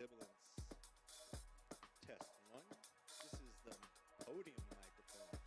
sibilance. Test 1. This is the podium microphone.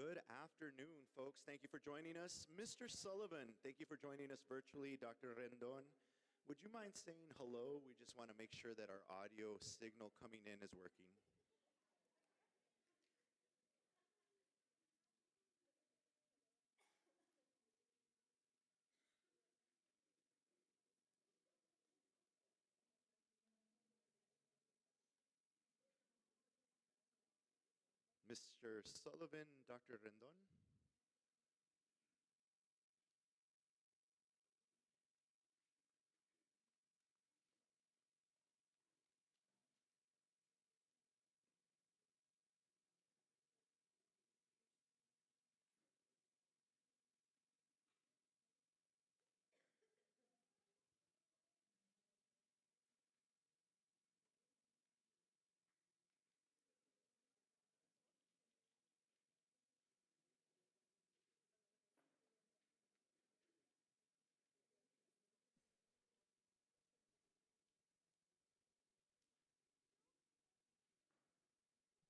Good afternoon, folks. Thank you for joining us. Mr. Sullivan, thank you for joining us virtually. Dr. Rendon, would you mind saying hello? We just want to make sure that our audio signal coming in is working. Mr. Sullivan, Dr. Rendon.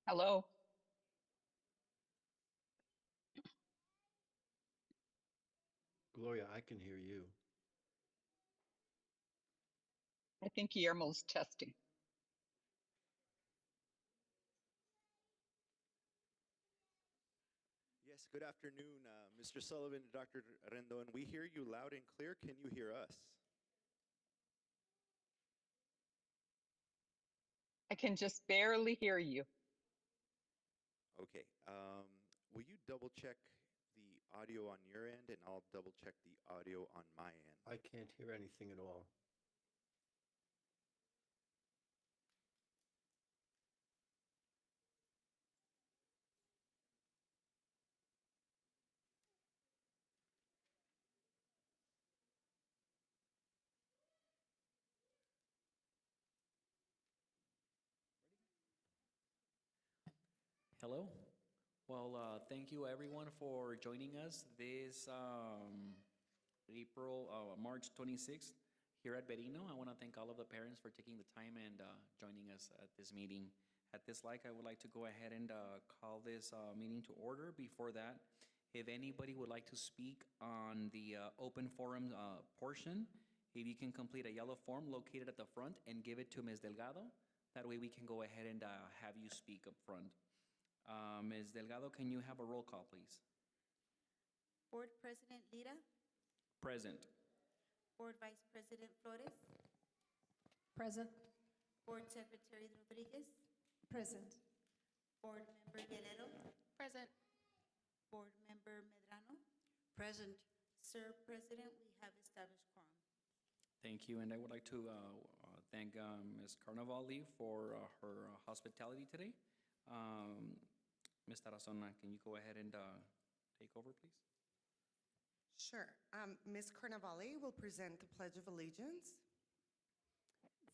Hello. Gloria, I can hear you. I think Guillermo's testing. Yes, good afternoon, Mr. Sullivan, Dr. Rendon. We hear you loud and clear. Can you hear us? I can just barely hear you. Okay. Will you double check the audio on your end, and I'll double check the audio on my end? I can't hear anything at all. Hello. Well, thank you everyone for joining us this March 26th here at Berino. I want to thank all of the parents for taking the time and joining us at this meeting. At this I would like to go ahead and call this meeting to order. Before that, if anybody would like to speak on the open forum portion, if you can complete a yellow form located at the front and give it to Ms. Delgado, that way we can go ahead and have you speak up front. Ms. Delgado, can you have a roll call, please? Board President Lira, Present. Board Vice President Flores, Present. Board Secretary Rodriguez, Present. Board Member Guerrero, Present. Board Member Medrano. Present. Sir President, we have established quorum. Thank you, and I would like to thank Ms. Carnavali for her hospitality today. Ms. Tarazona, can you go ahead and take over, please? Sure. Ms. Carnavali will present the Pledge of Allegiance.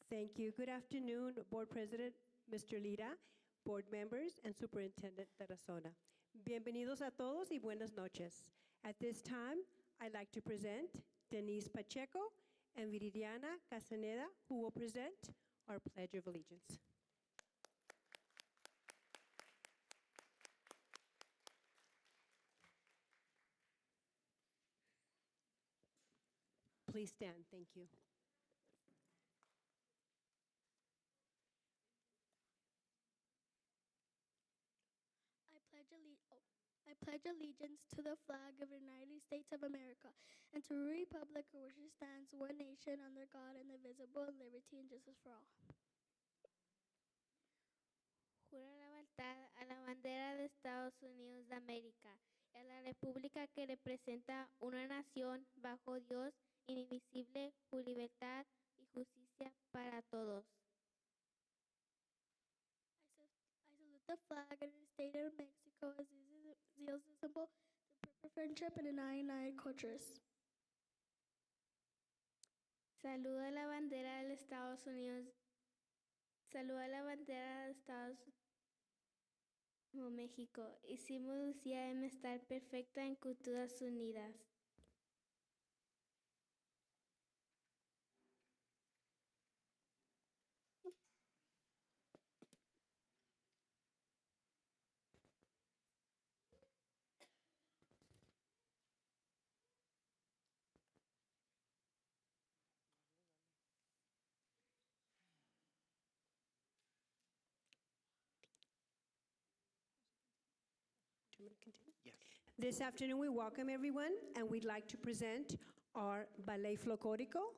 Thank you. Good afternoon, Board President, Mr. Lira, Board members, and Superintendent Tarazona. Bienvenidos a todos y buenas noches. At this time, I'd like to present Denise Pacheco and Viridiana Castaneda, who will present our Pledge of Allegiance. Please stand. Thank you. I pledge allegiance to the flag of the United States of America and to the republic for which it stands, one nation, under God, indivisible, liberty and justice for all. Juro lealtad a la bandera de Estados Unidos de América y a la república que representa una nación bajo Dios, indivisible, con libertad y justicia para todos. I salute the flag of the state of Mexico as it is a symbol of perfect friendship and united cultures. Saludo la bandera de Estados Unidos. Saludo la bandera de Estados como México. Hicimos Lucía en estar perfecta en culturas unidas. you want me to continue? Yes. This afternoon, we welcome everyone, and we'd like to present our Ballet Folclórico,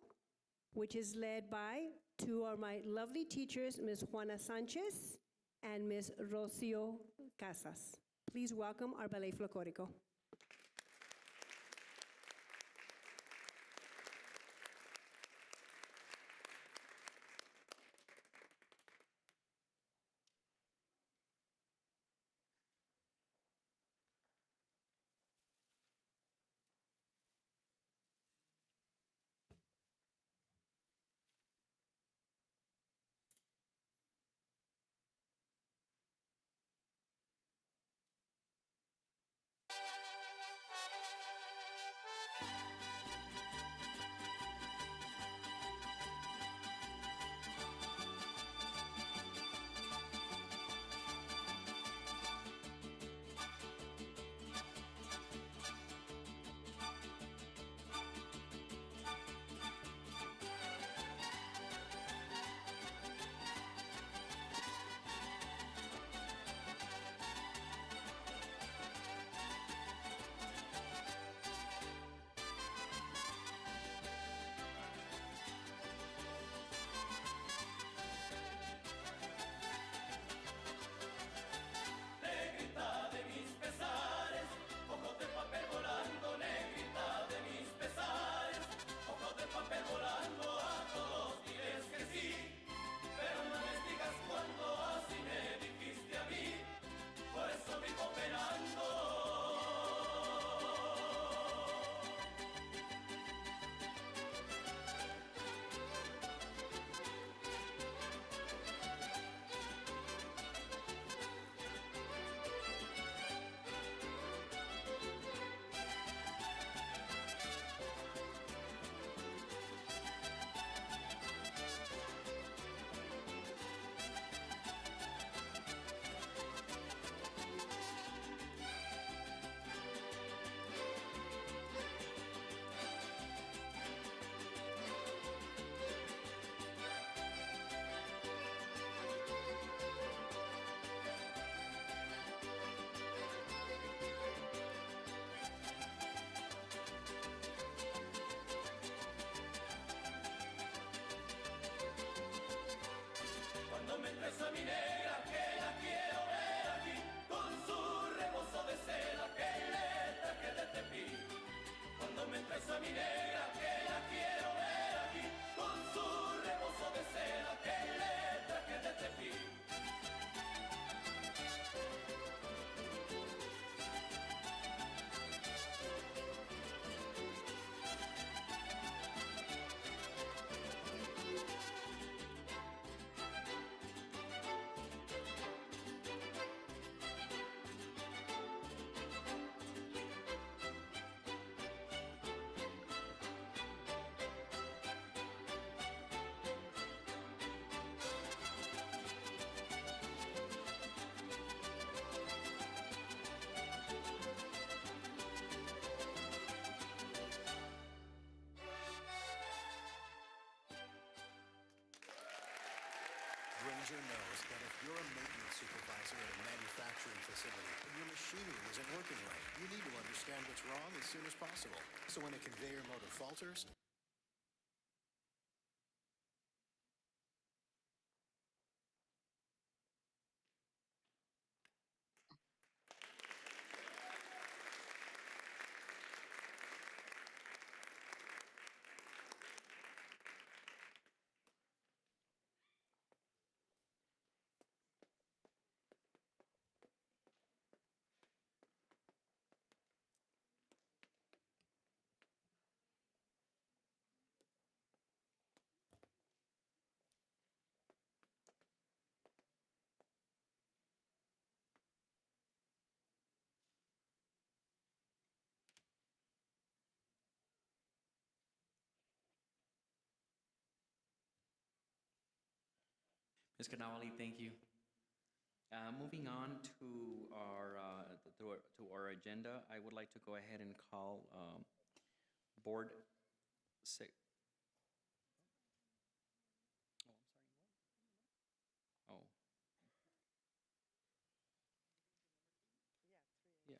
which is led by two of my lovely teachers, Ms. Juana Sanchez and Ms. Rocio Casas. Please welcome our Ballet Folclórico. Ranger knows that if you're a maintenance supervisor at a manufacturing facility and your machinery isn't working right, you need to understand what's wrong as soon as possible. So when a conveyor motor falters, Ms. Canavali, thank you. Moving on to our agenda, I would like to go ahead and call Board Six. Oh, I'm sorry. What? Oh. Yeah.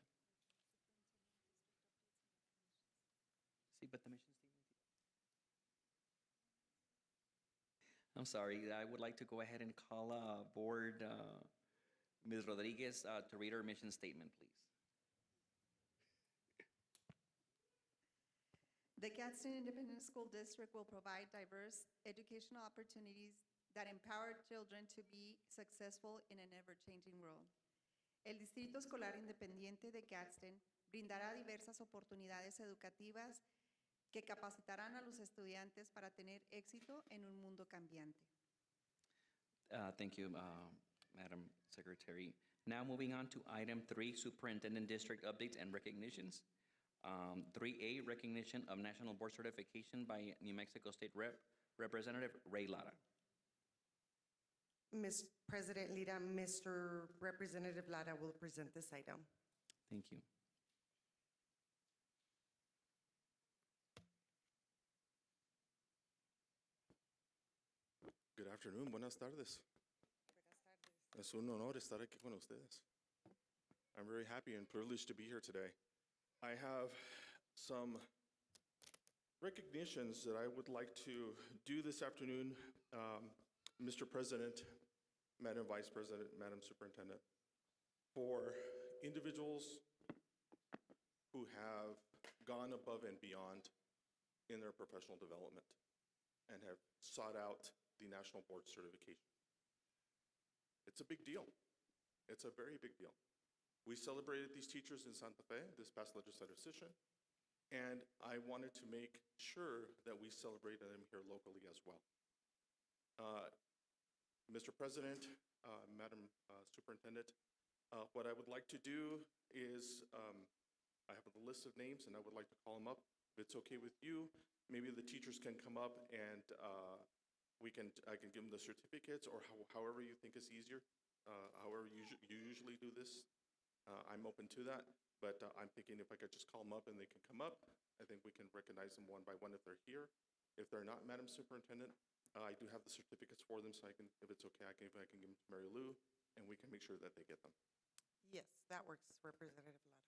but the mission statement. I'm sorry, I would like to go ahead and call board Ms. Rodriguez to read our mission statement, please. The Gadsden Independent School District will provide diverse educational opportunities that empower children to be successful in an ever-changing world. El Distrito Escolar Independiente de Gadsden brindará diversas oportunidades educativas que capacitarán a los estudiantes para tener éxito en un mundo cambiante. Thank you, Madam Secretary. Now moving on to item 3, Superintendent District Updates and Recognitions. 3A, recognition of National Board Certification by New Mexico State Representative Ray Lara. Ms. President Lira, Mr. Representative Lara will present this item. Thank you. Good afternoon, buenas tardes. Es un honor estar aquí con ustedes. I'm very happy and privileged to be here today. I have some recognitions that I would like to do this afternoon, Mr. President, Madam Vice President, Madam Superintendent, for individuals who have gone above and beyond in their professional development and have sought out the National Board Certification. It's a big deal. It's a very big deal. We celebrated these teachers in Santa Fe this past legislative session, and I wanted to make sure that we celebrated them here locally as well. Mr. President, Madam Superintendent, what I would like to do is, I have a list of names and I would like to call them up. If it's okay with you, maybe the teachers can come up and I can give them the certificates, or however you think is easier, however you usually do this. I'm open to that, but I'm thinking if I could just call them up and they can come up, I think we can recognize them one by one if they're here. If they're not, Madam Superintendent, I do have the certificates for them, so I can, if it's okay, I can give them to Mary Lou, and we can make sure that they get them. Yes, that works, Representative Lara.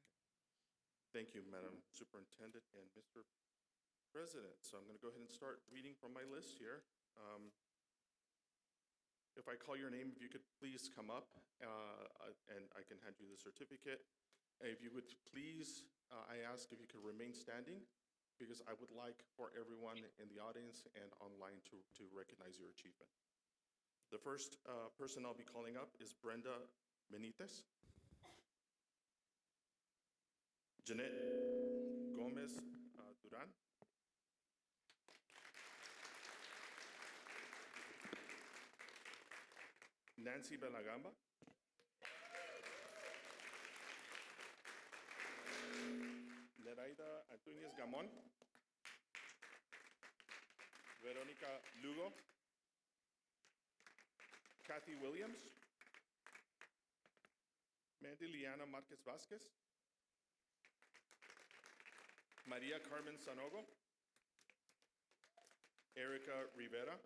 Thank you, Madam Superintendent and Mr. President. So I'm going to go ahead and start reading from my list here. If I call your name, if you could please come up, and I can hand you the certificate. If you would please, I ask if you could remain standing, because I would like for everyone in the audience and online to recognize your achievement. The first person I'll be calling up is Brenda Benitez. Jeanette Gomez Duran. Nancy Belagamba. Neraida Antuñez Gamón. Verónica Lugo. Kathy Williams. Mandy Liana Marquez Vasquez. Maria Carmen Sanogo. Erica Rivera.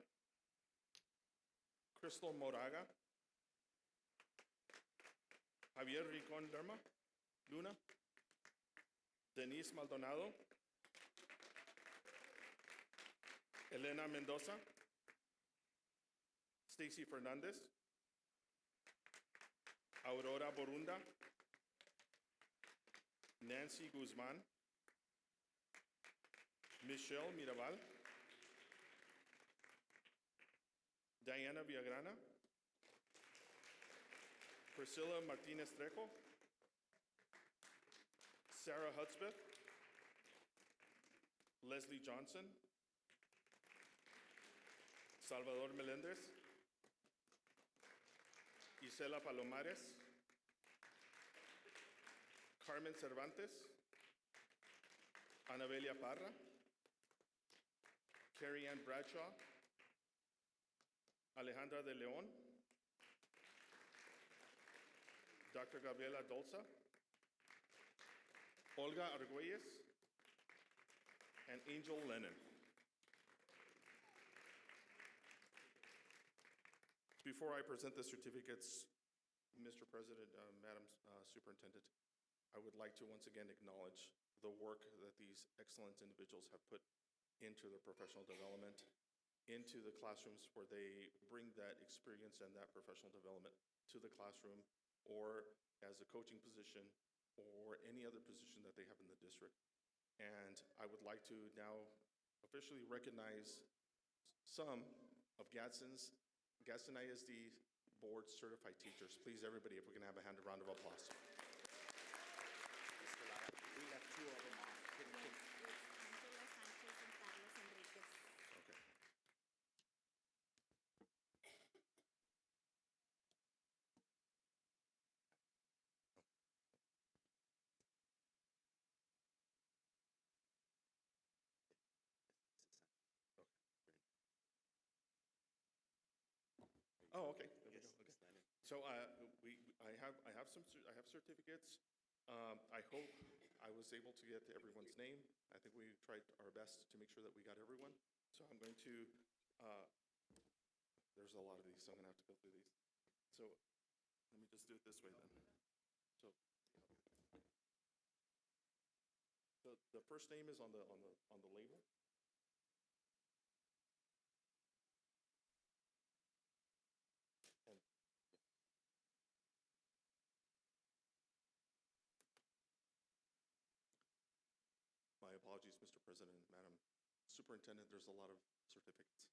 Crystal Moraga. Javier Ricón Lerma, Luna, Denise Maldonado, Elena Mendoza, Stacy Fernandez, Aurora Borunda, Nancy Guzman, Michelle Mirabal, Diana Villagrana, Priscilla Martinez Trejo, Sarah Hudspeth, Leslie Johnson, Salvador Melendez, Isela Palomares, Carmen Cervantes, Anabelia Parra, Carrie Ann Bradshaw, Alejandra de Leon, Dr. Gabriela Dolza, Olga Argüelles, and Angel Lennon. Before I present the certificates, Mr. President, Madam Superintendent, I would like to once again acknowledge the work that these excellent individuals have put into their professional development, into the classrooms where they bring that experience and that professional development to the classroom, or as a coaching position, or any other position that they have in the district. And I would like to now officially recognize some of Gadsden ISD board certified teachers. Please, everybody, if we can have a round of applause. We left two of them off. Okay. Oh, okay. There we go. Okay. So I have certificates. I hope I was able to get everyone's name. I think we tried our best to make sure that we got everyone. So I'm going to. There's a lot of these, so I'm going to have to go through these. So let me just do it this way then. So the first name is on the label. My apologies, Mr. President, Madam Superintendent, there's a lot of certificates.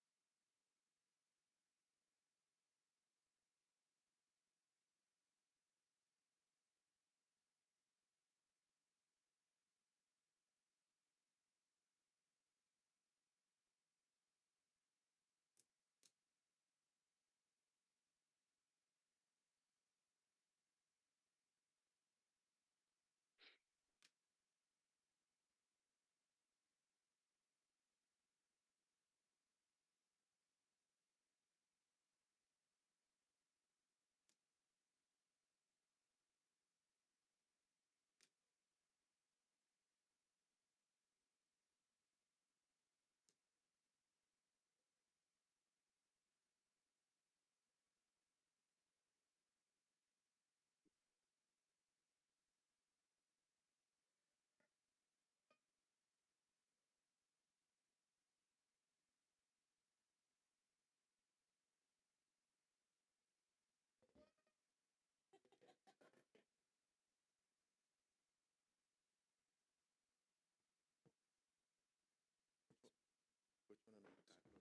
Which one am I supposed to?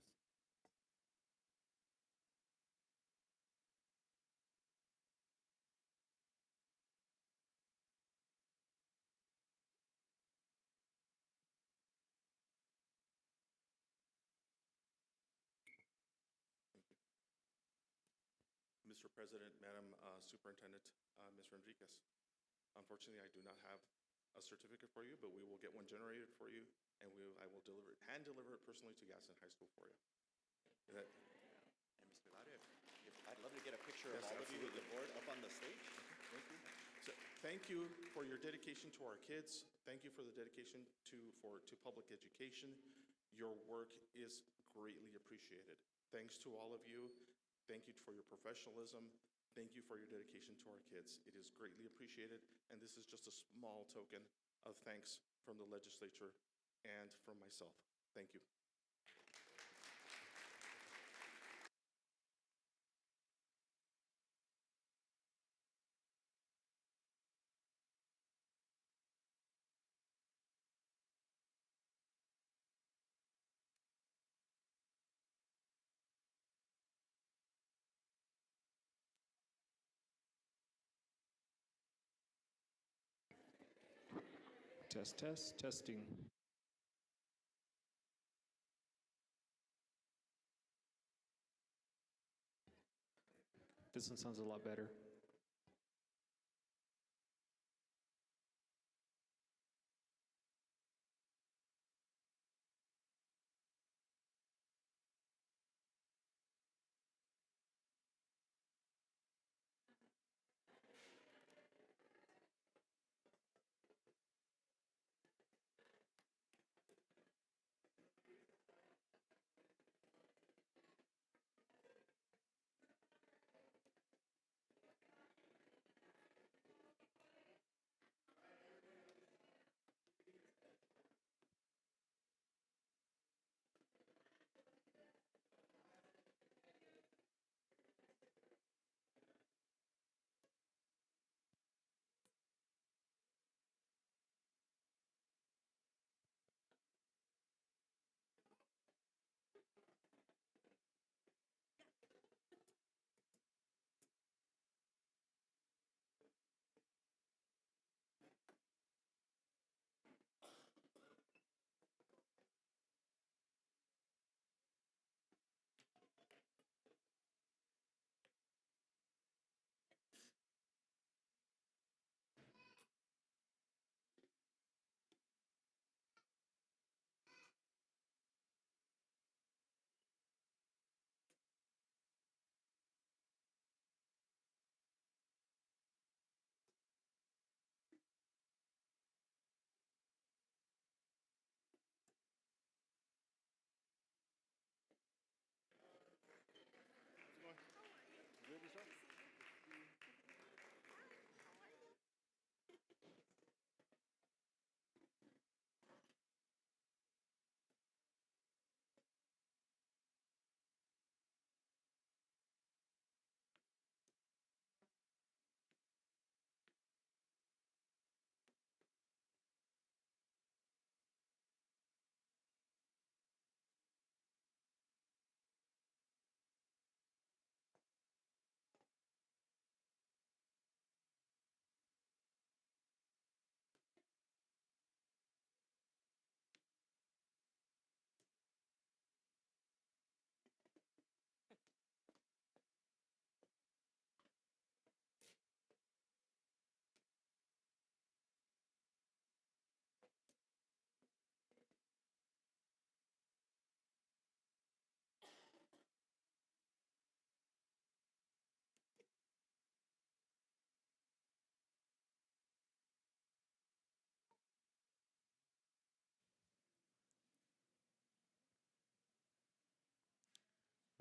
Mr. President, Madam Superintendent, Ms. Rodriguez, unfortunately, I do not have a certificate for you, but we will get one generated for you, and I will hand deliver it personally to Gadsden High School for you. And Mr. Lara, I'd love to get a picture of all of you with the board up on the stage. Thank you. So, thank you for your dedication to our kids. Thank you for the dedication to public education. Your work is greatly appreciated. Thanks to all of you. Thank you for your professionalism. Thank you for your dedication to our kids. It is greatly appreciated, and this is just a small token of thanks from the legislature and from myself. Thank you. Testing. This one sounds a lot better.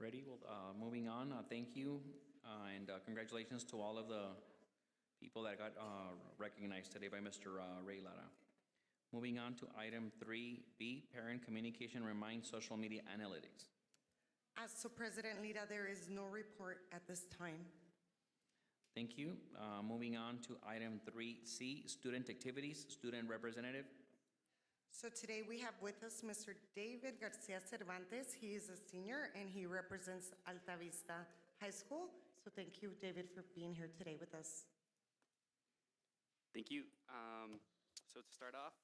Ready? Well, moving on, thank you, and congratulations to all of the people that got recognized today by Mr. Ray Lara. Moving on to item 3B, parent communication reminds social media analytics. So President Lira, there is no report at this time. Thank you. Moving on to item 3C, student activities, student representative. So today we have with us Mr. David Garcia Cervantes. He is a senior and he represents Alta Vista High School. So thank you, David, for being here today with us. Thank you. So to start off,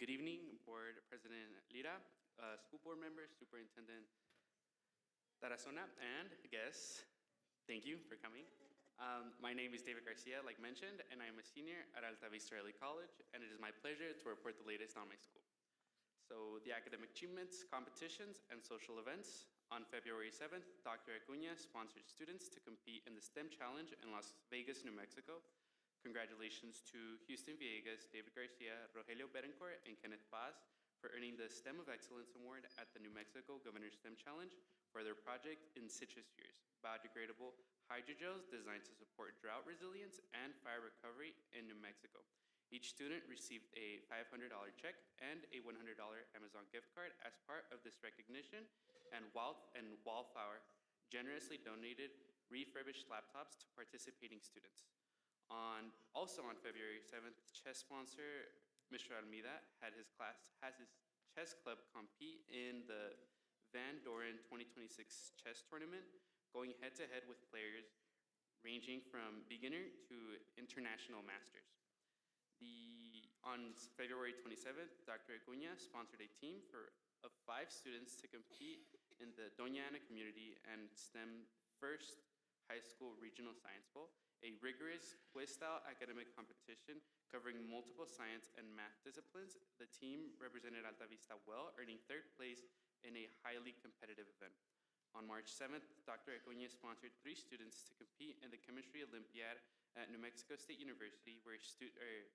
good evening, Board President Lira, School Board members, Superintendent Tarazona, and guests. Thank you for coming. My name is David Garcia, like mentioned, and I am a senior at Alta Vista Early College, and it is my pleasure to report the latest on my school. So the academic achievements, competitions, and social events. On February 7th, Dr. Acuña sponsored students to compete in the STEM Challenge in Las Vegas, New Mexico. Congratulations to Houston Villegas, David Garcia, Rogelio Betancourt, and Kenneth Paz for earning the STEM of Excellence Award at the New Mexico Governor STEM Challenge for their project in situ spheres, biodegradable hydrogels designed to support drought resilience and fire recovery in New Mexico. Each student received a $500 check and a $100 Amazon gift card as part of this recognition, and Wildflower generously donated refurbished laptops to participating students. Also on February 7th, chess sponsor Mr. Almeida has his chess club compete in the Van Doren 2026 chess tournament, going head-to-head with players ranging from beginner to international masters. On February 27th, Dr. Acuña sponsored a team of 5 students to compete in the Doña Ana Community and STEM First High School Regional Science Bowl, a rigorous quiz-style academic competition covering multiple science and math disciplines. The team represented Alta Vista well, earning 3rd place in a highly competitive event. On March 7th, Dr. Acuña sponsored 3 students to compete in the Chemistry Olympiad at New Mexico State University, where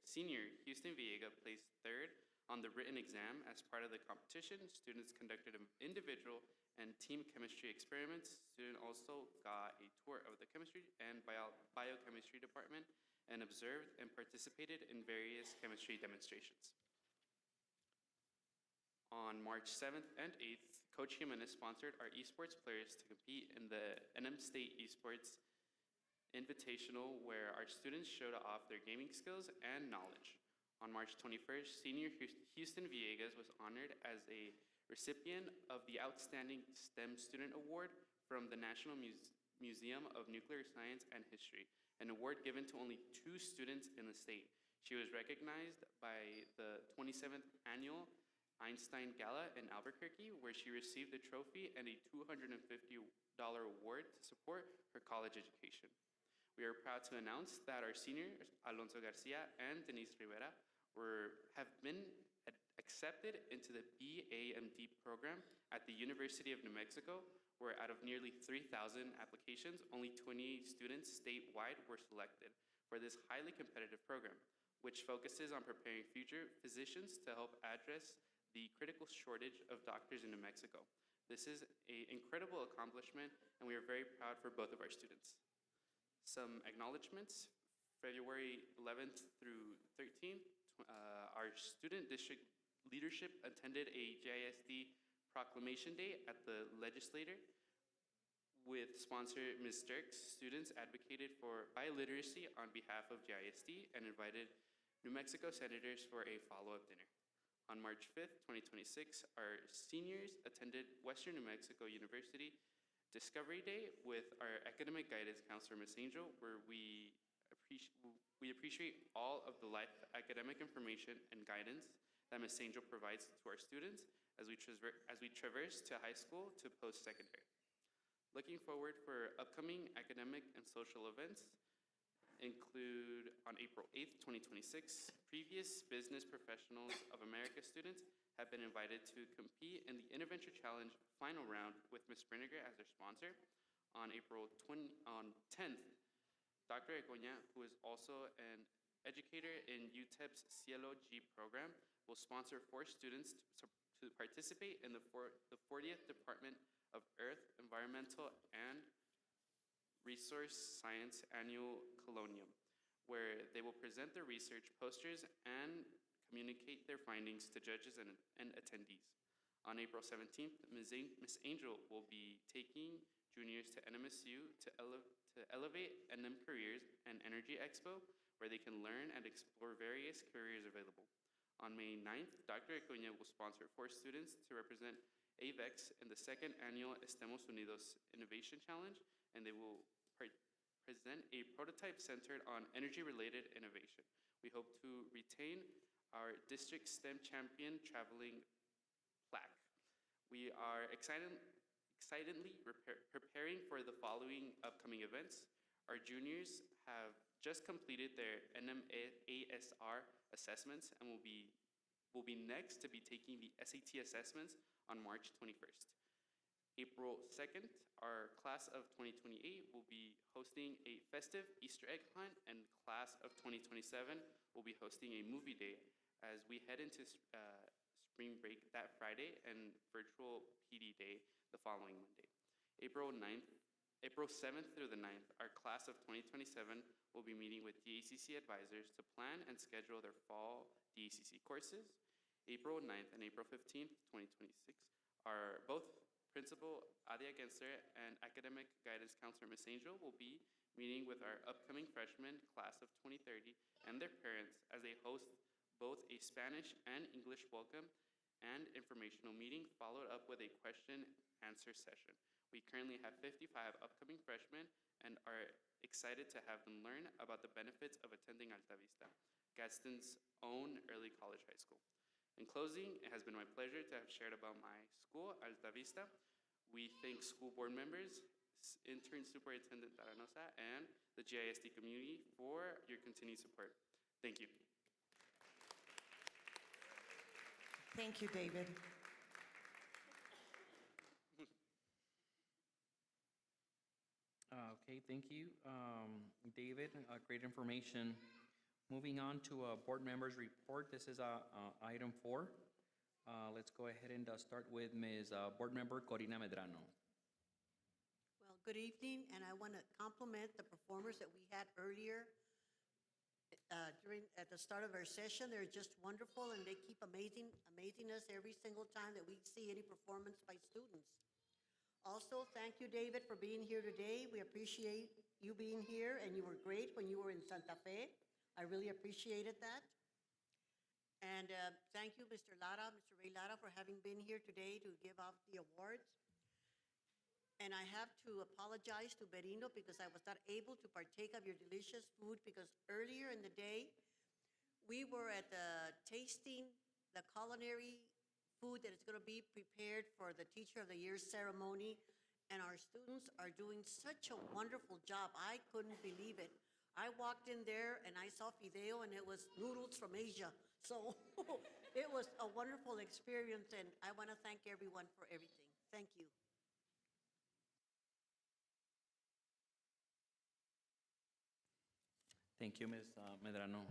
senior Houston Villegas placed 3rd on the written exam. As part of the competition, students conducted individual and team chemistry experiments. Students also got a tour of the chemistry and biochemistry department and observed and participated in various chemistry demonstrations. On March 7th and 8th, Coach Jimenez sponsored our esports players to compete in the NM State Esports Invitational, where our students showed off their gaming skills and knowledge. On March 21st, senior Houston Villegas was honored as a recipient of the Outstanding STEM Student Award from the National Museum of Nuclear Science and History, an award given to only 2 students in the state. She was recognized by the 27th Annual Einstein Gala in Albuquerque, where she received a trophy and a $250 award to support her college education. We are proud to announce that our seniors, Alonso Garcia and Denise Rivera, have been accepted into the BAMD program at the University of New Mexico, where out of nearly 3,000 applications, only 28 students statewide were selected for this highly competitive program, which focuses on preparing future physicians to help address the critical shortage of doctors in New Mexico. This is an incredible accomplishment, and we are very proud for both of our students. Some acknowledgements. February 11th through 13th, our student district leadership attended a GISD Proclamation Day at the Legislature with sponsor Ms. Dirks. Students advocated for biliteracy on behalf of GISD and invited New Mexico senators for a follow-up dinner. On March 5th, 2026, our seniors attended Western New Mexico University Discovery Day with our academic guidance counselor, Ms. Angel, where we appreciate all of the life academic information and guidance that Ms. Angel provides to our students as we traverse to high school to post-secondary. Looking forward for upcoming academic and social events include on April 8th, 2026, previous Business Professionals of America students have been invited to compete in the Intervention Challenge final round with Ms. Brenniger as their sponsor. On 10th, Dr. Acuña, who is also an educator in UTEP's Cielo G program, will sponsor 4 students to participate in the 40th Department of Earth, Environmental, and Resource Science Annual Colloquium, where they will present their research posters and communicate their findings to judges and attendees. On April 17th, Ms. Angel will be taking juniors to NMSU to elevate NM Careers and Energy Expo, where they can learn and explore various careers available. On May 9th, Dr. Acuña will sponsor 4 students to represent AVEX in the 2nd annual Estemos Unidos Innovation Challenge, and they will present a prototype centered on energy-related innovation. We hope to retain our district STEM champion traveling plaque. We are excitedly preparing for the following upcoming events. Our juniors have just completed their NMASR assessments and will be next to be taking the SAT assessments on March 21st. April 2nd, our class of 2028 will be hosting a festive Easter egg hunt, and class of 2027 will be hosting a movie day as we head into spring break that Friday and virtual PD day the following Monday. April 7th through the 9th, our class of 2027 will be meeting with DACC advisors to plan and schedule their fall DACC courses. April 9th and April 15th, 2026, are both Principal Adia Genser and Academic Guidance Counselor Ms. Angel will be meeting with our upcoming freshman class of 2030 and their parents as they host both a Spanish and English welcome and informational meeting, followed up with a question-answer session. We currently have 55 upcoming freshmen and are excited to have them learn about the benefits of attending Alta Vista, Gadsden's own early college high school. In closing, it has been my pleasure to have shared about my school, Alta Vista. We thank school board members, intern Superintendent Taranosa, and the GISD community for your continued support. Thank you. Thank you, David. Okay, thank you, David. Great information. Moving on to board members' report. This is item 4. Let's go ahead and start with Ms. Board Member Corina Medrano. Well, good evening, and I want to compliment the performers that we had earlier at the start of our session. They're just wonderful, and they keep amazing us every single time that we see any performance by students. Also, thank you, David, for being here today. We appreciate you being here, and you were great when you were in Santa Fe. I really appreciated that. And thank you, Mr. Ray Lara, for having been here today to give out the awards. And I have to apologize to Berino because I was not able to partake of your delicious food because earlier in the day, we were at the tasting the culinary food that is going to be prepared for the Teacher of the Year ceremony. And our students are doing such a wonderful job. I couldn't believe it. I walked in there and I saw fideo and it was noodles from Asia. So it was a wonderful experience, and I want to thank everyone for everything. Thank you. Thank you, Ms. Medrano.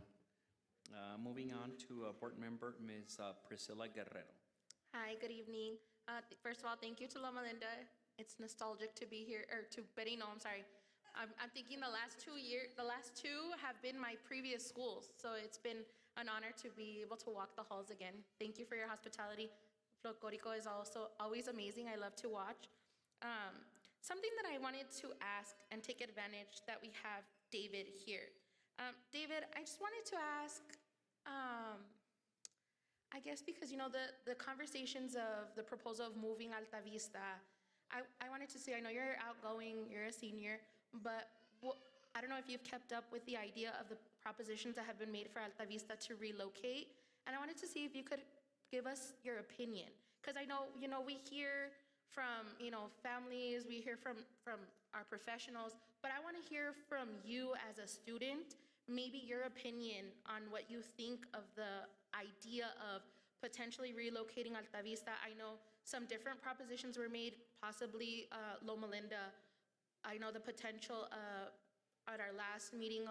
Moving on to board member Ms. Priscilla Guerrero. Hi, good evening. First of all, thank you to Loma Linda. It's nostalgic to be here, or to Berino, I'm sorry. I'm thinking the last two have been my previous schools, so it's been an honor to be able to walk the halls again. Thank you for your hospitality. Folklorico is also always amazing. I love to watch. Something that I wanted to ask and take advantage that we have David here. David, I just wanted to ask, I guess because, you know, the conversations of the proposal of moving Alta Vista, I wanted to say, I know you're outgoing, you're a senior, but I don't know if you've kept up with the idea of the propositions that have been made for Alta Vista to relocate, and I wanted to see if you could give us your opinion. Because I know, you know, we hear from, you know, families, we hear from our professionals, but I want to hear from you as a student, maybe your opinion on what you think of the idea of potentially relocating Alta Vista. I know some different propositions were made, possibly Loma Linda. I know the potential at our last meeting,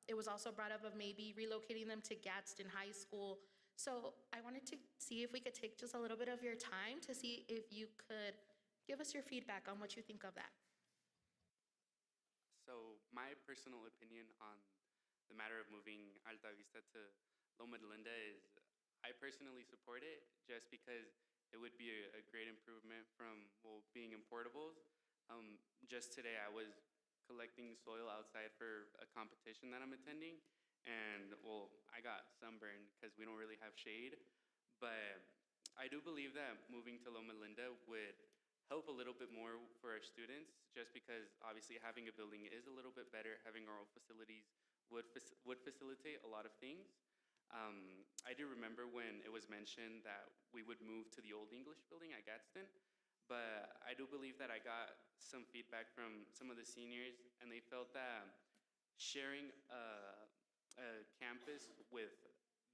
it was also brought up of maybe relocating them to Gadsden High School. So I wanted to see if we could take just a little bit of your time to see if you could give us your feedback on what you think of that. So my personal opinion on the matter of moving Alta Vista to Loma Linda is I personally support it just because it would be a great improvement from, well, being in portables. Just today I was collecting soil outside for a competition that I'm attending, and, well, I got sunburned because we don't really have shade. But I do believe that moving to Loma Linda would help a little bit more for our students, just because obviously having a building is a little bit better. Having our own facilities would facilitate a lot of things. I do remember when it was mentioned that we would move to the old English building at Gadsden, but I do believe that I got some feedback from some of the seniors, and they felt that sharing a campus with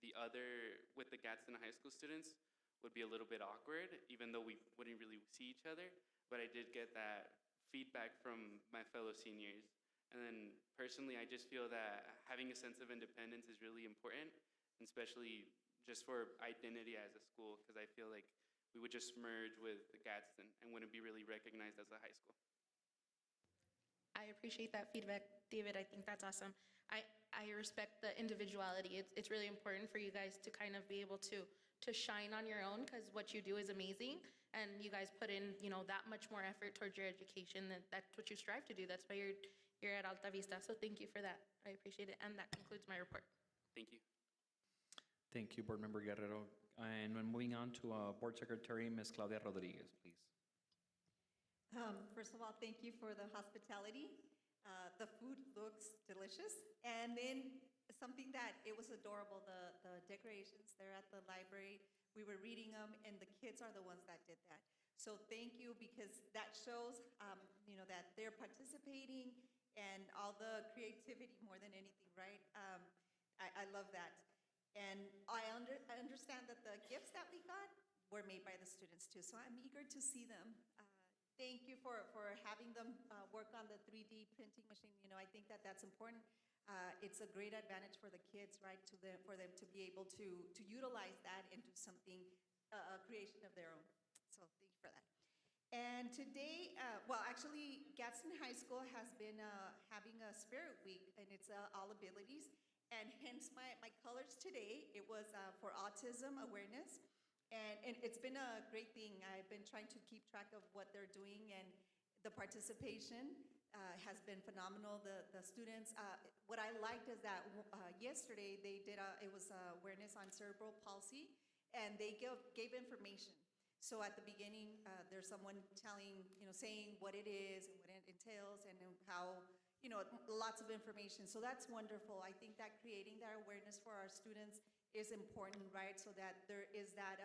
the Gadsden High School students would be a little bit awkward, even though we wouldn't really see each other. But I did get that feedback from my fellow seniors. And then personally, I just feel that having a sense of independence is really important, especially just for identity as a school, because I feel like we would just merge with the Gadsden and wouldn't be really recognized as a high school. I appreciate that feedback, David. I think that's awesome. I respect the individuality. It's really important for you guys to kind of be able to shine on your own, because what you do is amazing, and you guys put in, that much more effort towards your education. And that's what you strive to do. That's why you're at Alta Vista. So thank you for that. I appreciate it. And that concludes my report. Thank you. Thank you, Board Member Guerrero. And when moving on to Board Secretary, Ms. Claudia Rodriguez, please. First of all, thank you for the hospitality. The food looks delicious. And then something that it was adorable, the decorations there at the library. We were reading them, and the kids are the ones that did that. So thank you, because that shows, that they're participating and all the creativity more than anything, right? I love that. And I understand that the gifts that we got were made by the students too, so I'm eager to see them. Thank you for having them work on the 3D printing machine. I think that that's important. It's a great advantage for the kids, right, for them to be able to utilize that and do something, a creation of their own. So thank you for that. And today, actually, Gadsden High School has been having a Spirit Week, and it's all abilities. And hence my colors today. It was for autism awareness. And it's been a great thing. I've been trying to keep track of what they're doing, and the participation has been phenomenal. The students, what I liked is that yesterday they did it was awareness on cerebral palsy, and they gave information. So at the beginning, there's someone saying what it is and what it entails, and how, lots of information. So that's wonderful. I think that creating that awareness for our students is important, right? So that there is that,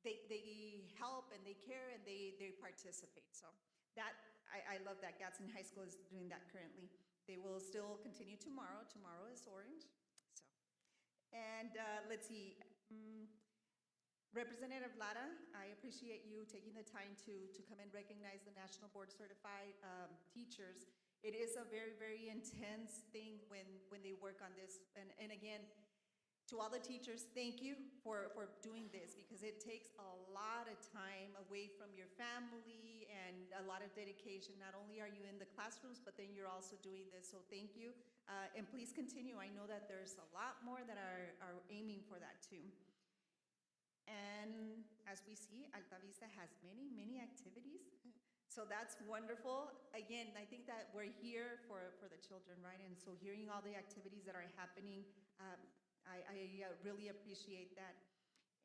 they help and they care and they participate. So that, I love that Gadsden High School is doing that currently. They will still continue tomorrow. Tomorrow is orange. So, and let's see. Representative Lara, I appreciate you taking the time to come and recognize the National Board Certified teachers. It is a very, very intense thing when they work on this. And again, to all the teachers, thank you for doing this, because it takes a lot of time away from your family and a lot of dedication. Not only are you in the classrooms, but then you're also doing this. So thank you. And please continue. I know that there's a lot more that are aiming for that too. And as we see, Alta Vista has many, many activities. So that's wonderful. Again, I think that we're here for the children, right? And so hearing all the activities that are happening, I really appreciate that.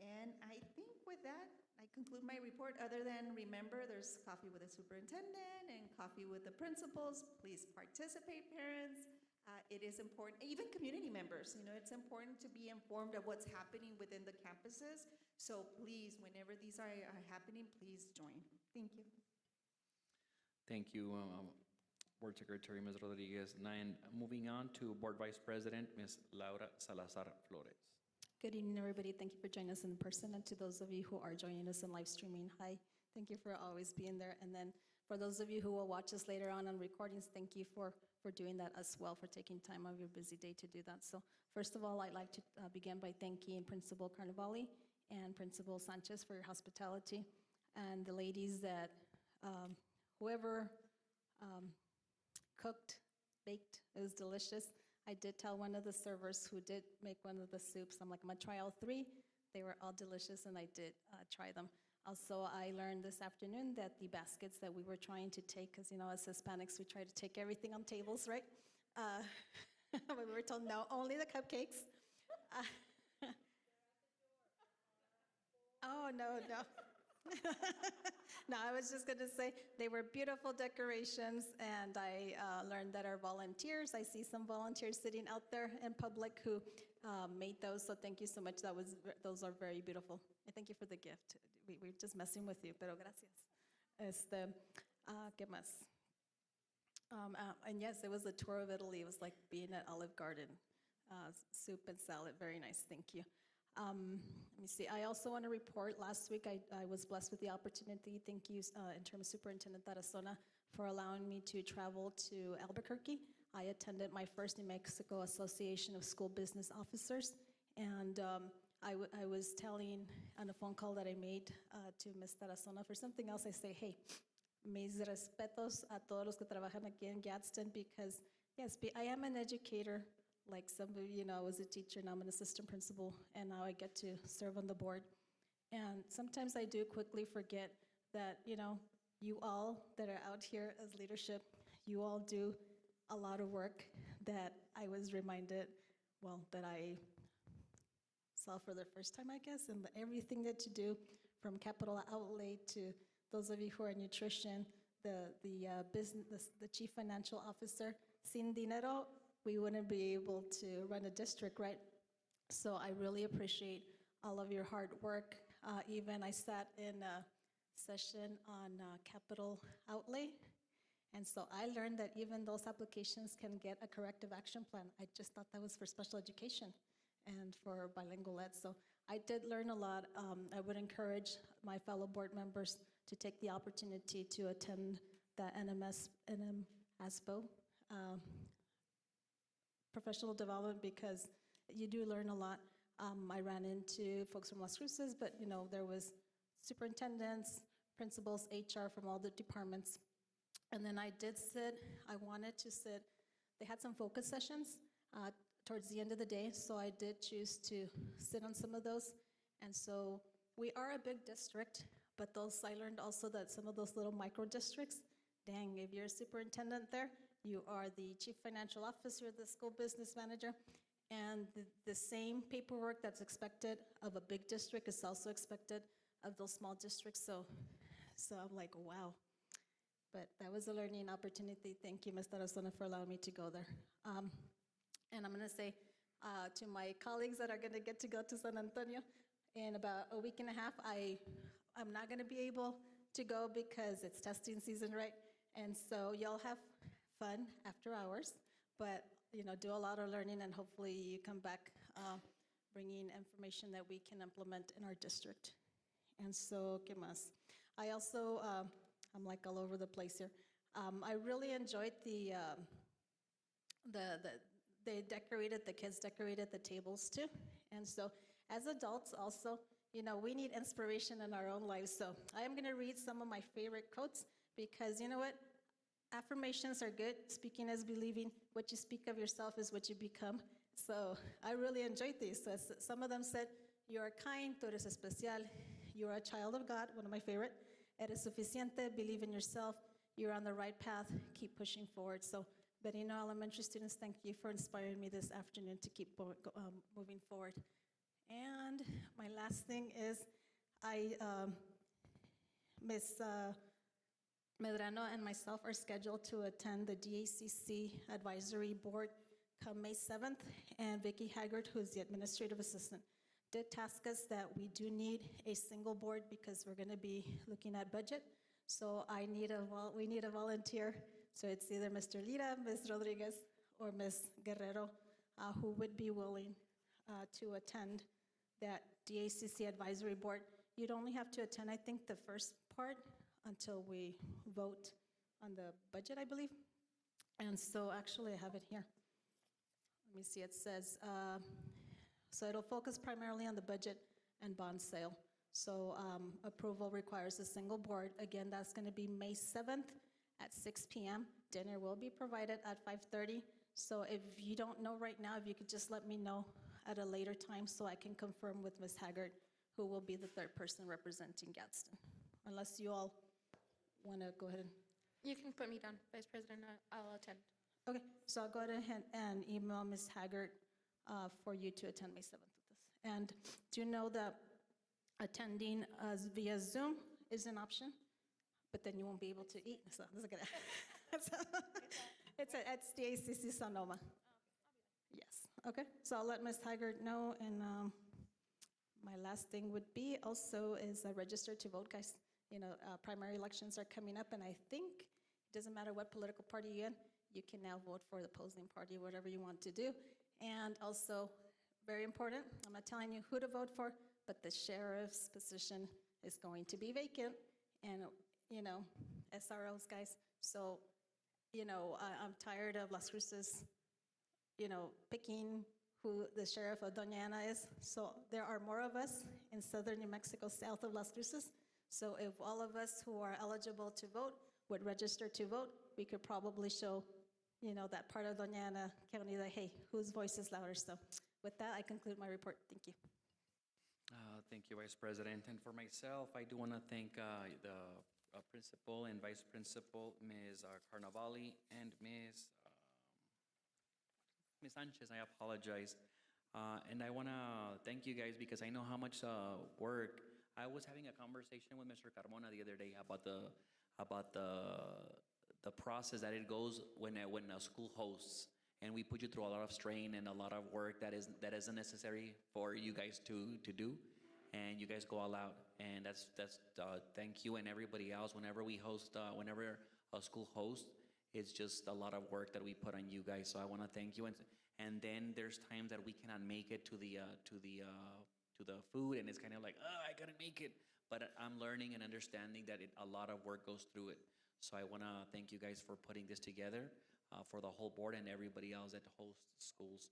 And I think with that, I conclude my report, other than remember there's coffee with the superintendent and coffee with the principals. Please participate, parents. It is important, even community members, it's important to be informed of what's happening within the campuses. So please, whenever these are happening, please join. Thank you. Thank you, Board Secretary, Ms. Rodriguez. And moving on to Board Vice President, Ms. Laura Salazar Flores. Good evening, everybody. Thank you for joining us in person, and to those of you who are joining us in live streaming, hi. Thank you for always being there. And then for those of you who will watch us later on recordings, thank you for doing that as well, for taking time out of your busy day to do that. So first of all, I'd like to begin by thanking Principal Carnevale and Principal Sanchez for your hospitality, and the ladies that, whoever cooked, baked, it was delicious. I did tell one of the servers who did make one of the soups, I'm like, I'm gonna try all three. They were all delicious, and I did try them. Also, I learned this afternoon that the baskets that we were trying to take, because as Hispanics, we try to take everything on tables, right? But we were told, no, only the cupcakes. Oh, no. No, I was just going to say they were beautiful decorations, and I learned that our volunteers, I see some volunteers sitting out there in public who made those, so thank you so much. Those are very beautiful. And thank you for the gift. We're just messing with you, pero gracias. ¿Qué más? And yes, it was a tour of Italy. It was like being at Olive Garden. Soup and salad, very nice, thank you. Let me see, I also want to report, last week I was blessed with the opportunity, thank you, in terms of Superintendent Tarazona, for allowing me to travel to Albuquerque. I attended my first New Mexico Association of School Business Officers, and I was telling on a phone call that I made to Ms. Tarazona for something else, I say, hey, mis respetos a todos los que trabajan aquí en Gadsden, because yes, I am an educator. Like some of you know, I was a teacher, now I'm an assistant principal, and now I get to serve on the board. And sometimes I do quickly forget that, you all that are out here as leadership, you all do a lot of work that I was reminded, that I saw for the first time, I guess, and everything that you do, from capital outlay to those of you who are in nutrition, the chief financial officer, sin dinero, we wouldn't be able to run a district, right? So I really appreciate all of your hard work. Even I sat in a session on capital outlay, and so I learned that even those applications can get a corrective action plan. I just thought that was for special education and for bilingual ed. So I did learn a lot. I would encourage my fellow board members to take the opportunity to attend the NMASBO professional development, because you do learn a lot. I ran into folks from Las Cruces, but there was superintendents, principals, HR from all the departments. And then I wanted to sit, they had some focus sessions towards the end of the day, so I did choose to sit on some of those. And so we are a big district, but I learned also that some of those little micro districts, dang, if you're a superintendent there, you are the chief financial officer, the school business manager, and the same paperwork that's expected of a big district is also expected of those small districts. So I'm like, wow. But that was a learning opportunity. Thank you, Ms. Tarazona, for allowing me to go there. And I'm going to say to my colleagues that are going to get to go to San Antonio in about a week and a half, I'm not going to be able to go because it's testing season, right? And so y'all have fun after hours, but do a lot of learning, and hopefully you come back bringing information that we can implement in our district. And so, ¿qué más? I also, I'm like all over the place here. I really enjoyed the kids decorated the tables too. And so as adults also, we need inspiration in our own lives. So I am gonna read some of my favorite quotes, because you know what? Affirmations are good. Speaking is believing. What you speak of yourself is what you become. So I really enjoyed these. So some of them said, you are kind, tú eres especial, you are a child of God, one of my favorite. Eres suficiente, believe in yourself, you're on the right path, keep pushing forward. So Berino Elementary students, thank you for inspiring me this afternoon to keep moving forward. And my last thing is, Ms. Medrano and myself are scheduled to attend the DACC Advisory Board come May 7th, and Vicki Haggard, who is the administrative assistant, did task us that we do need a single board because we're going to be looking at budget. So we need a volunteer. So it's either Mr. Lira, Ms. Rodriguez, or Ms. Guerrero, who would be willing to attend that DACC Advisory Board. You'd only have to attend, I think, the first part until we vote on the budget, I believe. And so actually, I have it here. Let me see, it says, so it'll focus primarily on the budget and bond sale. So approval requires a single board. Again, that's going to be May 7th at 6 p.m. Dinner will be provided at 5:30. So if you don't know right now, if you could just let me know at a later time so I can confirm with Ms. Haggard, who will be the third person representing Gadsden. Unless you all want to go ahead and... You can put me down, Vice President. I'll attend. Okay, so I'll go ahead and email Ms. Haggard for you to attend May 7th with us. And do you know that attending via Zoom is an option? But then you won't be able to eat, so this is good. It's the ACC Sonoma. Yes, okay, so I'll let Ms. Haggard know, and my last thing would be also is register to vote, guys. You know, primary elections are coming up, and I think it doesn't matter what political party you're in, you can now vote for the opposing party, whatever you want to do. And also, very important, I'm not telling you who to vote for, but the sheriff's position is going to be vacant, and, you know, SROs, guys. So, you know, I'm tired of Las Cruces, you know, picking who the sheriff of Doña Ana is. So there are more of us in southern New Mexico, south of Las Cruces. So if all of us who are eligible to vote would register to vote, we could probably show, you know, that part of Doña Ana County that, hey, whose voice is louder? So with that, I conclude my report. Thank you. Thank you, Vice President. And for myself, I do want to thank the Principal and Vice Principal, Ms. Carnavali, and Ms. Sanchez. I apologize. And I want to thank you guys because I know how much work. I was having a conversation with Mr. Carmona the other day about the process that it goes when a school hosts, and we put you through a lot of strain and a lot of work that isn't necessary for you guys to do, and you guys go all out, and that's thank you and everybody else. Whenever we host, whenever a school hosts, it's just a lot of work that we put on you guys. So I want to thank you, and then there's times that we cannot make it to the food, and it's kind of like, oh, I couldn't make it. But I'm learning and understanding that a lot of work goes through it. So I want to thank you guys for putting this together, for the whole board and everybody else that hosts schools.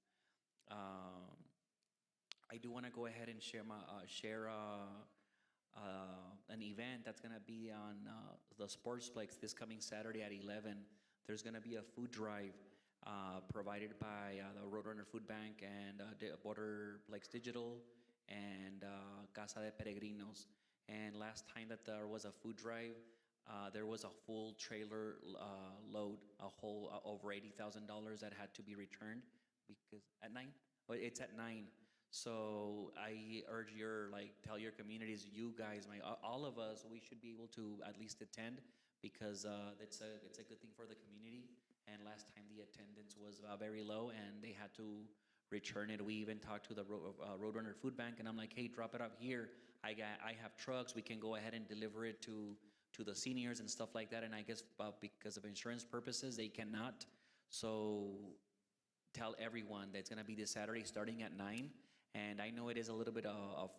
I do want to go ahead and share an event that's going to be on the Sportsplex this coming Saturday at 11. There's going to be a food drive provided by the Roadrunner Food Bank and Borderplex Digital and Casa de Peregrinos. And last time that there was a food drive, there was a full trailer load, a whole over $80,000 that had to be returned because at 9. Well, it's at 9. So I urge tell your communities, you guys, all of us, we should be able to at least attend because it's a good thing for the community. And last time the attendance was very low, and they had to return it. We even talked to the Roadrunner Food Bank, and I'm like, hey, drop it up here. I have trucks. We can go ahead and deliver it to the seniors and stuff like that. And I guess because of insurance purposes, they cannot. So tell everyone that it's going to be this Saturday starting at 9. And I know it is a little bit of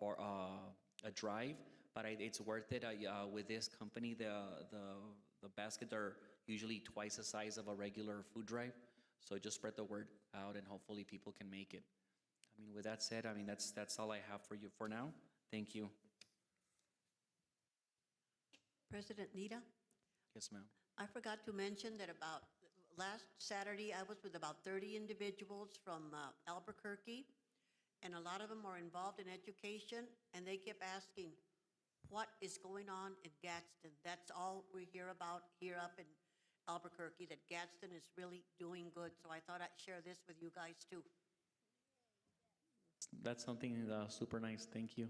a drive, but it's worth it. With this company, the baskets are usually twice the size of a regular food drive. So just spread the word out, and hopefully people can make it. I mean, with that said, that's all I have for you for now. Thank you. President Nita, Yes, ma'am. I forgot to mention that about last Saturday, I was with about 30 individuals from Albuquerque, and a lot of them are involved in education, and they kept asking, what is going on in Gadsden? That's all we hear about here up in Albuquerque, that Gadsden is really doing good. So I thought I'd share this with you guys too. That's something super nice. Thank you.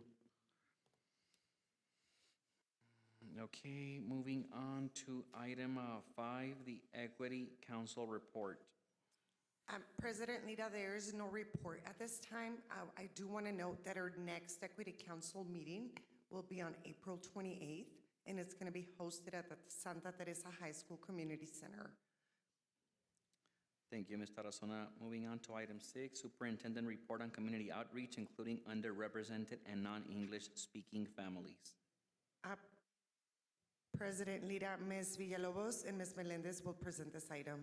Okay, moving on to item 5, the Equity Council report. President Lita, there is no report at this time. I do want to note that our next Equity Council meeting will be on April 28th, and it's going to be hosted at the Santa Teresa High School Community Center. Thank you, Ms. Tarazona. Moving on to item 6, Superintendent report on community outreach, including underrepresented and non-English speaking families. President Lira, Ms. Villalobos and Ms. Melendez will present this item.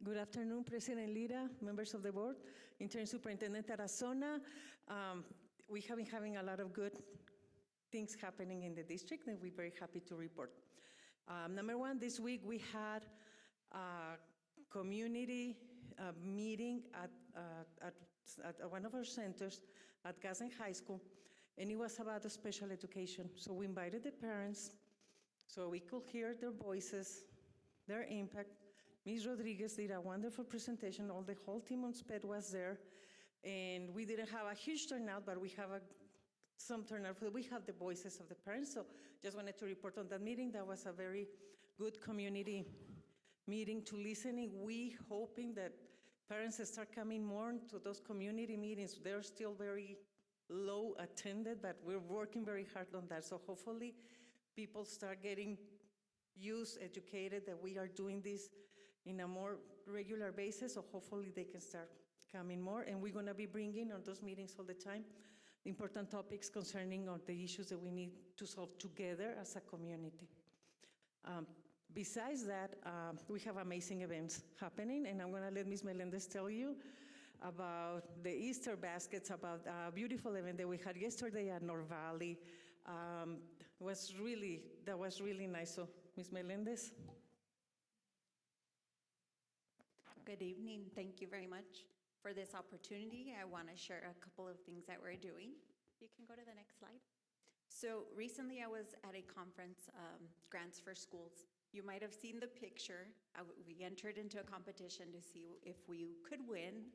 Good afternoon, President Lira, members of the board, Interim Superintendent Tarazona. We have been having a lot of good things happening in the district, and we're very happy to report. Number one, this week we had a community meeting at one of our centers at Gadsden High School, and it was about special education. So we invited the parents so we could hear their voices, their impact. Ms. Rodriguez did a wonderful presentation. The whole team on SPED was there, and we didn't have a huge turnout, but we have some turnout. We have the voices of the parents, so just wanted to report on that meeting. That was a very good community meeting to listening. We hoping that parents start coming more to those community meetings. They're still very low attended, but we're working very hard on that. So hopefully people start getting used, educated that we are doing this in a more regular basis, so hopefully they can start coming more. And we're gonna be bringing on those meetings all the time important topics concerning the issues that we need to solve together as a community. Besides that, we have amazing events happening, and I'm gonna let Ms. Melendez tell you about the Easter baskets, about a beautiful event that we had yesterday at North Valley. That was really nice. So, Ms. Melendez. Good evening. Thank you very much for this opportunity. I want to share a couple of things that we're doing. You can go to the next slide. So recently I was at a conference, Grants for Schools. You might have seen the picture. We entered into a competition to see if we could win.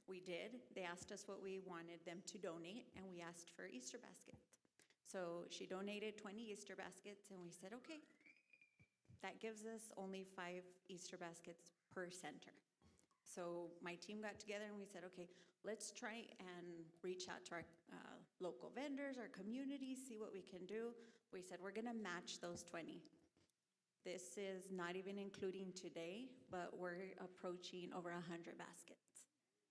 We did. They asked us what we wanted them to donate, and we asked for Easter baskets. So she donated 20 Easter baskets, and we said, okay, that gives us only 5 Easter baskets per center. So my team got together and we said, okay, let's try and reach out to our local vendors, our communities, see what we can do. We said, we're gonna match those 20. This is not even including today, but we're approaching over 100 baskets.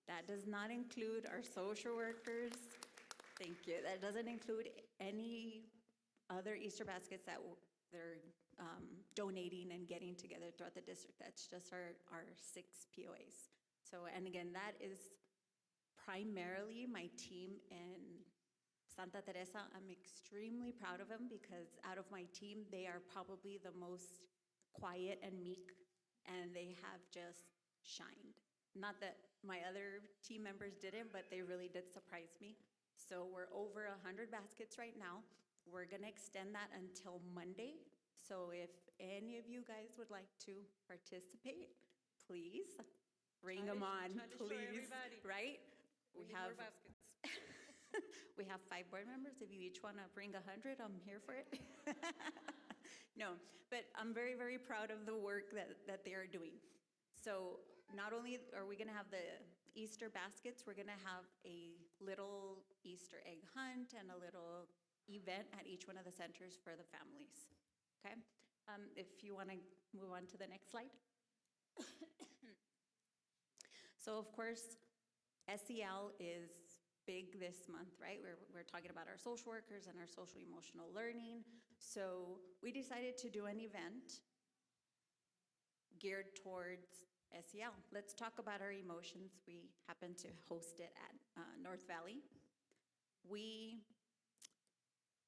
That does not include our social workers. Thank you. That doesn't include any other Easter baskets that they're donating and getting together throughout the district. That's just our 6 POAs. So, and again, that is primarily my team in Santa Teresa. I'm extremely proud of them because out of my team, they are probably the most quiet and meek, and they have just shined. Not that my other team members didn't, but they really did surprise me. So we're over 100 baskets right now. We're gonna extend that until Monday. So if any of you guys would like to participate, please bring them on, please, right? We have we have 5 board members. If you each want to bring 100, I'm here for it. No, but I'm very, very proud of the work that they are doing. So not only are we going to have the Easter baskets, we're going to have a little Easter egg hunt and a little event at each one of the centers for the families. Okay, if you want to move on to the next slide. So of course, SEL is big this month, right? We're talking about our social workers and our social emotional learning. So we decided to do an event geared towards SEL. Let's talk about our emotions. We happened to host it at North Valley. We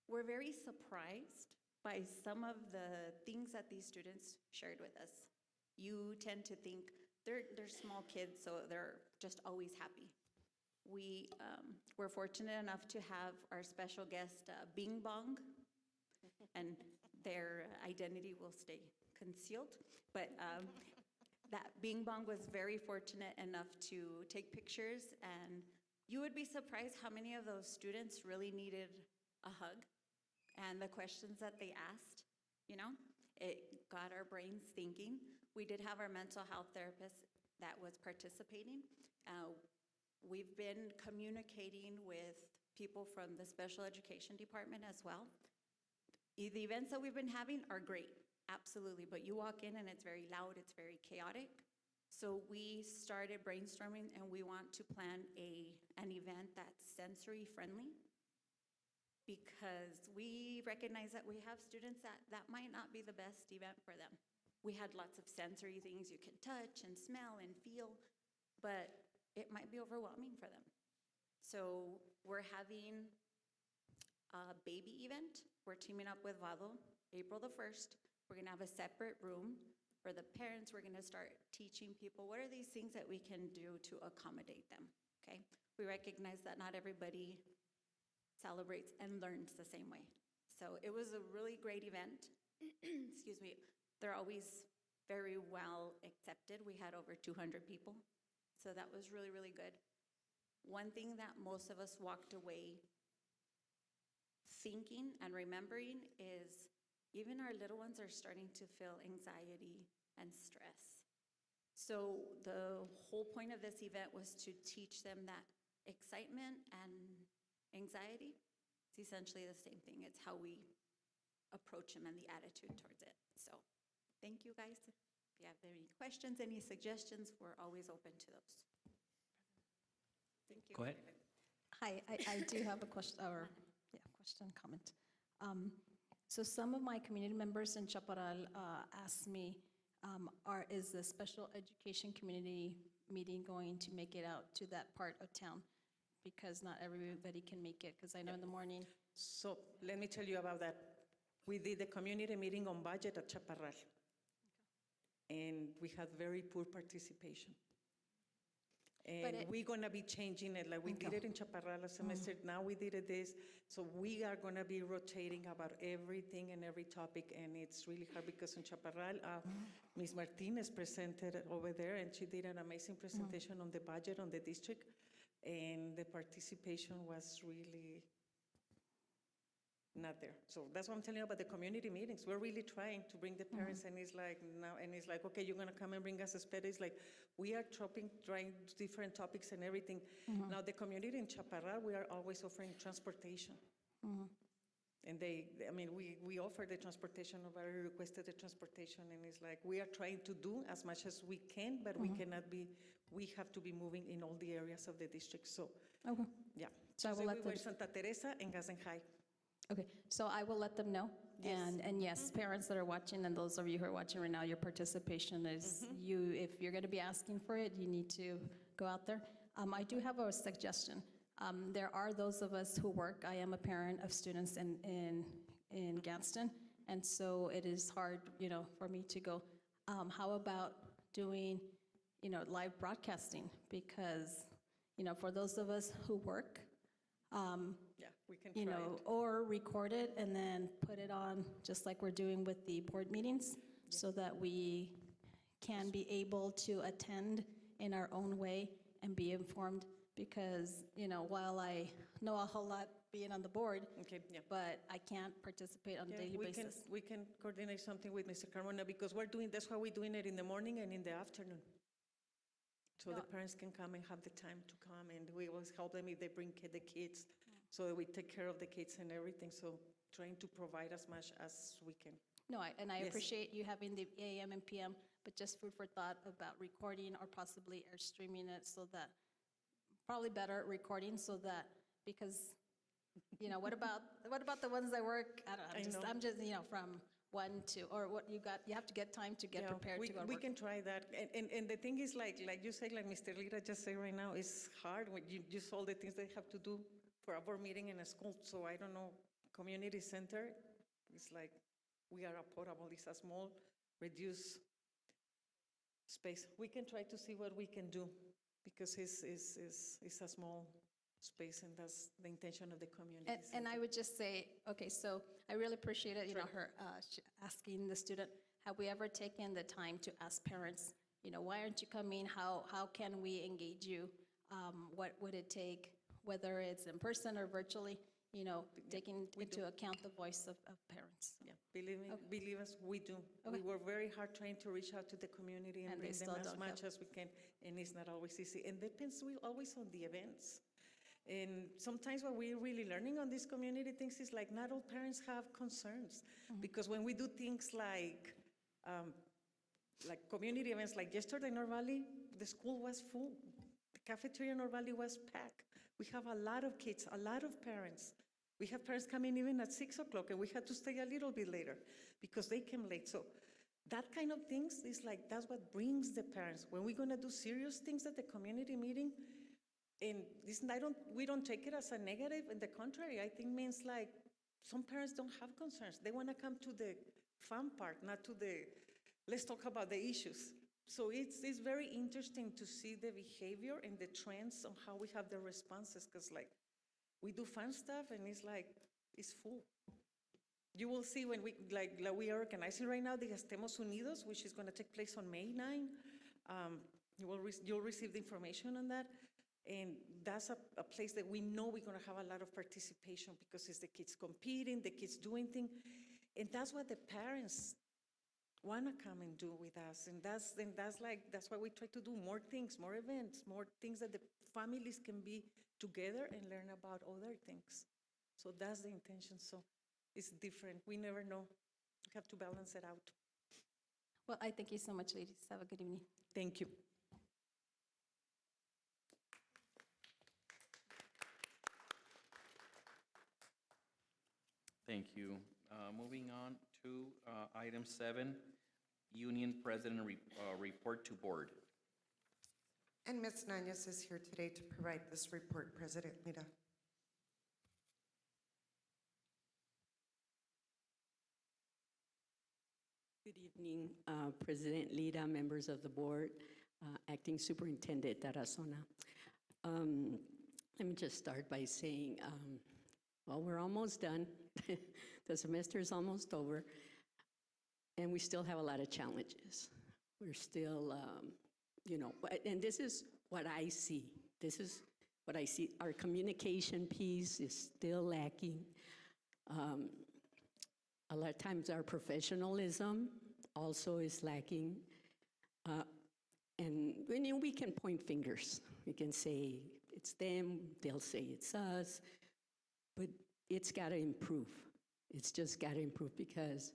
were very surprised by some of the things that these students shared with us. You tend to think they're small kids, so they're just always happy. We were fortunate enough to have our special guest, Bing Bong, and their identity will stay concealed, but that Bing Bong was very fortunate enough to take pictures, and you would be surprised how many of those students really needed a hug. And the questions that they asked, you know, it got our brains thinking. We did have our mental health therapist that was participating. We've been communicating with people from the special education department as well. The events that we've been having are great, absolutely, but you walk in and it's very loud, it's very chaotic. So we started brainstorming, and we want to plan an event that's sensory friendly, because we recognize that we have students that might not be the best event for them. We had lots of sensory things you can touch and smell and feel, but it might be overwhelming for them. So we're having a baby event. We're teaming up with Vado, April the 1st. We're gonna have a separate room. For the parents, we're gonna start teaching people what are these things that we can do to accommodate them, okay? We recognize that not everybody celebrates and learns the same way. So it was a really great event. Excuse me. They're always very well accepted. We had over 200 people. So that was really, really good. One thing that most of us walked away thinking and remembering is even our little ones are starting to feel anxiety and stress. So the whole point of this event was to teach them that excitement and anxiety, it's essentially the same thing. It's how we approach them and the attitude towards it. So thank you, guys. If you have any questions, any suggestions, we're always open to those. Thank you. Go ahead. Hi, I do have a question, question, comment. So some of my community members in Chaparral asked me, is the special education community meeting going to make it out to that part of town? Because not everybody can make it, because I know in the morning. So let me tell you about that. We did a community meeting on budget at Chaparral. And we had very poor participation. And we're gonna be changing it, like we did it in Chaparral last semester, now we did it this. So we are gonna be rotating about everything and every topic, and it's really hard because in Chaparral, Ms. Martinez presented over there, and she did an amazing presentation on the budget on the district, and the participation was really not there. So that's what I'm telling you about the community meetings. We're really trying to bring the parents, and it's like now, and it's like, okay, you're gonna come and bring us a sped. It's like, we are trying different topics and everything. Now the community in Chaparral, we are always offering transportation. And we offer the transportation, nobody requested the transportation, and it's like, we are trying to do as much as we can, but we cannot be, we have to be moving in all the areas of the district, so. Yeah. So I will let we were Santa Teresa and Gadsden High. Okay, so I will let them know. And yes, parents that are watching, and those of you who are watching right now, your participation is, if you're gonna be asking for it, you need to go out there. I do have a suggestion. There are those of us who work, I am a parent of students in Gadsden, and so it is hard, for me to go. How about doing, live broadcasting? Because, for those of us who work, yeah, we can try it. or record it and then put it on, just like we're doing with the board meetings, so that we can be able to attend in our own way and be informed. Because, while I know a whole lot being on the board, but I can't participate on a daily basis. We can coordinate something with Mr. Carmona, because that's why we're doing it in the morning and in the afternoon. So the parents can come and have the time to come, and we always help them if they bring the kids, so that we take care of the kids and everything, so trying to provide as much as we can. No, I Yes. appreciate you having the AM and PM, but just food for thought about recording or possibly air streaming it, so that, probably better recording, so that, because, what about the ones that work, I don't know, I'm just, from 1 to, or what you have to get time to get prepared to go to work. We can try that. And the thing is, like you say, like Mr. Lira just said right now, it's hard when you just all the things they have to do for a board meeting in a school. So I don't know, community center, it's like, we are affordable. It's a small, reduced space. We can try to see what we can do, because it's a small space, and that's the intention of the community. And I would just say, okay, so I really appreciate it, her asking the student, have we ever taken the time to ask parents, why aren't you coming? How can we engage you? What would it take, whether it's in person or virtually, taking into account the voice of parents? Yeah, believe us, we do. We work very hard trying to reach out to the community and bring them as much as we can, and it's not always easy. And depends always on the events. And sometimes what we're really learning on these community things is like not all parents have concerns, because when we do things like like community events, like yesterday in North Valley, the school was full. The cafeteria in North Valley was packed. We have a lot of kids, a lot of parents. We have parents coming even at 6 o'clock, and we had to stay a little bit later because they came late. So that kind of things is like, that's what brings the parents. When we're gonna do serious things at the community meeting, and this, we don't take it as a negative. In the contrary, I think means like some parents don't have concerns. They wanna come to the fun part, not to the, let's talk about the issues. So it's very interesting to see the behavior and the trends on how we have the responses, because like, we do fun stuff and it's like, it's full. You will see when we are organizing right now the Estemos Unidos, which is going to take place on May 9. You'll receive the information on that. And that's a place that we know we're going to have a lot of participation because it's the kids competing, the kids doing things. And that's what the parents want to come and do with us. And that's why we try to do more things, more events, more things that the families can be together and learn about other things. So that's the intention. So it's different. We never know. We have to balance it out. Well, I thank you so much, ladies. Have a good evening. Thank you. Thank you. Moving on to item 7, Union President report to board. And Ms. Nunez is here today to provide this report, President Lira. Good evening, President Lira, members of the board, Acting Superintendent Tarazona. Let me just start by saying, well, we're almost done. The semester is almost over, and we still have a lot of challenges. We're still, and this is what I see. This is what I see. Our communication piece is still lacking. A lot of times our professionalism also is lacking. And we can point fingers. We can say it's them, they'll say it's us, but it's got to improve. It's just got to improve because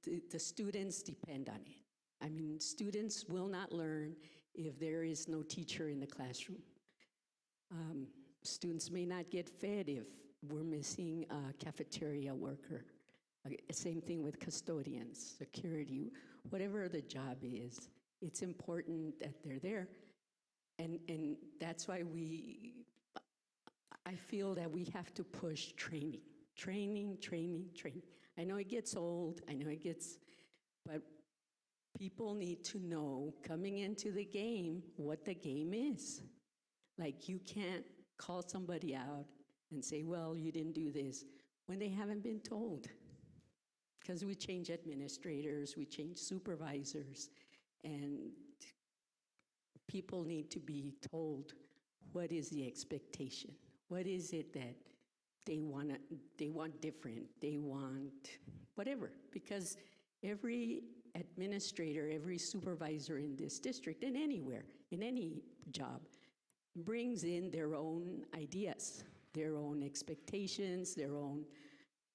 the students depend on it. I mean, students will not learn if there is no teacher in the classroom. Students may not get fed if we're missing a cafeteria worker. Same thing with custodians, security, whatever the job is, it's important that they're there. And that's why I feel that we have to push training. I know it gets old, but people need to know coming into the game what the game is. Like, you can't call somebody out and say, well, you didn't do this, when they haven't been told. Because we change administrators, we change supervisors, and people need to be told what is the expectation. What is it that they want different, they want whatever. Because every administrator, every supervisor in this district, and anywhere, in any job, brings in their own ideas, their own expectations, their own.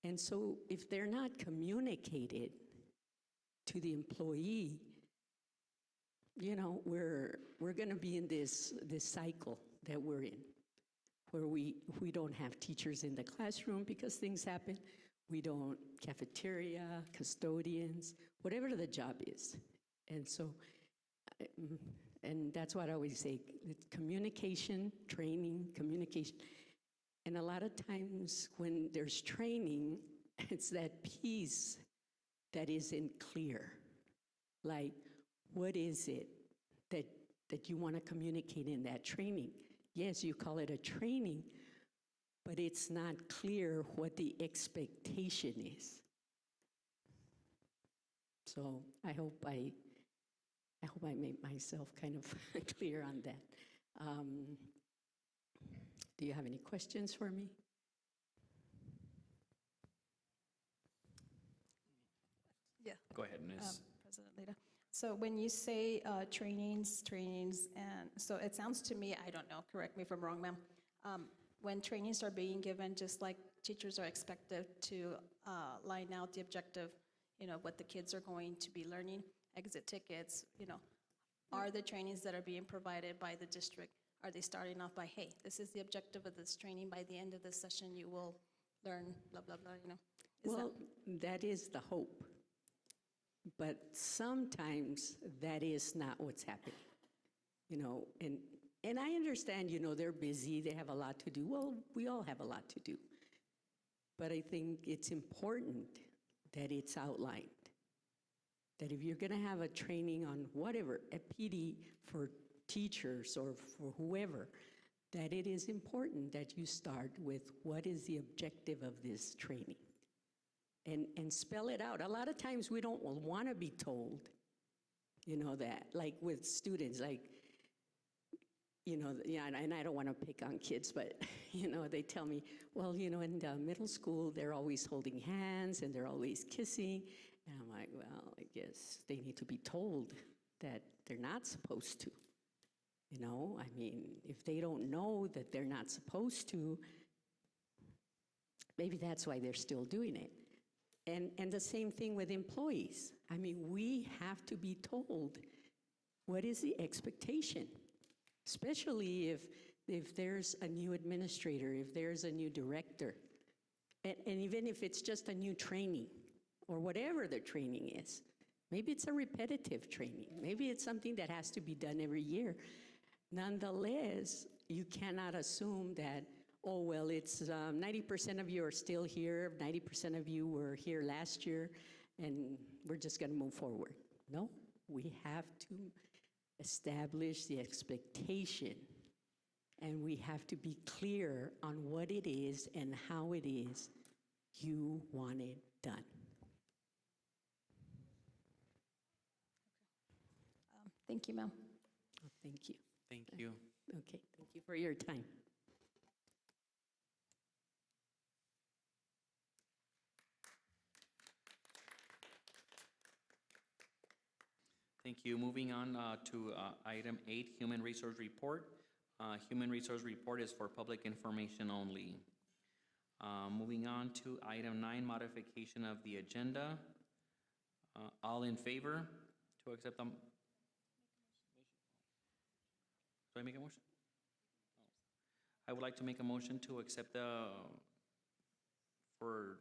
And so if they're not communicated to the employee, we're going to be in this cycle that we're in, where we don't have teachers in the classroom because things happen. We don't, cafeteria, custodians, whatever the job is. And so, and that's what I always say, communication, training, communication. And a lot of times when there's training, it's that piece that isn't clear. Like, what is it that you want to communicate in that training? Yes, you call it a training, but it's not clear what the expectation is. So I hope I made myself kind of clear on that. Do you have any questions for me? Yeah. Go ahead, Ms. President Lira. So when you say trainings, and so it sounds to me, I don't know, correct me if I'm wrong, ma'am, when trainings are being given, just like teachers are expected to line out the objective what the kids are going to be learning, exit tickets, are the trainings that are being provided by the district, are they starting off by, hey, this is the objective of this training, by the end of this session, you will learn blah, blah, blah, Well, that is the hope. But sometimes that is not what's happening, and I understand, they're busy, they have a lot to do. Well, we all have a lot to do. But I think it's important that it's outlined, that if you're going to have a training on whatever, a PD for teachers or for whoever, that it is important that you start with what is the objective of this training and spell it out. A lot of times we don't want to be told, that, like with students, and I don't want to pick on kids, but, they tell me, well, in the middle school, they're always holding hands and they're always kissing. And I'm like, well, I guess they need to be told that they're not supposed to. If they don't know that they're not supposed to, maybe that's why they're still doing it. And the same thing with employees. We have to be told what is the expectation, especially if there's a new administrator, if there's a new director, and even if it's just a new training or whatever the training is. Maybe it's a repetitive training. Maybe it's something that has to be done every year. Nonetheless, you cannot assume that, oh, well, it's 90% of you are still here, 90% of you were here last year, and we're just going to move forward. No, we have to establish the expectation, and we have to be clear on what it is and how it is you want it done. Thank you, ma'am. Oh, thank you. Thank you. Okay, thank you for your time. Thank you. Moving on to item 8, Human Resource Report. Human Resource Report is for public information only. Moving on to item 9, modification of the agenda. All in favor to accept them? Do I make a motion? I would like to make a motion to accept for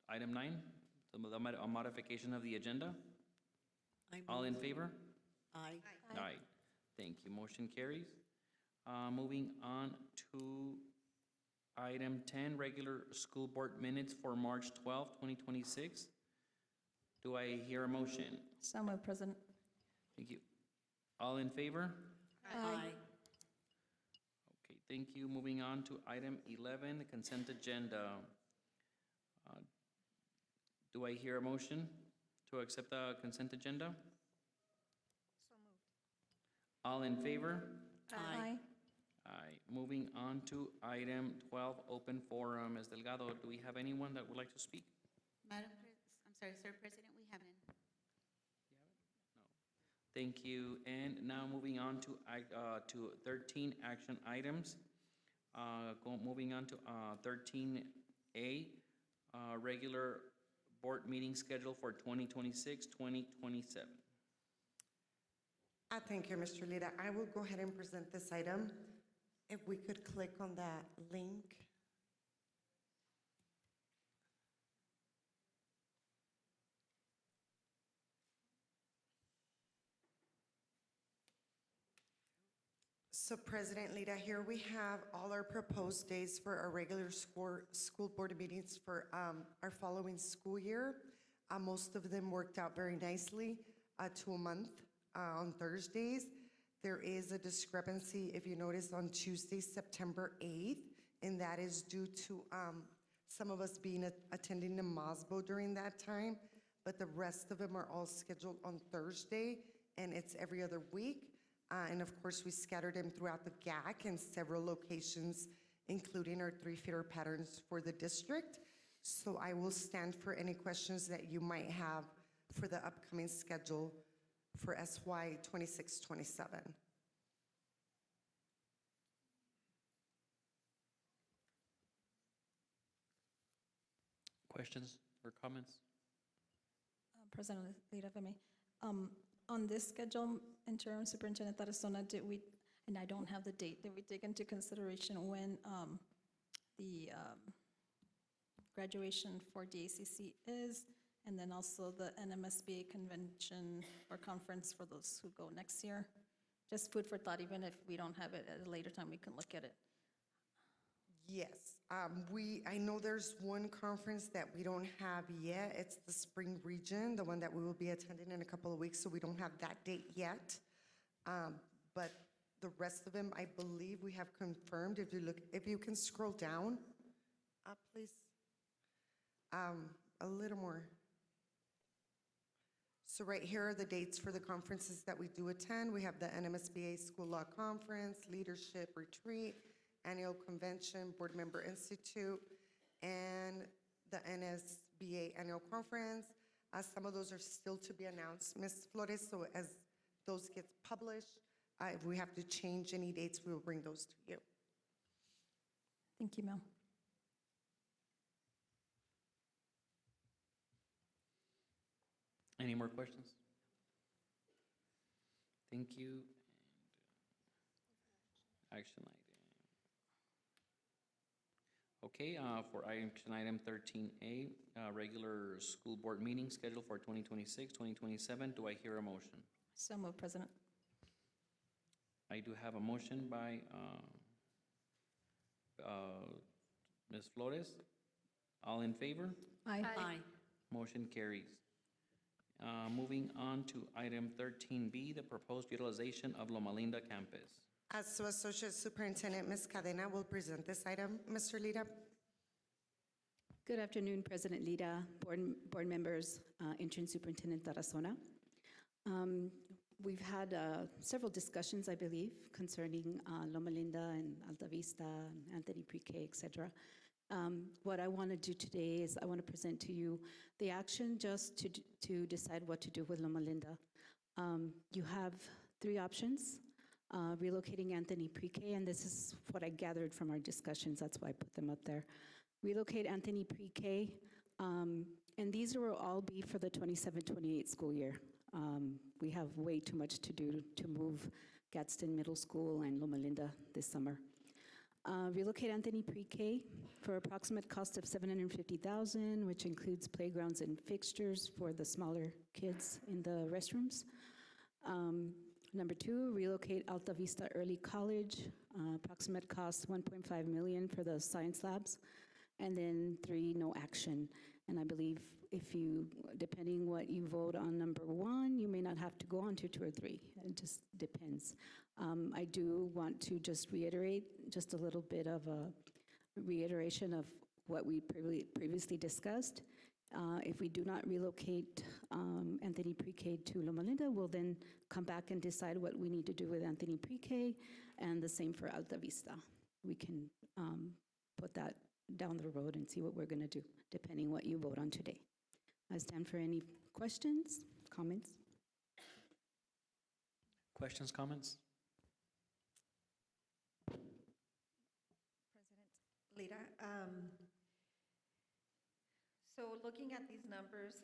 item 9, a modification of the agenda. All in favor? Aye. Aye. Thank you. Motion carries. Moving on to item 10, regular school board minutes for March 12, 2026. Do I hear a motion? So moved, President. Thank you. All in favor? Aye. Okay, thank you. Moving on to item 11, the consent agenda. Do I hear a motion to accept the consent agenda? So moved. All in favor? Aye. Aye. Moving on to item 12, open forum. Ms. Delgado, do we have anyone that would like to speak? Sir President, we have none. Thank you. And now moving on to 13 action items. Moving on to 13A, regular board meeting schedule for 2026-2027. Thank you, Mr. Lira. I will go ahead and present this item. If we could click on that link. So President Lira, here we have all our proposed days for our regular school board meetings for our following school year. Most of them worked out very nicely to a month on Thursdays. There is a discrepancy, if you notice, on Tuesday, September 8th, and that is due to some of us being attending the MOSBO during that time, but the rest of them are all scheduled on Thursday, and it's every other week. And of course, we scattered them throughout the GAC in several locations, including our 3 feeder patterns for the district. So I will stand for any questions that you might have for the upcoming schedule for SY 26-27. Questions or comments? President Lira, if I may. On this schedule, interim Superintendent Tarazona, did we, and I don't have the date, did we take into consideration when the graduation for DACC is, and then also the NMSBA convention or conference for those who go next year? Just food for thought, even if we don't have it at a later time, we can look at it. Yes, I know there's one conference that we don't have yet. It's the Spring Region, the one that we will be attending in a couple of weeks, so we don't have that date yet. But the rest of them, I believe we have confirmed. If you can scroll down, please. A little more. So right here are the dates for the conferences that we do attend. We have the NMSBA School Law Conference, Leadership Retreat, Annual Convention, Board Member Institute, and the NSBA Annual Conference. Some of those are still to be announced, Ms. Flores, so as those get published, if we have to change any dates, we will bring those to you. Thank you, ma'am. Any more questions? Thank you. And action item. Okay, for action item 13A, regular school board meeting scheduled for 2026, 2027. Do I hear a motion? So moved, President. I do have a motion by Ms. Flores. All in favor? Aye. Aye. Motion carries. Moving on to item 13B, the proposed utilization of Loma Linda campus. So Associate Superintendent Ms. Cadena will present this item. Mr. Lira. Good afternoon, President Lira, board members, Interim Superintendent Tarazona. We've had several discussions, I believe, concerning Loma Linda and Alta Vista, Anthony Pre-K, et cetera. What I want to do today is I want to present to you the action just to decide what to do with Loma Linda. You have three options. Relocating Anthony Pre-K, and this is what I gathered from our discussions, that's why I put them up there. Relocate Anthony Pre-K, and these will all be for the 27-28 school year. We have way too much to do to move Gadsden Middle School and Loma Linda this summer. Relocate Anthony Pre-K for approximate cost of $750,000, which includes playgrounds and fixtures for the smaller kids in the restrooms. Number two, relocate Alta Vista Early College, approximate cost $1.5 million for the science labs. And then three, no action. And I believe if you, depending what you vote on number one, you may not have to go on to 2 or 3. It just depends. I do want to just reiterate just a little bit of a reiteration of what we previously discussed. If we do not relocate Anthony Pre-K to Loma Linda, we'll then come back and decide what we need to do with Anthony Pre-K, and the same for Alta Vista. We can put that down the road and see what we're going to do, depending what you vote on today. I stand for any questions, comments. Questions, comments? President Lira, so looking at these numbers,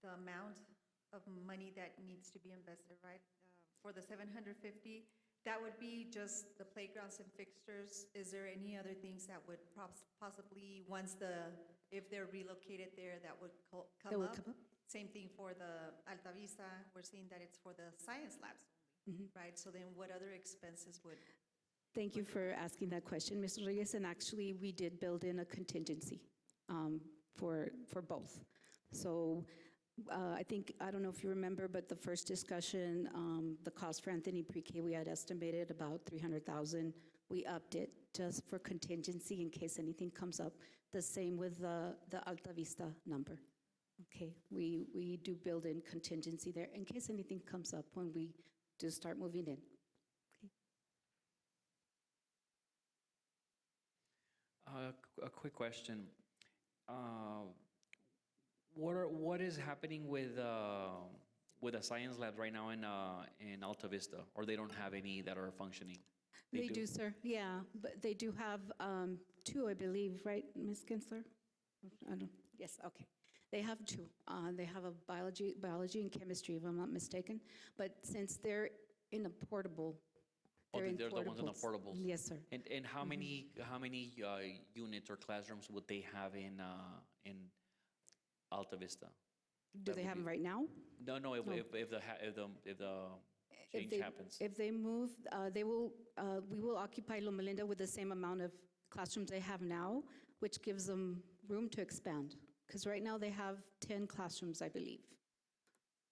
the amount of money that needs to be invested, right, for the 750, that would be just the playgrounds and fixtures. Is there any other things that would possibly, if they're relocated there, that would come up? Same thing for the Alta Vista. We're seeing that it's for the science labs only, right? So then what other expenses would? Thank you for asking that question, Mr. Reyes. And actually, we did build in a contingency for both. So I don't know if you remember, but the first discussion, the cost for Anthony Pre-K, we had estimated about $300,000. We upped it just for contingency in case anything comes up. The same with the Alta Vista number. Okay, we do build in contingency there in case anything comes up when we do start moving in. Okay. A quick question. What is happening with the science labs right now in Alta Vista, or they don't have any that are functioning? They do, sir. Yeah, but they do have 2, I believe, right, Ms. Kinsler? Yes, okay. They have two. They have a biology and chemistry, if I'm not mistaken. But since they're in a portable, they're in they're the ones on the portables. portables. Yes, sir. And how many units or classrooms would they have in Alta Vista? Do they have them right now? No, if the change happens. If they move, we will occupy Loma Linda with the same amount of classrooms they have now, which gives them room to expand. Because right now they have 10 classrooms, I believe.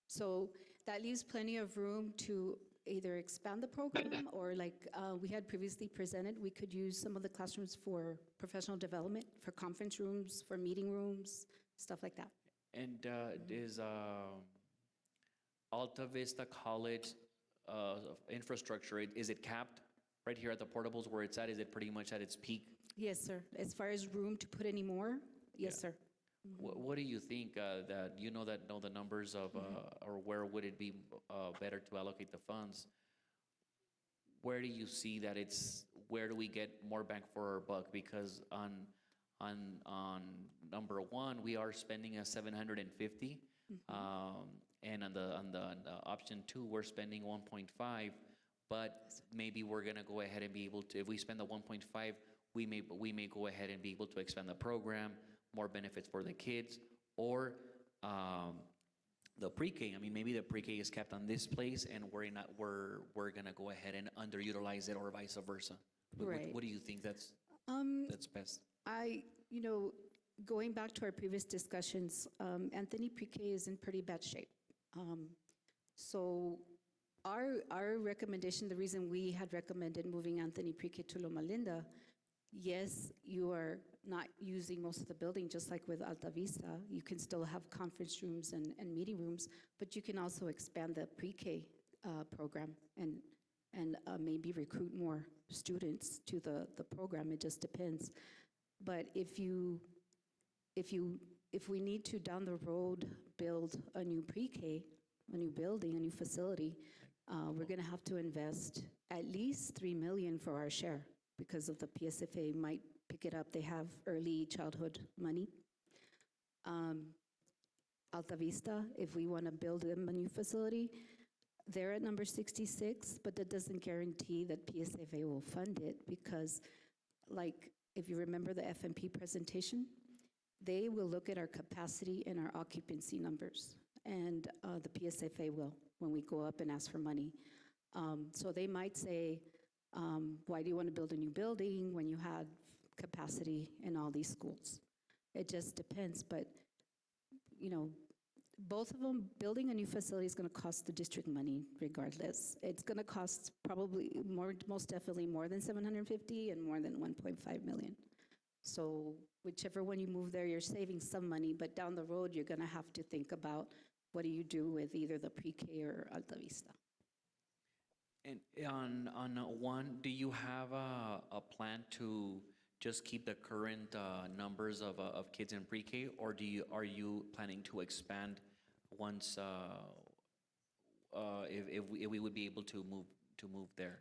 So that leaves plenty of room to either expand the program or like we had previously presented, we could use some of the classrooms for professional development, for conference rooms, for meeting rooms, stuff like that. And is Alta Vista College infrastructure, is it capped right here at the portables where it's at? Is it pretty much at its peak? Yes, sir. As far as room to put any more, yes, sir. What do you think that know the numbers of or where would it be better to allocate the funds? Where do you see that where do we get more bang for our buck? Because on number one, we are spending a 750, and on the option 2, we're spending 1.5. But maybe we're gonna go ahead and be able to, if we spend the 1.5, we may go ahead and be able to expand the program, more benefits for the kids, or the pre-K. I mean, maybe the pre-K is kept on this place, and we're gonna go ahead and underutilize it, or vice versa. Right. What do you think that's best? Going back to our previous discussions, Anthony Pre-K is in pretty bad shape. So our recommendation, the reason we had recommended moving Anthony Pre-K to Loma Linda, yes, you are not using most of the building, just like with Alta Vista. You can still have conference rooms and meeting rooms, but you can also expand the pre-K program and maybe recruit more students to the program. It just depends. But if we need to down the road build a new pre-K, a new building, a new facility, we're going to have to invest at least $3 million for our share, because of the PSFA might pick it up. They have early childhood money. Alta Vista, if we want to build them a new facility, they're at number 66, but that doesn't guarantee that PSFA will fund it, because like, if you remember the FMP presentation, they will look at our capacity and our occupancy numbers, and the PSFA will, when we go up and ask for money. So they might say, why do you want to build a new building when you had capacity in all these schools? It just depends, but both of them, building a new facility is going to cost the district money regardless. It's going to cost probably most definitely more than 750 and more than 1.5 million. So whichever one you move there, you're saving some money, but down the road, you're going to have to think about what do you do with either the pre-K or Alta Vista. And on one, do you have a plan to just keep the current numbers of kids in pre-K, or are you planning to expand once if we would be able to move there?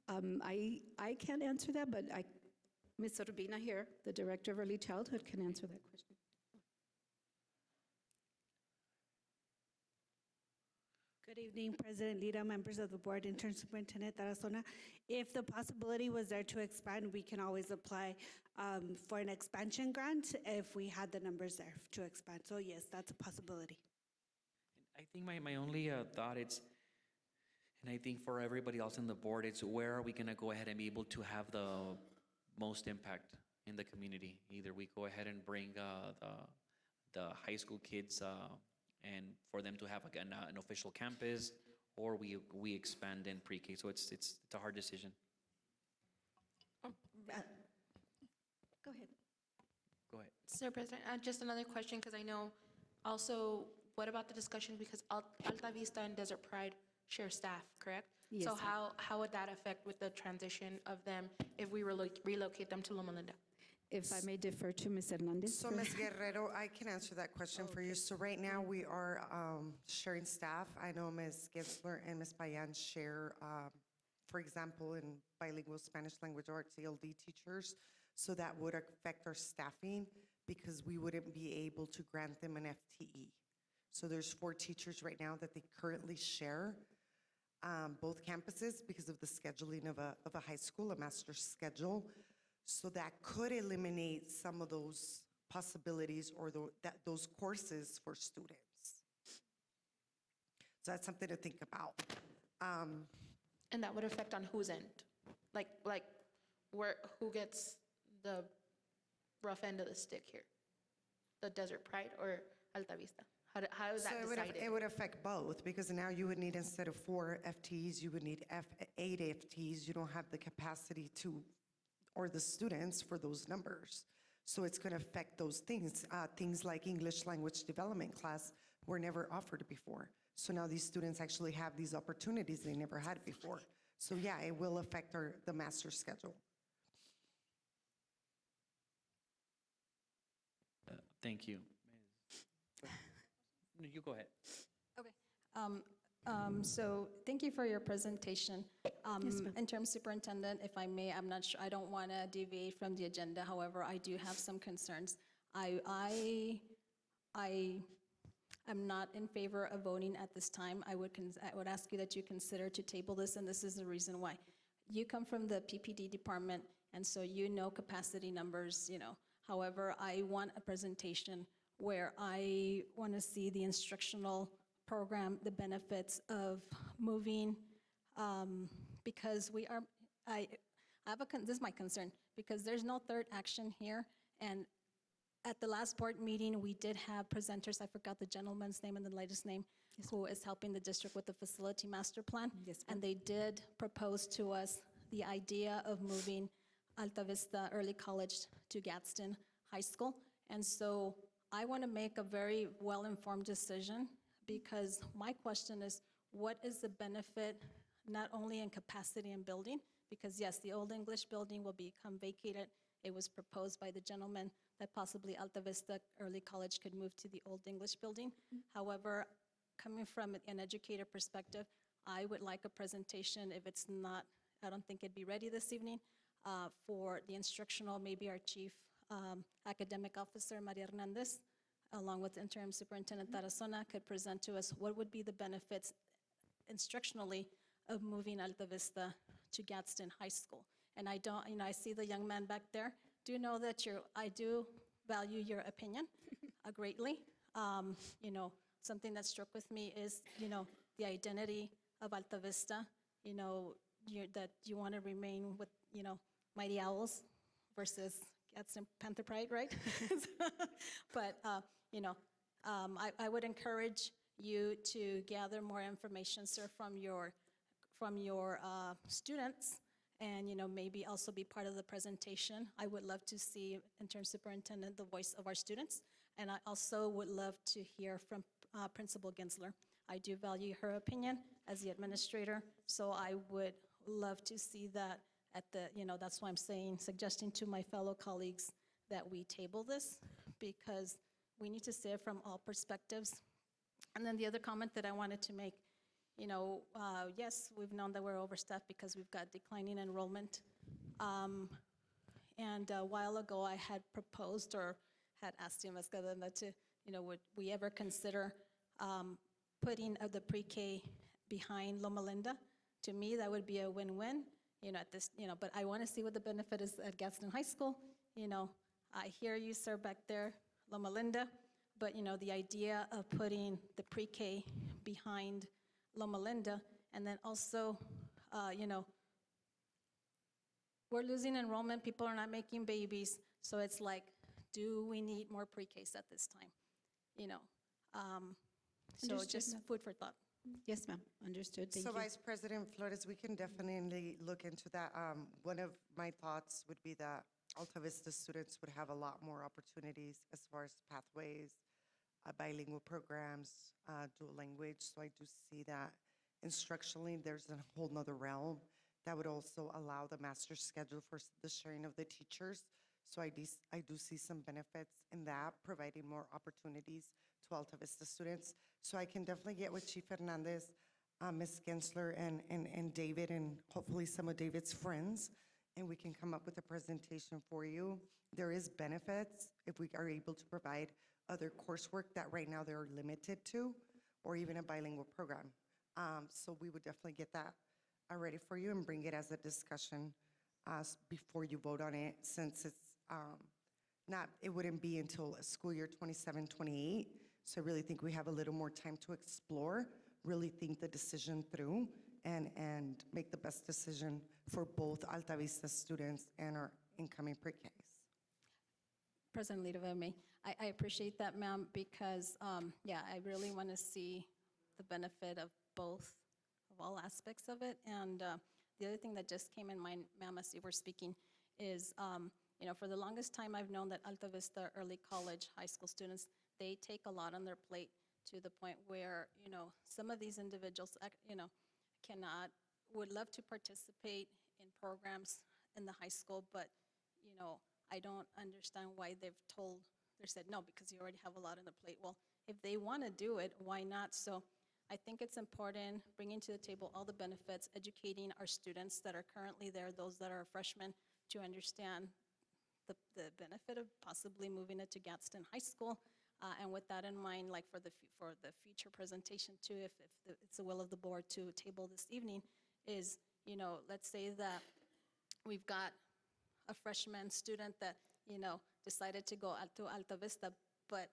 I can't answer that, but Ms. Urbina here, the Director of Early Childhood, can answer that question. Good evening, President Lira, members of the board, Intern Superintendent Tarazona. If the possibility was there to expand, we can always apply for an expansion grant if we had the numbers there to expand. So yes, that's a possibility. I think my only thought is, and I think for everybody else on the board, it's where are we going to go ahead and be able to have the most impact in the community? Either we go ahead and bring the high school kids and for them to have an official campus, or we expand in pre-K. So it's a hard decision. Go ahead. Go ahead. Sir President, just another question, because I know also, what about the discussion, because Alta Vista and Desert Pride share staff, correct? Yes, so sir. how would that affect with the transition of them if we relocate them to Loma Linda? If I may defer to Ms. Hernandez. So, Ms. Guerrero, I can answer that question for you. So right now, we are sharing staff. I know Ms. Gensler and Ms. Payan share, for example, in bilingual Spanish language arts, ELD teachers. So that would affect our staffing because we wouldn't be able to grant them an FTE. So there's 4 teachers right now that they currently share both campuses because of the scheduling of a high school, a master's schedule. So that could eliminate some of those possibilities or those courses for students. So that's something to think about. And that would affect on whose end? Like who gets the rough end of the stick here? The Desert Pride or Alta Vista? How is that decided? It would affect both, because now you would need, instead of 4 FTEs, you would need 8 FTEs. You don't have the capacity to, or the students for those numbers. So it's going to affect those things. Things like English language development class were never offered before. So now these students actually have these opportunities they never had before. So yeah, it will affect the master's schedule. Thank you. No, you go ahead. Okay. So thank you for your presentation. Interim Superintendent, if I may, I'm not sure, I don't want to deviate from the agenda. However, I do have some concerns. I am not in favor of voting at this time. I would ask you that you consider to table this, and this is the reason why. You come from the PPD department, and so you know capacity numbers, you know. However, I want a presentation where I want to see the instructional program, the benefits of moving, because this is my concern, because there's no third action here, and at the last board meeting, we did have presenters, I forgot the gentleman's name and the lady's name, who is helping the district with the facility master plan, and they did propose to us the idea of moving Alta Vista Early College to Gadsden High School, and so I want to make a very well-informed decision, because my question is, what is the benefit, not only in capacity and building, because yes, the old English building will become vacated. It was proposed by the gentleman that possibly Alta Vista Early College could move to the old English building. However, coming from an educator perspective, I would like a presentation. If it's not, I don't think it'd be ready this evening, for the instructional, maybe our chief academic officer, Maria Hernandez, along with interim superintendent Tarazona, could present to us what would be the benefits instructionally of moving Alta Vista to Gadsden High School. And I don't, you know, I see the young man back there. Do know that I do value your opinion greatly. You know, something that struck with me is, you know, the identity of Alta Vista, you know, that you want to remain with, you know, Mighty Owls versus Gadsden Panther Pride, right? But, you know, I would encourage you to gather more information, sir, from your students, and, you know, maybe also be part of the presentation. I would love to see, interim superintendent, the voice of our students, and I also would love to hear from Principal Gensler. I do value her opinion as the administrator, so I would love to see that at the, you know, that's why I'm saying, suggesting to my fellow colleagues that we table this, because we need to see it from all perspectives. And then the other comment that I wanted to make, you know, yes, we've known that we're overstaffed because we've got declining enrollment. And a while ago, I had proposed or had asked Ms. Cadena to, you know, would we ever consider putting the pre-K behind Loma Linda? To me, that would be a win-win, you know, at this, you know, but I want to see what the benefit is at Gadsden High School. You know, I hear you, sir, back there, Loma Linda, but, you know, the idea of putting the pre-K behind Loma Linda, and then also, you know, we're losing enrollment, people are not making babies, so it's like, do we need more pre-Ks at this time? You know, so Understood, just ma'am. food for thought. Yes, ma'am. Understood. Thank So you. Vice President Flores, we can definitely look into that. One of my thoughts would be that Alta Vista students would have a lot more opportunities as far as pathways, bilingual programs, dual language. So I do see that instructionally there's a whole nother realm that would also allow the master schedule for the sharing of the teachers. So I do see some benefits in that, providing more opportunities to Alta Vista students. So I can definitely get with Chief Hernandez, Ms. Gensler, and David, and hopefully some of David's friends, and we can come up with a presentation for you. There is benefits if we are able to provide other coursework that right now they're limited to, or even a bilingual program. So we would definitely get that ready for you and bring it as a discussion before you vote on it, since it's it wouldn't be until school year 27, 28. So I really think we have a little more time to explore, really think the decision through, and make the best decision for both Alta Vista students and our incoming pre-Ks. President Lito, if I may, I appreciate that, ma'am, because, yeah, I really want to see the benefit of both, of all aspects of it. And the other thing that just came in mind, ma'am, as you were speaking, is, for the longest time, I've known that Alta Vista early college, high school students, they take a lot on their plate to the point where, some of these individuals, would love to participate in programs in the high school, but, I don't understand why they said no, because you already have a lot on the plate. Well, if they want to do it, why not? So I think it's important bringing to the table all the benefits, educating our students that are currently there, those that are freshmen, to understand the benefit of possibly moving it to Gadsden High School. And with that in mind, like for the future presentation too, if it's the will of the board to table this evening, is, let's say that we've got a freshman student that, decided to go to Alta Vista, but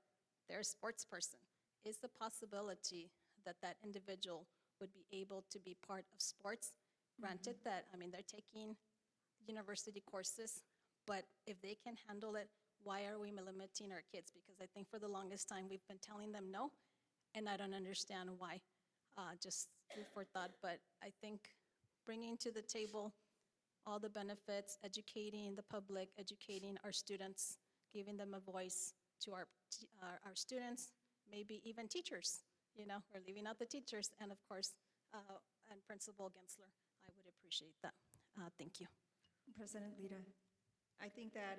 they're a sports person. Is the possibility that that individual would be able to be part of sports? Granted that, they're taking university courses, but if they can handle it, why are we limiting our kids? Because I think for the longest time, we've been telling them no, and I don't understand why. Just food for thought, but I think bringing to the table all the benefits, educating the public, educating our students, giving them a voice to our students, maybe even teachers, we're leaving out the teachers, and of course, and Principal Gensler, I would appreciate that. Thank you. President Lira, I think that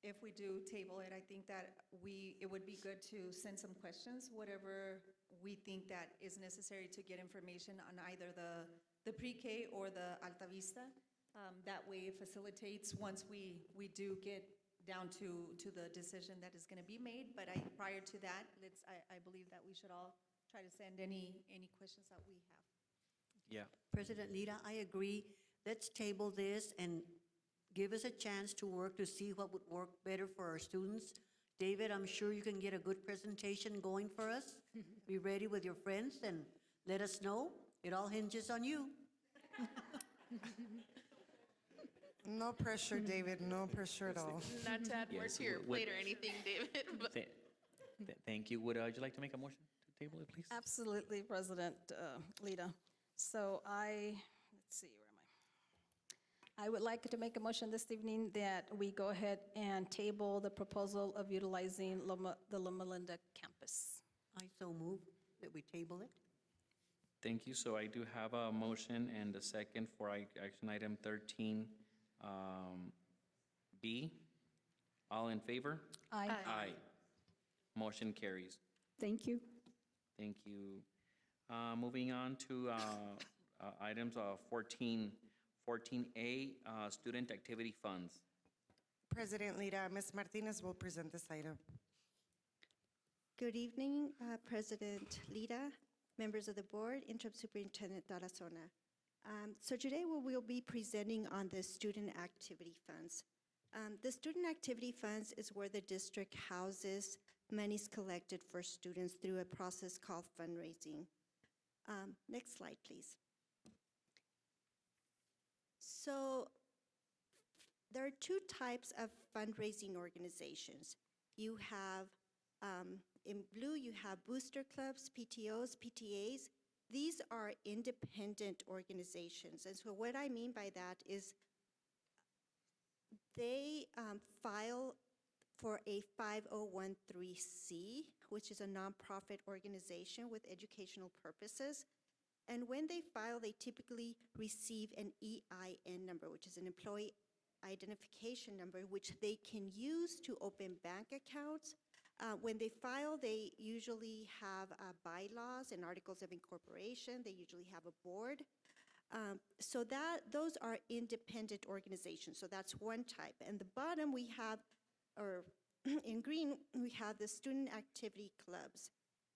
if we do table it, I think that it would be good to send some questions, whatever we think that is necessary to get information on either the pre-K or the Alta Vista. That way it facilitates once we do get down to the decision that is going to be made. But prior to that, I believe that we should all try to send any questions that we have. Yeah. President Lira, I agree. Let's table this and give us a chance to work to see what would work better for our students. David, I'm sure you can get a good presentation going for us. Be ready with your friends and let us know. It all hinges on you. No pressure, David, no pressure at all. Not to add more Yes, to your would- plate or anything, David, but Thank you. Would you like to make a motion to table it, please? Absolutely, President Lita. So let's see, where am I? I would like to make a motion this evening that we go ahead and table the proposal of utilizing the Loma Linda campus. I so move that we table it. Thank you. So I do have a motion and a second for action item 13B. All in favor? Aye. Aye. Motion carries. Thank you. Thank you. Moving on to items 14A, student activity funds. President Lira, Ms. Martinez will present this item. Good evening, President Lita, members of the board, Interim Superintendent Tarazona. So today we will be presenting on the student activity funds. The student activity funds is where the district houses monies collected for students through a process called fundraising. Next slide, please. So there are two types of fundraising organizations. You have, in blue, you have booster clubs, PTOs, PTAs. These are independent organizations. And so what I mean by that is they file for a 5013C, which is a nonprofit organization with educational purposes. And when they file, they typically receive an EIN number, which is an employee identification number, which they can use to open bank accounts. When they file, they usually have bylaws and articles of incorporation. They usually have a board. Those are independent organizations. So that's one type. And the bottom we have, or in green, we have the student activity clubs.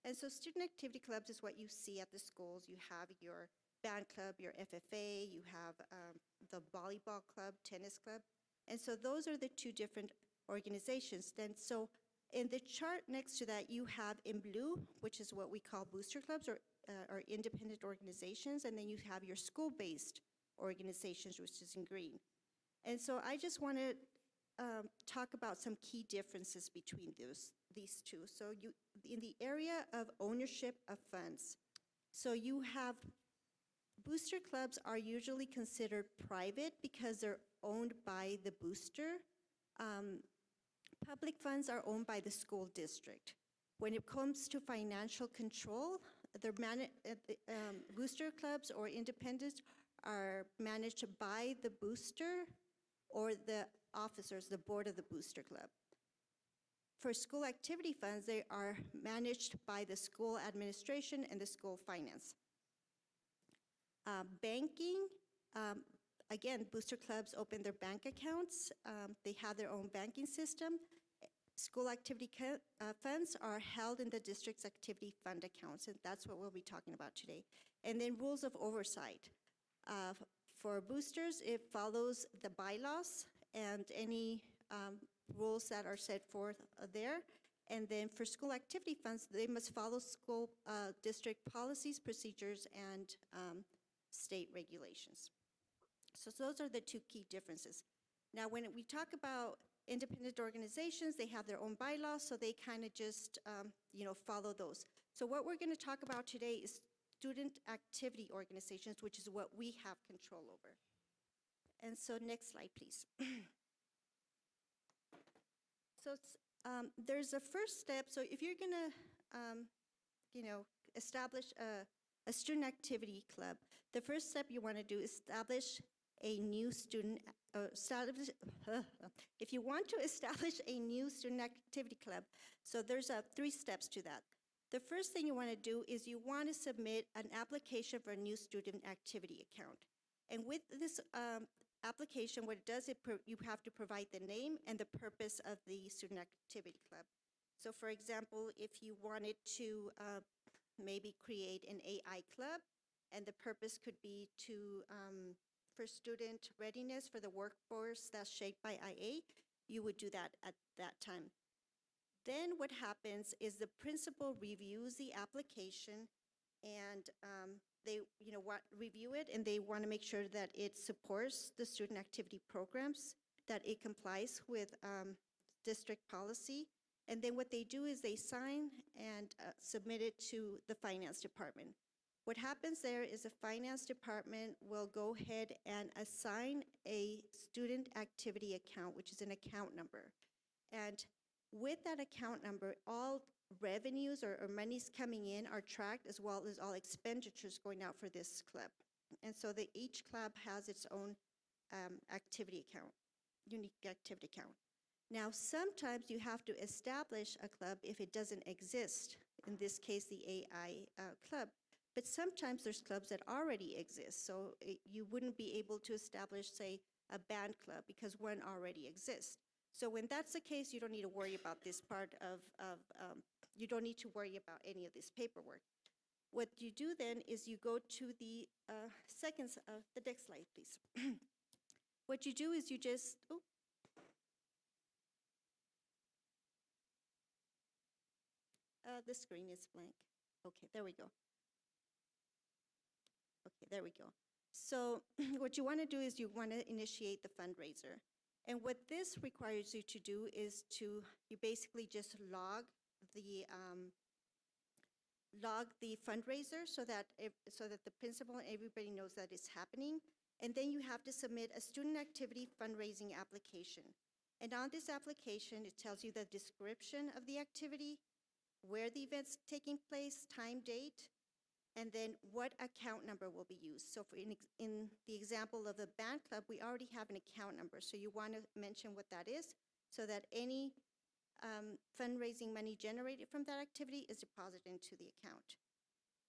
And so student activity clubs is what you see at the schools. You have your band club, your FFA, you have the volleyball club, tennis club. And so those are the two different organizations. Then so in the chart next to that, you have in blue, which is what we call booster clubs or independent organizations, and then you have your school-based organizations, which is in green. And so I just want to talk about some key differences between these two. So in the area of ownership of funds, so you have booster clubs are usually considered private because they're owned by the booster. Public funds are owned by the school district. When it comes to financial control, booster clubs or independents are managed by the booster or the officers, the board of the booster club. For school activity funds, they are managed by the school administration and the school finance. Banking, again, booster clubs open their bank accounts. They have their own banking system. School activity funds are held in the district's activity fund accounts, and that's what we'll be talking about today. And then rules of oversight. For boosters, it follows the bylaws and any rules that are set forth there. And then for school activity funds, they must follow school district policies, procedures, and state regulations. So those are the two key differences. Now, when we talk about independent organizations, they have their own bylaws, so they kind of just, follow those. So what we're going to talk about today is student activity organizations, which is what we have control over. And so next slide, please. So there's a first step. So if you're going to, establish a student activity club, the first step you want to do is establish a new student, if you want to establish a new student activity club, so there's 3 steps to that. The first thing you want to do is you want to submit an application for a new student activity account. And with this application, what it does, you have to provide the name and the purpose of the student activity club. So for example, if you wanted to maybe create an AI club, and the purpose could be to for student readiness for the workforce that's shaped by IA, you would do that at that time. Then what happens is the principal reviews the application, and they review it, and they want to make sure that it supports the student activity programs, that it complies with district policy. And then what they do is they sign and submit it to the finance department. What happens there is the finance department will go ahead and assign a student activity account, which is an account number. And with that account number, all revenues or monies coming in are tracked, as well as all expenditures going out for this club. And so each club has its own activity account, unique activity account. Now, sometimes you have to establish a club if it doesn't exist, in this case, the AI club. But sometimes there's clubs that already exist, so you wouldn't be able to establish, say, a band club because one already exists. So when that's the case, you don't need to worry about this part you don't need to worry about any of this paperwork. What you do then is you go to the the next slide, please. What you do is you just, the screen is blank. Okay, there we go. Okay, there we go. So what you want to do is you want to initiate the fundraiser. And what this requires you to do is you basically just log the fundraiser so that the principal and everybody knows that it's happening. And then you have to submit a student activity fundraising application. And on this application, it tells you the description of the activity, where the event's taking place, time, date, and then what account number will be used. So in the example of the band club, we already have an account number. So you want to mention what that is so that any fundraising money generated from that activity is deposited into the account.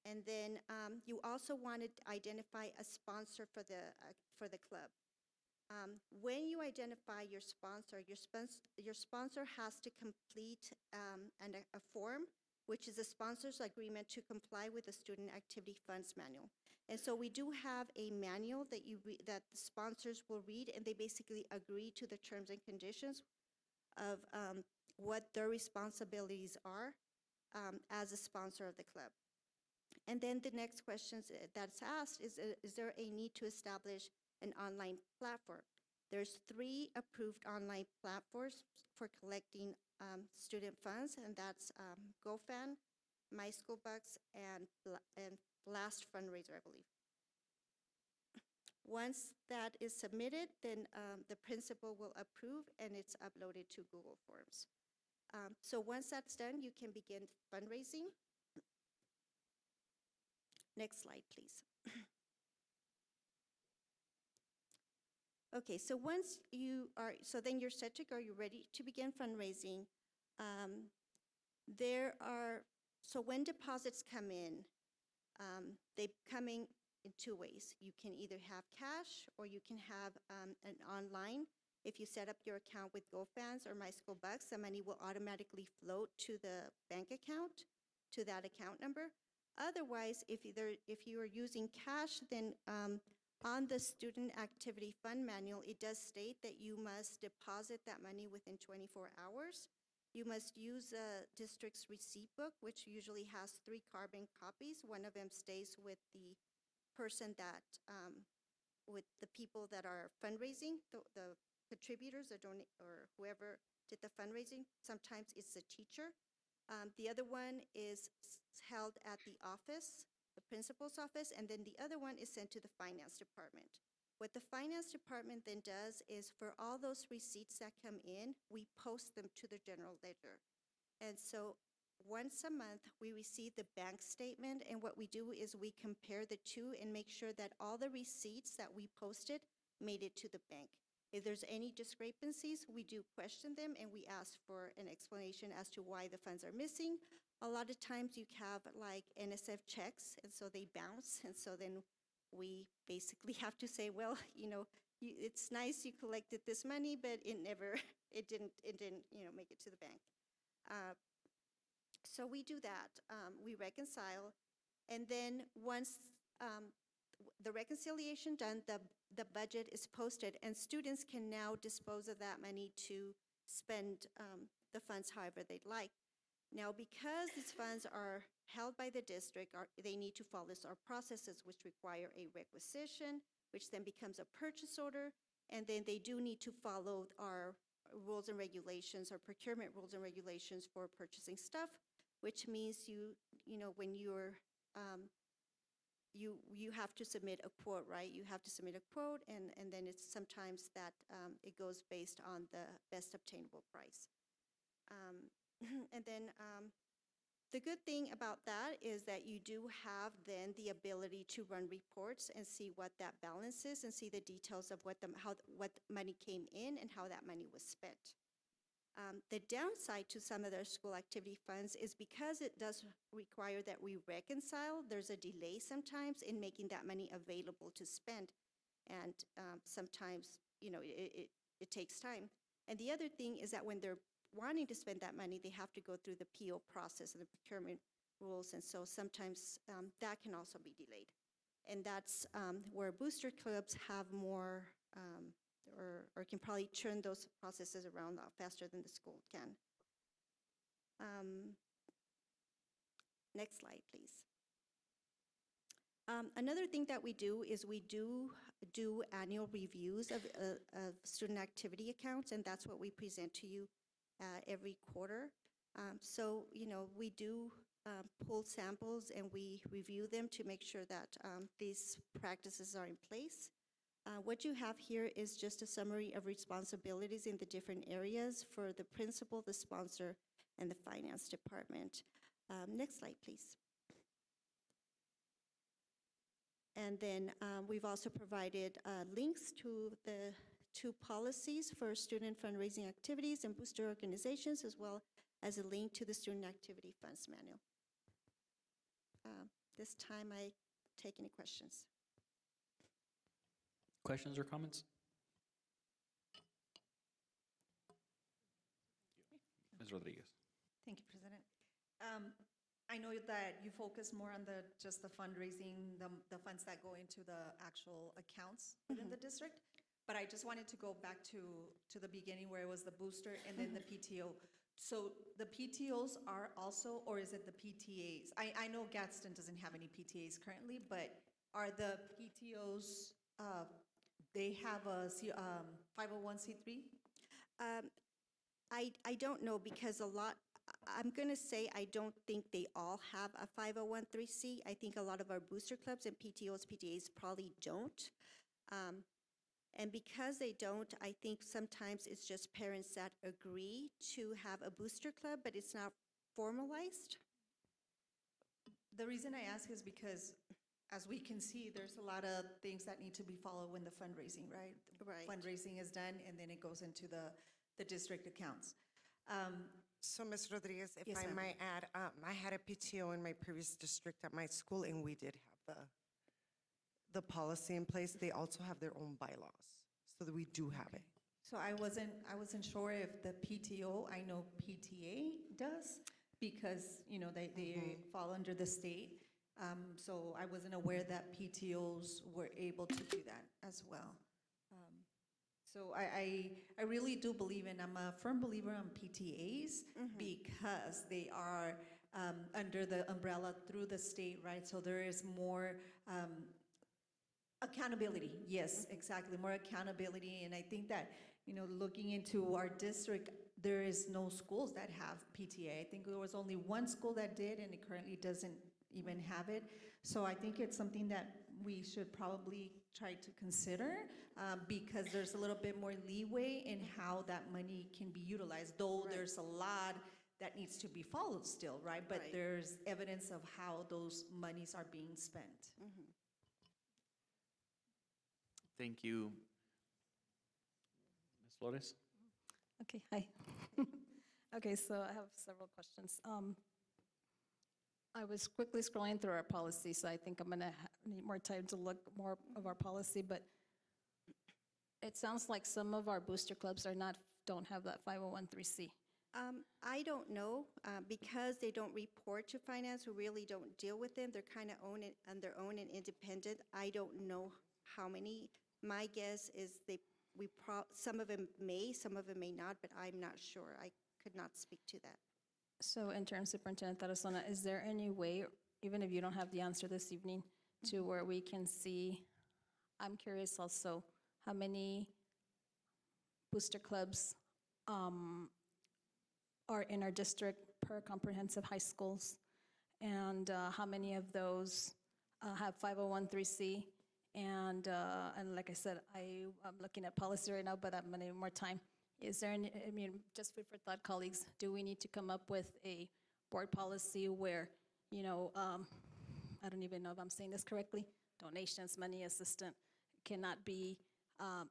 And then you also want to identify a sponsor for the club. When you identify your sponsor has to complete a form, which is a sponsor's agreement to comply with the Student Activity Funds Manual. And so we do have a manual that the sponsors will read, and they basically agree to the terms and conditions of what their responsibilities are as a sponsor of the club. And then the next question that's asked is there a need to establish an online platform? There's 3 approved online platforms for collecting student funds, and that's GoFan, My School Bucks, and Last Fundraiser, I believe. Once that is submitted, then the principal will approve, and it's uploaded to Google Forms. So once that's done, you can begin fundraising. Next slide, please. Okay, so once you are, so then you're set to go, you're ready to begin fundraising. So when deposits come in, they come in 2 ways. You can either have cash or you can have an online. If you set up your account with GoFans or My School Bucks, the money will automatically float to the bank account, to that account number. Otherwise, if you are using cash, then on the Student Activity Fund Manual, it does state that you must deposit that money within 24 hours. You must use a district's receipt book, which usually has 3 carbon copies. One of them stays with the person that, with the people that are fundraising, the contributors or whoever did the fundraising. Sometimes it's the teacher. The other one is held at the office, the principal's office, and then the other one is sent to the finance department. What the finance department then does is for all those receipts that come in, we post them to the general ledger. And so once a month, we receive the bank statement, and what we do is we compare the 2 and make sure that all the receipts that we posted made it to the bank. If there's any discrepancies, we do question them, and we ask for an explanation as to why the funds are missing. A lot of times you have like NSF checks, and so they bounce, and so then we basically have to say, well, it's nice you collected this money, but it didn't, make it to the bank. So we do that. We reconcile, and then once the reconciliation done, the budget is posted, and students can now dispose of that money to spend the funds however they'd like. Now, because these funds are held by the district, they need to follow our processes, which require a requisition, which then becomes a purchase order, and then they do need to follow our rules and regulations, our procurement rules and regulations for purchasing stuff, which means when you're you have to submit a quote, right? You have to submit a quote, and then it's sometimes that it goes based on the best obtainable price. And then the good thing about that is that you do have then the ability to run reports and see what that balance is and see the details of what money came in and how that money was spent. The downside to some of their school activity funds is because it does require that we reconcile, there's a delay sometimes in making that money available to spend. And sometimes, it takes time. And the other thing is that when they're wanting to spend that money, they have to go through the PO process and the procurement rules. And so sometimes that can also be delayed. And that's where booster clubs have more or can probably turn those processes around a lot faster than the school can. Next slide, please. Another thing that we do is we do annual reviews of student activity accounts, and that's what we present to you every quarter. So, we do pull samples and we review them to make sure that these practices are in place. What you have here is just a summary of responsibilities in the different areas for the principal, the sponsor, and the finance department. Next slide, please. And then we've also provided links to the 2 policies for student fundraising activities and booster organizations, as well as a link to the Student Activity Funds Manual. This time I take any questions. Questions or comments? Ms. Rodriguez. Thank you, President. I know that you focus more on just the fundraising, the funds that go into the actual accounts within the district, but I just wanted to go back to the beginning where it was the booster and then the PTO. So the PTOs are also, or is it the PTAs? I know Gadsden doesn't have any PTAs currently, but are the PTOs, they have a 501c3? I don't know because I'm going to say I don't think they all have a 501c3. I think a lot of our booster clubs and PTOs, PTAs probably don't. And because they don't, I think sometimes it's just parents that agree to have a booster club, but it's not formalized. The reason I ask is because, as we can see, there's a lot of things that need to be followed when the fundraising, right? Right. Fundraising is done, and then it goes into the district accounts. So, Ms. Rodriguez, if Yes, I ma'am. might add, I had a PTO in my previous district at my school, and we did have the policy in place. They also have their own bylaws, so that we do have it. So I wasn't sure if the PTO, I know PTA does, because, they fall under the state. So I wasn't aware that PTOs were able to do that as well. So I really do believe in, I'm a firm believer on PTAs because they are under the umbrella through the state, right? So there is more accountability. Yes, exactly, more accountability. And I think that, looking into our district, there is no schools that have PTA. I think there was only one school that did, and it currently doesn't even have it. So I think it's something that we should probably try to consider because there's a little bit more leeway in how that money can be utilized, though there's a lot that needs to be followed still, right? But there's evidence of how those monies are being spent. Thank you. Ms. Flores? Okay, hi. Okay, so I have several questions. I was quickly scrolling through our policy, so I think I'm going to need more time to look more of our policy, but it sounds like some of our booster clubs don't have that 501c3. I don't know, because they don't report to finance, we really don't deal with them. They're kind of on their own and independent. I don't know how many. My guess is some of them may, some of them may not, but I'm not sure. I could not speak to that. So Interim Superintendent Tarazona, is there any way, even if you don't have the answer this evening, to where we can see, I'm curious also, how many booster clubs are in our district per comprehensive high schools, and how many of those have 501c3? And like I said, I'm looking at policy right now, but I'm going to need more time. Is there any, just food for thought, colleagues, do we need to come up with a board policy where, I don't even know if I'm saying this correctly, donations, money, assistance cannot be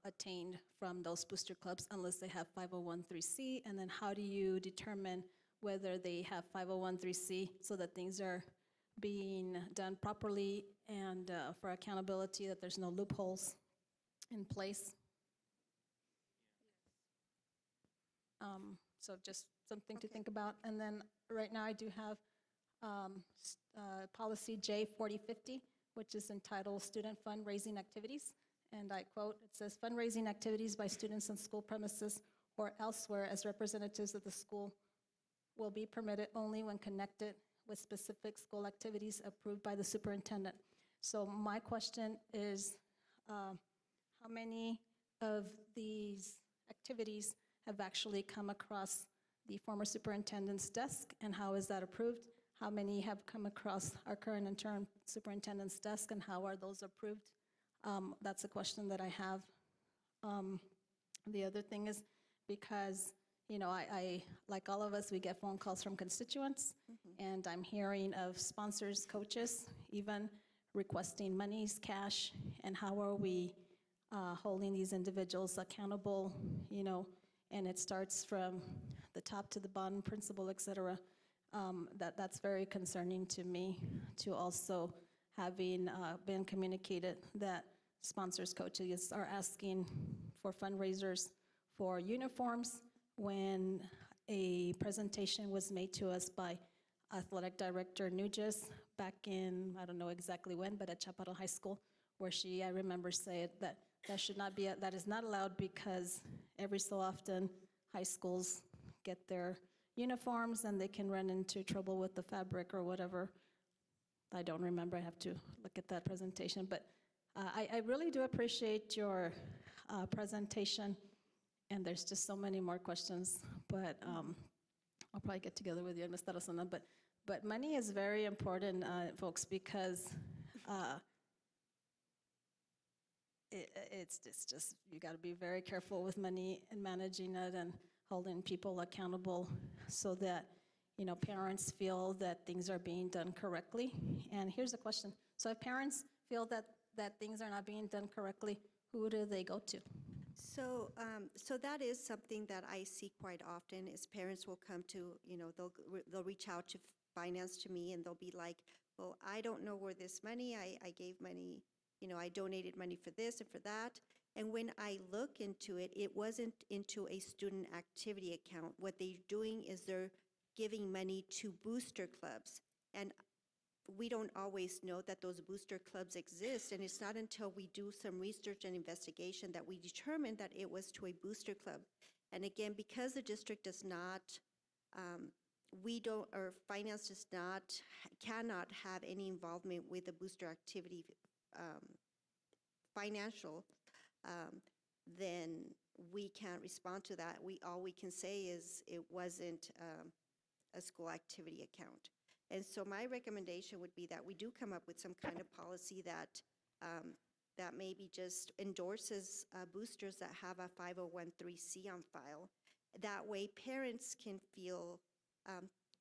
attained from those booster clubs unless they have 501c3? And then how do you determine whether they have 501c3 so that things are being done properly and for accountability, that there's no loopholes in place? So just something to think about. And then right now I do have policy J4050, which is entitled Student Fundraising Activities. And I quote, it says, fundraising activities by students on school premises or elsewhere as representatives of the school will be permitted only when connected with specific school activities approved by the superintendent. So my question is, how many of these activities have actually come across the former superintendent's desk, and how is that approved? How many have come across our current interim superintendent's desk, and how are those approved? That's a question that I have. The other thing is, because I like all of us, we get phone calls from constituents, and I'm hearing of sponsors, coaches, even requesting monies, cash, and how are we holding these individuals accountable, and it starts from the top to the bottom, principal, et cetera. That's very concerning to me, to also having been communicated that sponsors, coaches are asking for fundraisers for uniforms when a presentation was made to us by Athletic Director Nugez back in, I don't know exactly when, but at Chaparral High School, where she, I remember, said that that should not be, that is not allowed because every so often high schools get their uniforms and they can run into trouble with the fabric or whatever. I don't remember, I have to look at that presentation, but I really do appreciate your presentation, and there's just so many more questions, but I'll probably get together with you and Ms. Tarazona, but money is very important, folks, because it's just, you gotta be very careful with money and managing it and holding people accountable so that, you know, parents feel that things are being done correctly. And here's the question. So if parents feel that things are not being done correctly, who do they go to? So, so that is something that I see quite often, is parents will come to, you know, they'll reach out to finance to me and they'll be like, well, I don't know where this money, I gave money, you know, I donated money for this and for that. And when I look into it, it wasn't into a student activity account. What they're doing is they're giving money to booster clubs. And we don't always know that those booster clubs exist, and it's not until we do some research and investigation that we determine that it was to a booster club. And again, because the district does not, or finance does not, cannot have any involvement with the booster activity financial, then we can't respond to that. All we can say is it wasn't a school activity account. And so my recommendation would be that we do come up with some kind of policy that that maybe just endorses boosters that have a 501(c) on file. That way parents can feel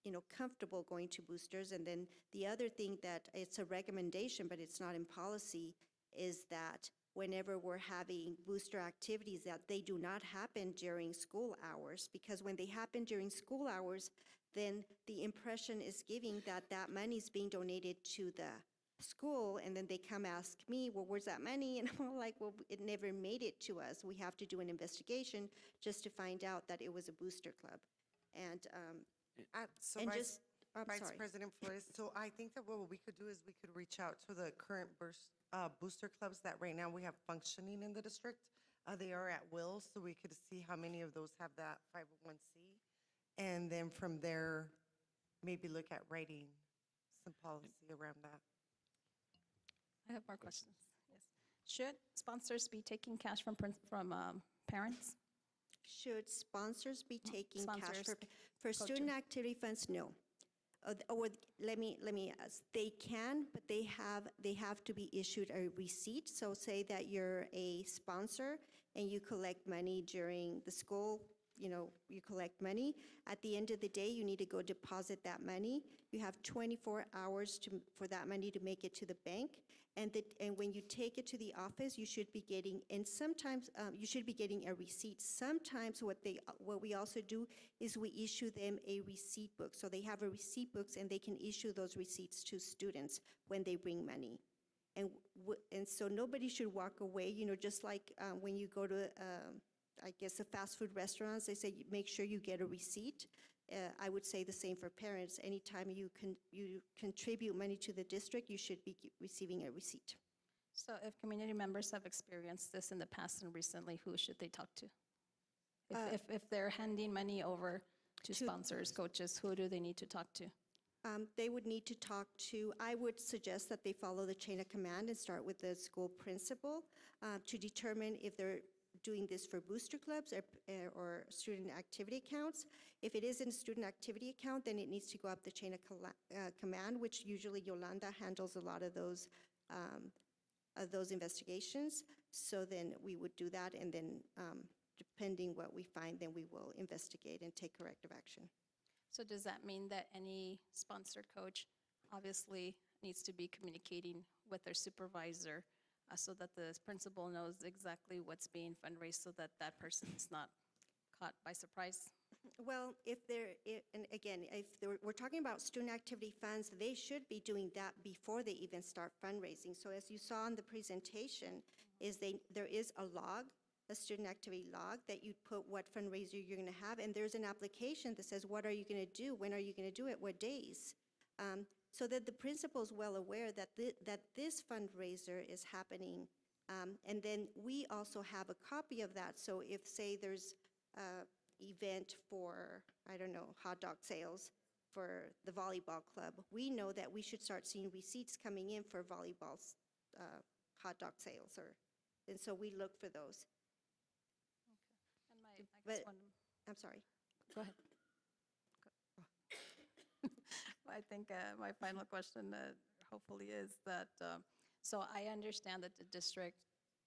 you know, comfortable going to boosters. And then the other thing that it's a recommendation, but it's not in policy, is that whenever we're having booster activities, that they do not happen during school hours, because when they happen during school hours, then the impression is giving that that money is being donated to the school, and then they come ask me, well, where's that money? And I'm like, well, it never made it to us. We have to do an investigation just to find out that it was a booster club. And So and Vice, just, I'm Vice sorry. President Flores, so I think that what we could do is we could reach out to the current booster clubs that right now we have functioning in the district. They are at will, so we could see how many of those have that 501(c). And then from there, maybe look at writing some policy around that. I have more questions. Yes. Should sponsors be taking cash from parents? Should sponsors be taking cash Sponsors, for student coaches. activity funds? No. Or let me ask. They can, but they have to be issued a receipt. So say that you're a sponsor and you collect money during the school, you know, you collect money. At the end of the day, you need to go deposit that money. You have 24 hours for that money to make it to the bank. And when you take it to the office, you should be getting, and sometimes you should be getting a receipt. Sometimes what we also do is we issue them a receipt book. So they have a receipt books, and they can issue those receipts to students when they bring money. And so nobody should walk away, you know, just like when you go to, I guess, the fast food restaurants, they say make sure you get a receipt. I would say the same for parents. Anytime you contribute money to the district, you should be receiving a receipt. So if community members have experienced this in the past and recently, who should they talk to? If they're handing money over to sponsors, coaches, who do they need to talk to? They would need to talk to, I would suggest that they follow the chain of command and start with the school principal to determine if they're doing this for booster clubs or student activity accounts. If it is in a student activity account, then it needs to go up the chain of command, which usually Yolanda handles a lot of those investigations. So then we would do that, and then depending what we find, then we will investigate and take corrective action. So does that mean that any sponsored coach obviously needs to be communicating with their supervisor so that the principal knows exactly what's being fundraised so that that person is not caught by surprise? Well, and again, if we're talking about student activity funds, they should be doing that before they even start fundraising. So as you saw in the presentation, there is a log, a student activity log, that you put what fundraiser you're going to have, and there's an application that says, what are you going to do? When are you going to do it? What days? So that the principal is well aware that, that this fundraiser is happening. And then we also have a copy of that. So if, say, there's an event for, I don't know, hot dog sales for the volleyball club, we know that we should start seeing receipts coming in for volleyball hot dog sales. And so we look for those. And I guess I'm sorry. Go ahead. I think my final question hopefully is that, so I understand that the district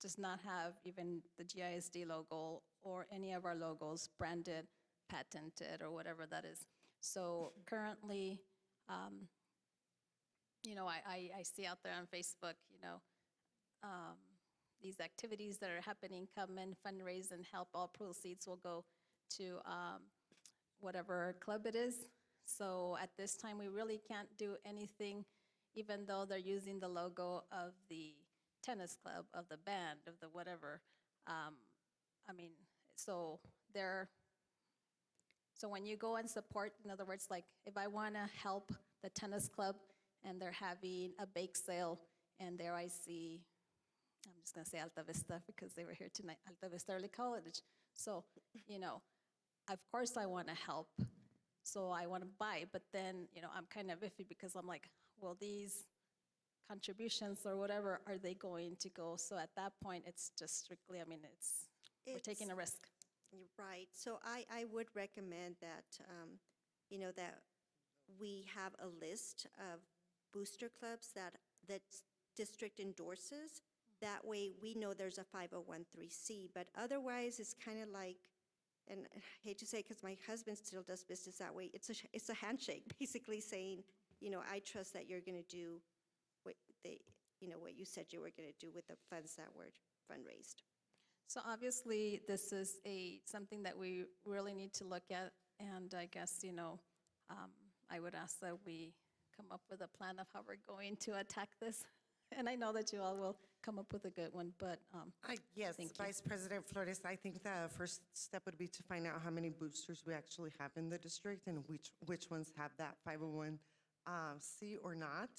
does not have even the GISD logo or any of our logos branded, patented, or whatever that is. So currently, you know, I see out there on Facebook, you know, these activities that are happening, come and fundraise and help. All proceeds will go to whatever club it is. So at this time, we really can't do anything, even though they're using the logo of the tennis club, of the band, of the whatever. I mean, so when you go and support, in other words, like if I want to help the tennis club and they're having a bake sale, and there I see, I'm just going to say Alta Vista because they were here tonight, Alta Vista Early College. So, you know, of course I want to help. So I want to buy, but then, you know, I'm kind of iffy because I'm like, well, these contributions or whatever, are they going to go? So at that point, it's just strictly, I mean, we're taking a risk. You're right. So I would recommend that, you know, that we have a list of booster clubs that district endorses. That way we know there's a 501(c), but otherwise it's kind of like, and I hate to say because my husband still does business that way, it's a handshake, basically saying, you know, I trust that you're going to do what what you said you were going to do with the funds that were fundraised. So obviously, this is something that we really need to look at, and I guess, you know, I would ask that we come up with a plan of how we're going to attack this. And I know that you all will come up with a good one, but Yes, thank you. Vice President Flores, I think the first step would be to find out how many boosters we actually have in the district and which ones have that 501(c) or not.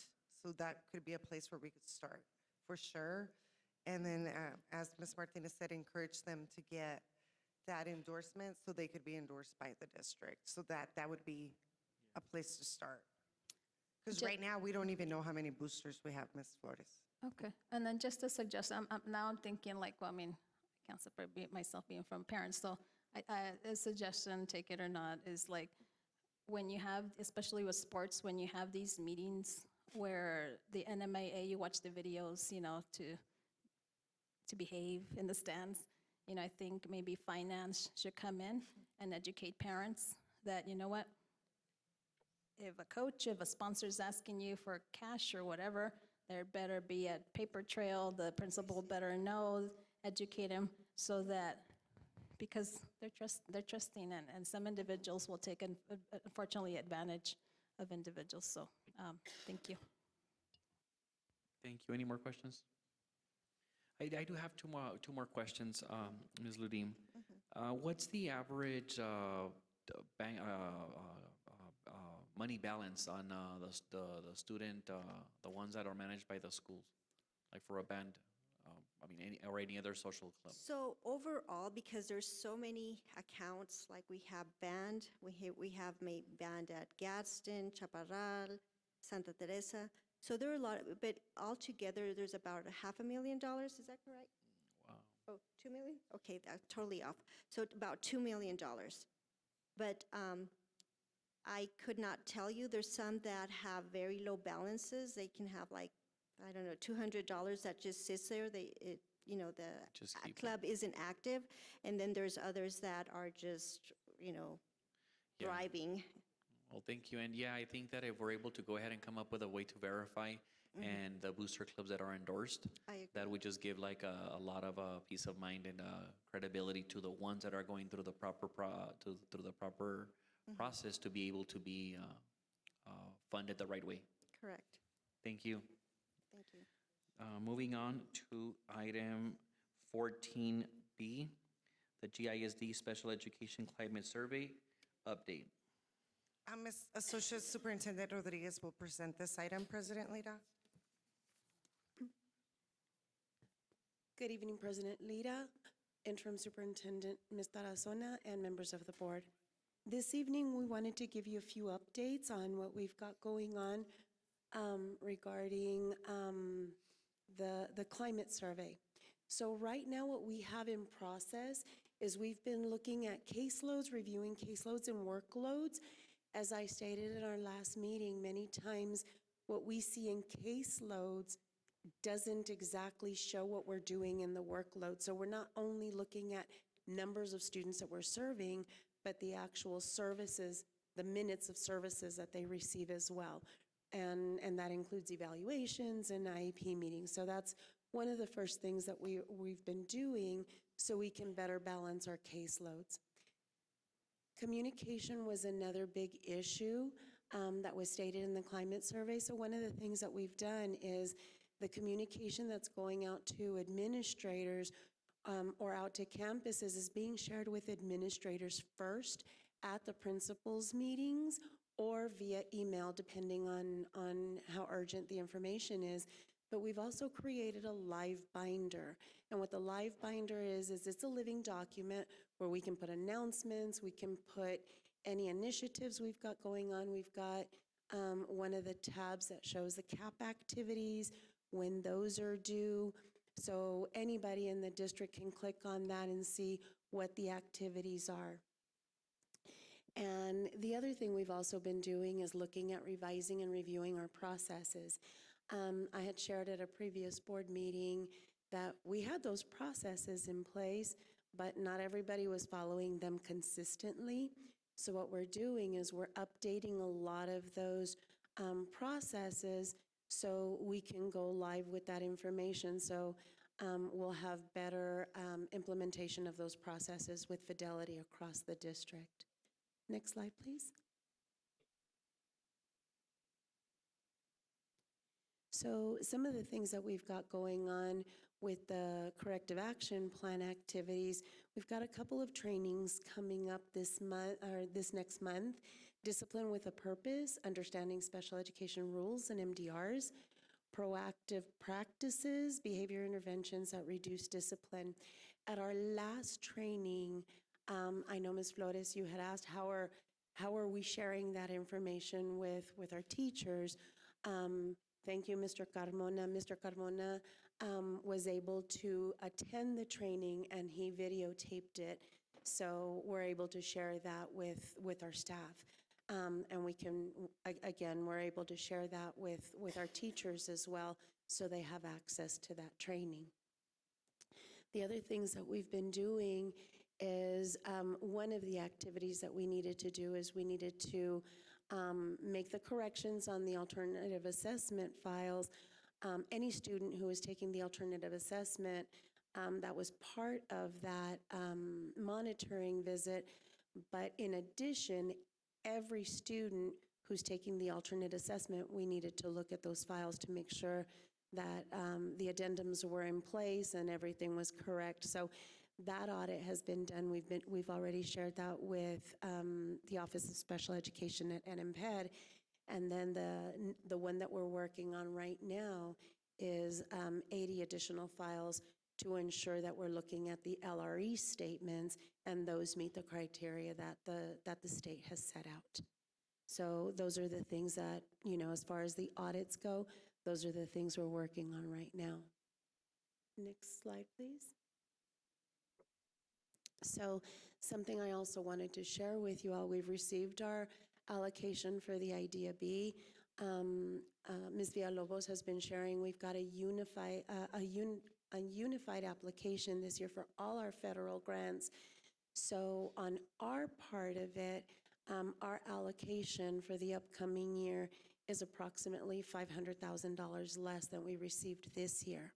So that could be a place where we could start, for sure. And then, as Ms. Martinez said, encourage them to get that endorsement so they could be endorsed by the district. So that would be a place to start. Because right now, we don't even know how many boosters we have, Ms. Flores. Okay, and then just a suggestion, now I'm thinking like, well, I mean, I can't separate myself being from parents, so a suggestion, take it or not, is like, when you have, especially with sports, when you have these meetings where the NMAA, you watch the videos, you know, to behave in the stands, you know, I think maybe finance should come in and educate parents that, you know what, if a coach, if a sponsor's asking you for cash or whatever, there better be a paper trail, the principal better know, educate him, so that, because they're trusting, and some individuals will take, unfortunately, advantage of individuals, so thank you. Thank you. Any more questions? I do have two more questions, Ms. Ludim. What's the average money balance on the student, the ones that are managed by the schools, like for a band, I mean, any other social club? So overall, because there's so many accounts, like we have band, we have made band at Gadsden, Chaparral, Santa Teresa. So there are a lot, but altogether there's about $500,000. Is that correct? Wow. Oh, 2 million? Okay, that's totally off. So about $2 million. But I could not tell you. There's some that have very low balances. They can have like, I don't know, $200 that just sits there. The club isn't active. And then there's others that are just, thriving. Well, thank you. And yeah, I think that if we're able to go ahead and come up with a way to verify and the booster clubs that are endorsed, that would just give like a lot of peace of mind and credibility to the ones that are going through the proper process to be able to be funded the right way. Correct. Thank you. Thank you. Moving on to item 14B, the GISD Special Education Climate Survey update. Ms. Associate Superintendent Rodriguez will present this item, President Lira. Good evening, President Lira, Interim Superintendent Ms. Tarazona, and members of the board. This evening, we wanted to give you a few updates on what we've got going on regarding the climate survey. So right now, what we have in process is we've been looking at caseloads, reviewing caseloads and workloads. As I stated in our last meeting, many times what we see in caseloads doesn't exactly show what we're doing in the workload. So we're not only looking at numbers of students that we're serving, but the actual services, the minutes of services that they receive as well. And that includes evaluations and IEP meetings. So that's one of the first things that we've been doing so we can better balance our caseloads. Communication was another big issue that was stated in the climate survey. So one of the things that we've done is the communication that's going out to administrators or out to campuses is being shared with administrators first at the principals' meetings or via email, depending on how urgent the information is. But we've also created a live binder. And what the live binder is it's a living document where we can put announcements, we can put any initiatives we've got going on. We've got one of the tabs that shows the CAP activities, when those are due. So anybody in the district can click on that and see what the activities are. And the other thing we've also been doing is looking at revising and reviewing our processes. I had shared at a previous board meeting that we had those processes in place, but not everybody was following them consistently. So what we're doing is we're updating a lot of those processes so we can go live with that information. So we'll have better implementation of those processes with fidelity across the district. Next slide, please. So some of the things that we've got going on with the corrective action plan activities, we've got a couple of trainings coming up this month or this next month. Discipline with a Purpose, Understanding Special Education Rules and MDRs, Proactive Practices, Behavior Interventions that Reduce Discipline. At our last training, I know Ms. Flores, you had asked how are we sharing that information with our teachers. Thank you, Mr. Carmona. Mr. Carmona was able to attend the training and he videotaped it. So we're able to share that with our staff. And we can, again, we're able to share that with our teachers as well so they have access to that training. The other things that we've been doing is one of the activities that we needed to do is we needed to make the corrections on the alternative assessment files. Any student who was taking the alternative assessment that was part of that monitoring visit, but in addition, every student who's taking the alternate assessment, we needed to look at those files to make sure that the addendums were in place and everything was correct. So that audit has been done. We've already shared that with the Office of Special Education at NMPED. And then the one that we're working on right now is 80 additional files to ensure that we're looking at the LRE statements and those meet the criteria that the state has set out. So those are the things that, you know, as far as the audits go, those are the things we're working on right now. Next slide, please. So something I also wanted to share with you all, we've received our allocation for the Idea B. Ms. Villalobos has been sharing, we've got a unified application this year for all our federal grants. So on our part of it, our allocation for the upcoming year is approximately $500,000 less than we received this year.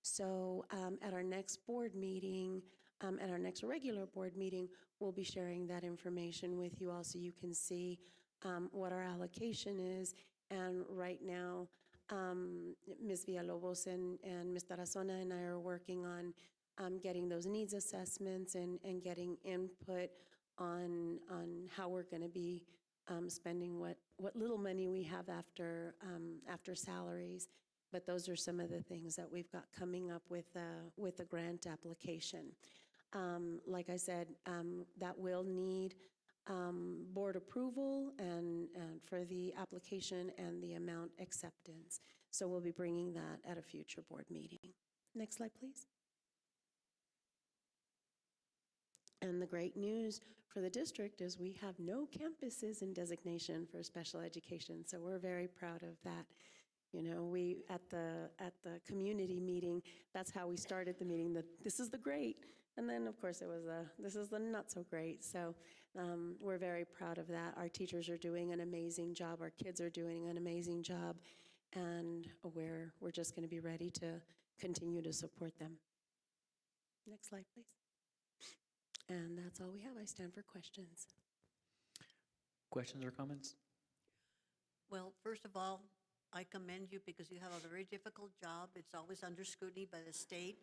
So at our next board meeting, at our next regular board meeting, we'll be sharing that information with you all so you can see what our allocation is. And right now, Ms. Villalobos and Ms. Tarazona and I are working on getting those needs assessments and getting input on how we're going to be spending what little money we have after salaries. But those are some of the things that we've got coming up with the grant application. Like I said, that will need board approval and for the application and the amount acceptance. So we'll be bringing that at a future board meeting. Next slide, please. And the great news for the district is we have no campuses in designation for special education. So we're very proud of that. You know, we at the community meeting, that's how we started the meeting. This is the great, and then of course it was this is the not so great. So we're very proud of that. Our teachers are doing an amazing job. Our kids are doing an amazing job, and we're just going to be ready to continue to support them. Next slide, please. And that's all we have. I stand for questions. Questions or comments? Well, first of all, I commend you because you have a very difficult job. It's always under scrutiny by the state.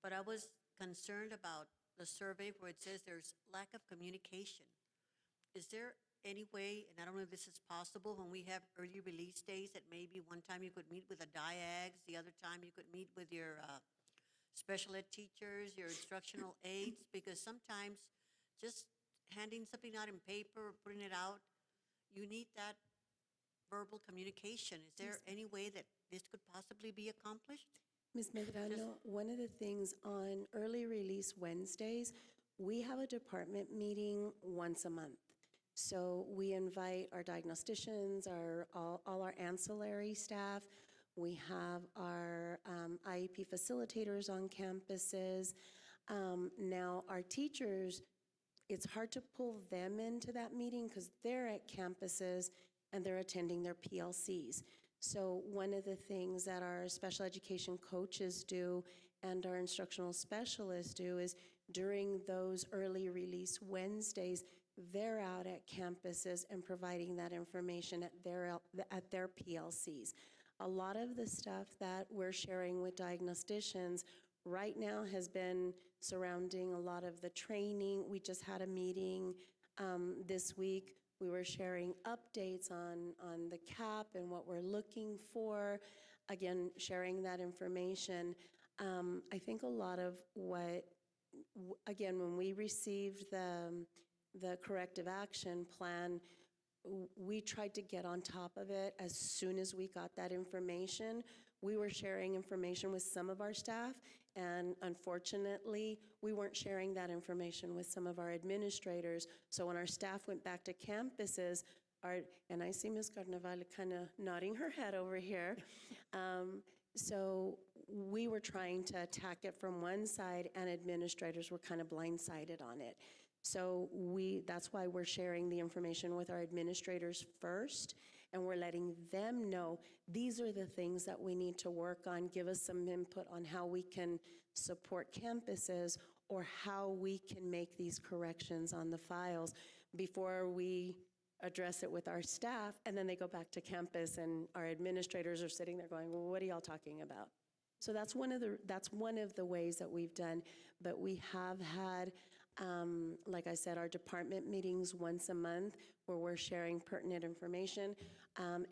But I was concerned about the survey where it says there's lack of communication. Is there any way, and I don't know if this is possible, when we have early release days, that maybe one time you could meet with the diags, the other time you could meet with your special ed teachers, your instructional aides, because sometimes just handing something out in paper or putting it out, you need that verbal communication. Is there any way that this could possibly be accomplished? Ms. Medrano, one of the things on early release Wednesdays, we have a department meeting once a month. So we invite our diagnosticians, all our ancillary staff. We have our IEP facilitators on campuses. Now, our teachers, it's hard to pull them into that meeting because they're at campuses and they're attending their PLCs. So one of the things that our special education coaches do and our instructional specialists do is during those early release Wednesdays, they're out at campuses and providing that information at their PLCs. A lot of the stuff that we're sharing with diagnosticians right now has been surrounding a lot of the training. We just had a meeting this week. We were sharing updates on the CAP and what we're looking for. Again, sharing that information. I think a lot of what, again, when we received the corrective action plan, we tried to get on top of it as soon as we got that information. We were sharing information with some of our staff, and unfortunately, we weren't sharing that information with some of our administrators. So when our staff went back to campuses, and I see Ms. Carnaval kind of nodding her head over here. So we were trying to attack it from one side, and administrators were kind of blindsided on it. So that's why we're sharing the information with our administrators first, and we're letting them know these are the things that we need to work on. Give us some input on how we can support campuses or how we can make these corrections on the files before we address it with our staff, and then they go back to campus and our administrators are sitting there going, well, what are y'all talking about? So that's one of the ways that we've done, but we have had like I said, our department meetings once a month where we're sharing pertinent information.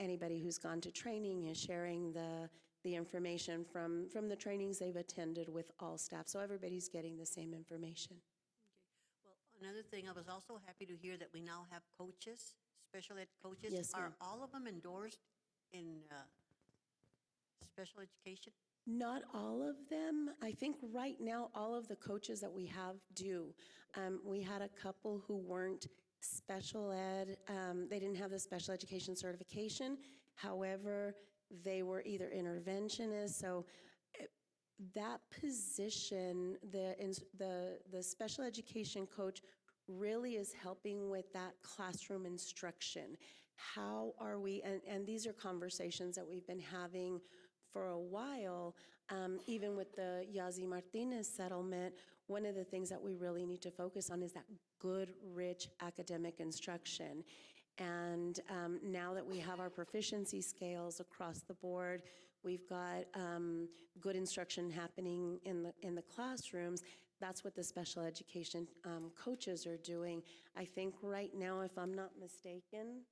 Anybody who's gone to training is sharing the information from the trainings they've attended with all staff. So everybody's getting the same information. Okay. Well, another thing, I was also happy to hear that we now have coaches, special ed coaches. Yes, ma'am. Are all of them endorsed in special education? Not all of them. I think right now all of the coaches that we have do. We had a couple who weren't special ed. They didn't have the special education certification. However, they were either interventionists. So that position, the special education coach really is helping with that classroom instruction. How are we, and these are conversations that we've been having for a while, even with the Yazi Martinez settlement, one of the things that we really need to focus on is that good, rich academic instruction. And now that we have our proficiency scales across the board, we've got good instruction happening in the classrooms. That's what the special education coaches are doing. I think right now, if I'm not mistaken,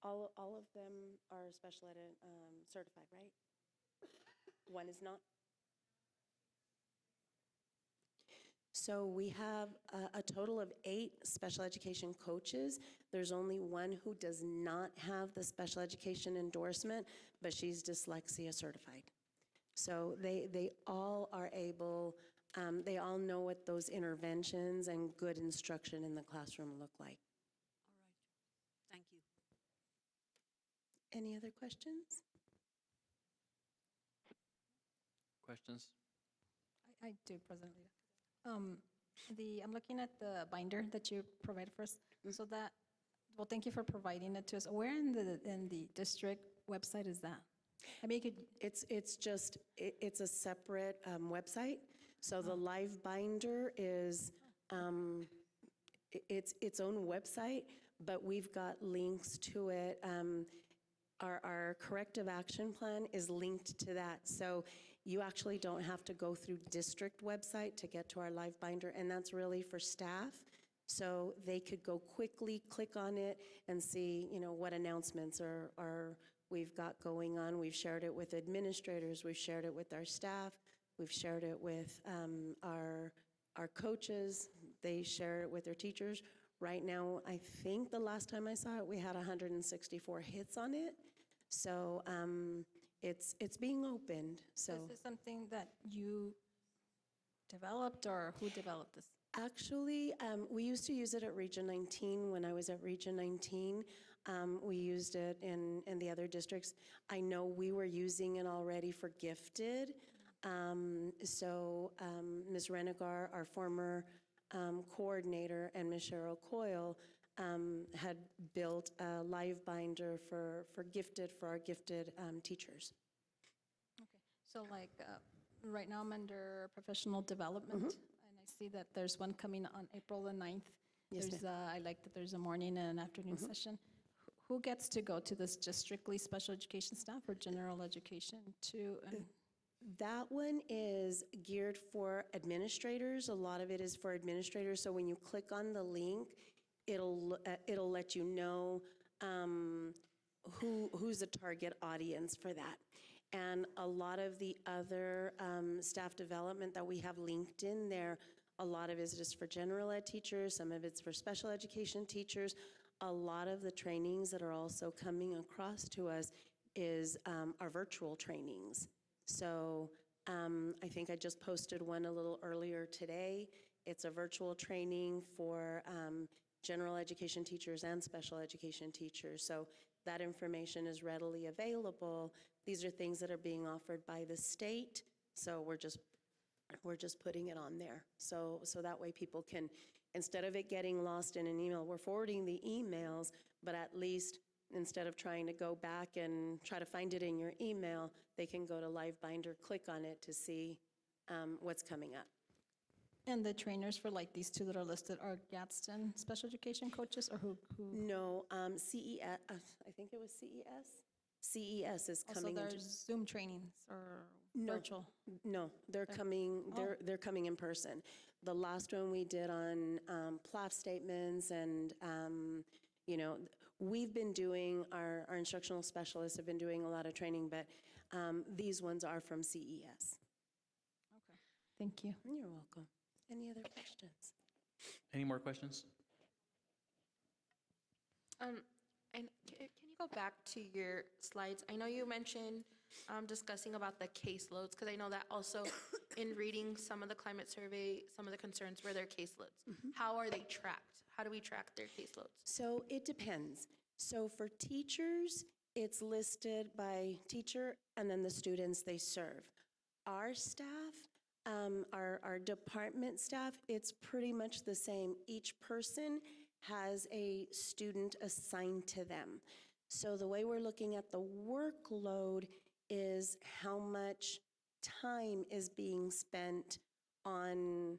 all of them are special ed certified, right? One is not? So we have a total of 8 special education coaches. There's only one who does not have the special education endorsement, but she's dyslexia certified. So they all are able, they all know what those interventions and good instruction in the classroom look like. All right. Thank you. Any other questions? Questions? I do, President Lita. I'm looking at the binder that you provided for us. So that, well, thank you for providing it to us. Where in the district website is that? I mean, it's a separate website. So the live binder is its own website, but we've got links to it. Our corrective action plan is linked to that. So you actually don't have to go through district website to get to our live binder, and that's really for staff. So they could go quickly, click on it, and see, what announcements we've got going on. We've shared it with administrators. We've shared it with our staff. We've shared it with our coaches. They share it with their teachers. Right now, I think the last time I saw it, we had 164 hits on it. So it's being opened. So is this something that you developed, or who developed this? Actually, we used to use it at Region 19 when I was at Region 19. We used it in the other districts. I know we were using it already for gifted. So Ms. Renegar, our former coordinator, and Ms. Cheryl Coyle had built a live binder for our gifted teachers. Okay, so like right now I'm under professional development, and I see that there's one coming on April the 9th. Yes, There's I like that there's a morning and an afternoon session. Who gets to go to this? Just strictly special education staff or general education too? That one is geared for administrators. A lot of it is for administrators. So when you click on the link, it'll let you know who's the target audience for that. And a lot of the other staff development that we have linked in there, a lot of it is just for general ed teachers. Some of it's for special education teachers. A lot of the trainings that are also coming across to us is our virtual trainings. So I think I just posted one a little earlier today. It's a virtual training for general education teachers and special education teachers. So that information is readily available. These are things that are being offered by the state. So we're just putting it on there. So that way people can, instead of it getting lost in an email, we're forwarding the emails, but at least instead of trying to go back and try to find it in your email, they can go to Live Binder, click on it to see what's coming up. And the trainers for like these two that are listed are Gadsden special education coaches, or who? No, CES, I think it was CES. CES is coming Also, into. there's Zoom trainings or virtual? No, they're coming. They're coming in person. The last one we did on PLAF statements, and we've been doing our instructional specialists have been doing a lot of training, but these ones are from CES. Okay, thank you. You're welcome. Any other questions? Any more questions? And can you go back to your slides? I know you mentioned discussing about the caseloads, because I know that also in reading some of the climate survey, some of the concerns were their caseloads. How are they tracked? How do we track their caseloads? So it depends. So for teachers, it's listed by teacher and then the students they serve. Our staff, our department staff, it's pretty much the same. Each person has a student assigned to them. So the way we're looking at the workload is how much time is being spent on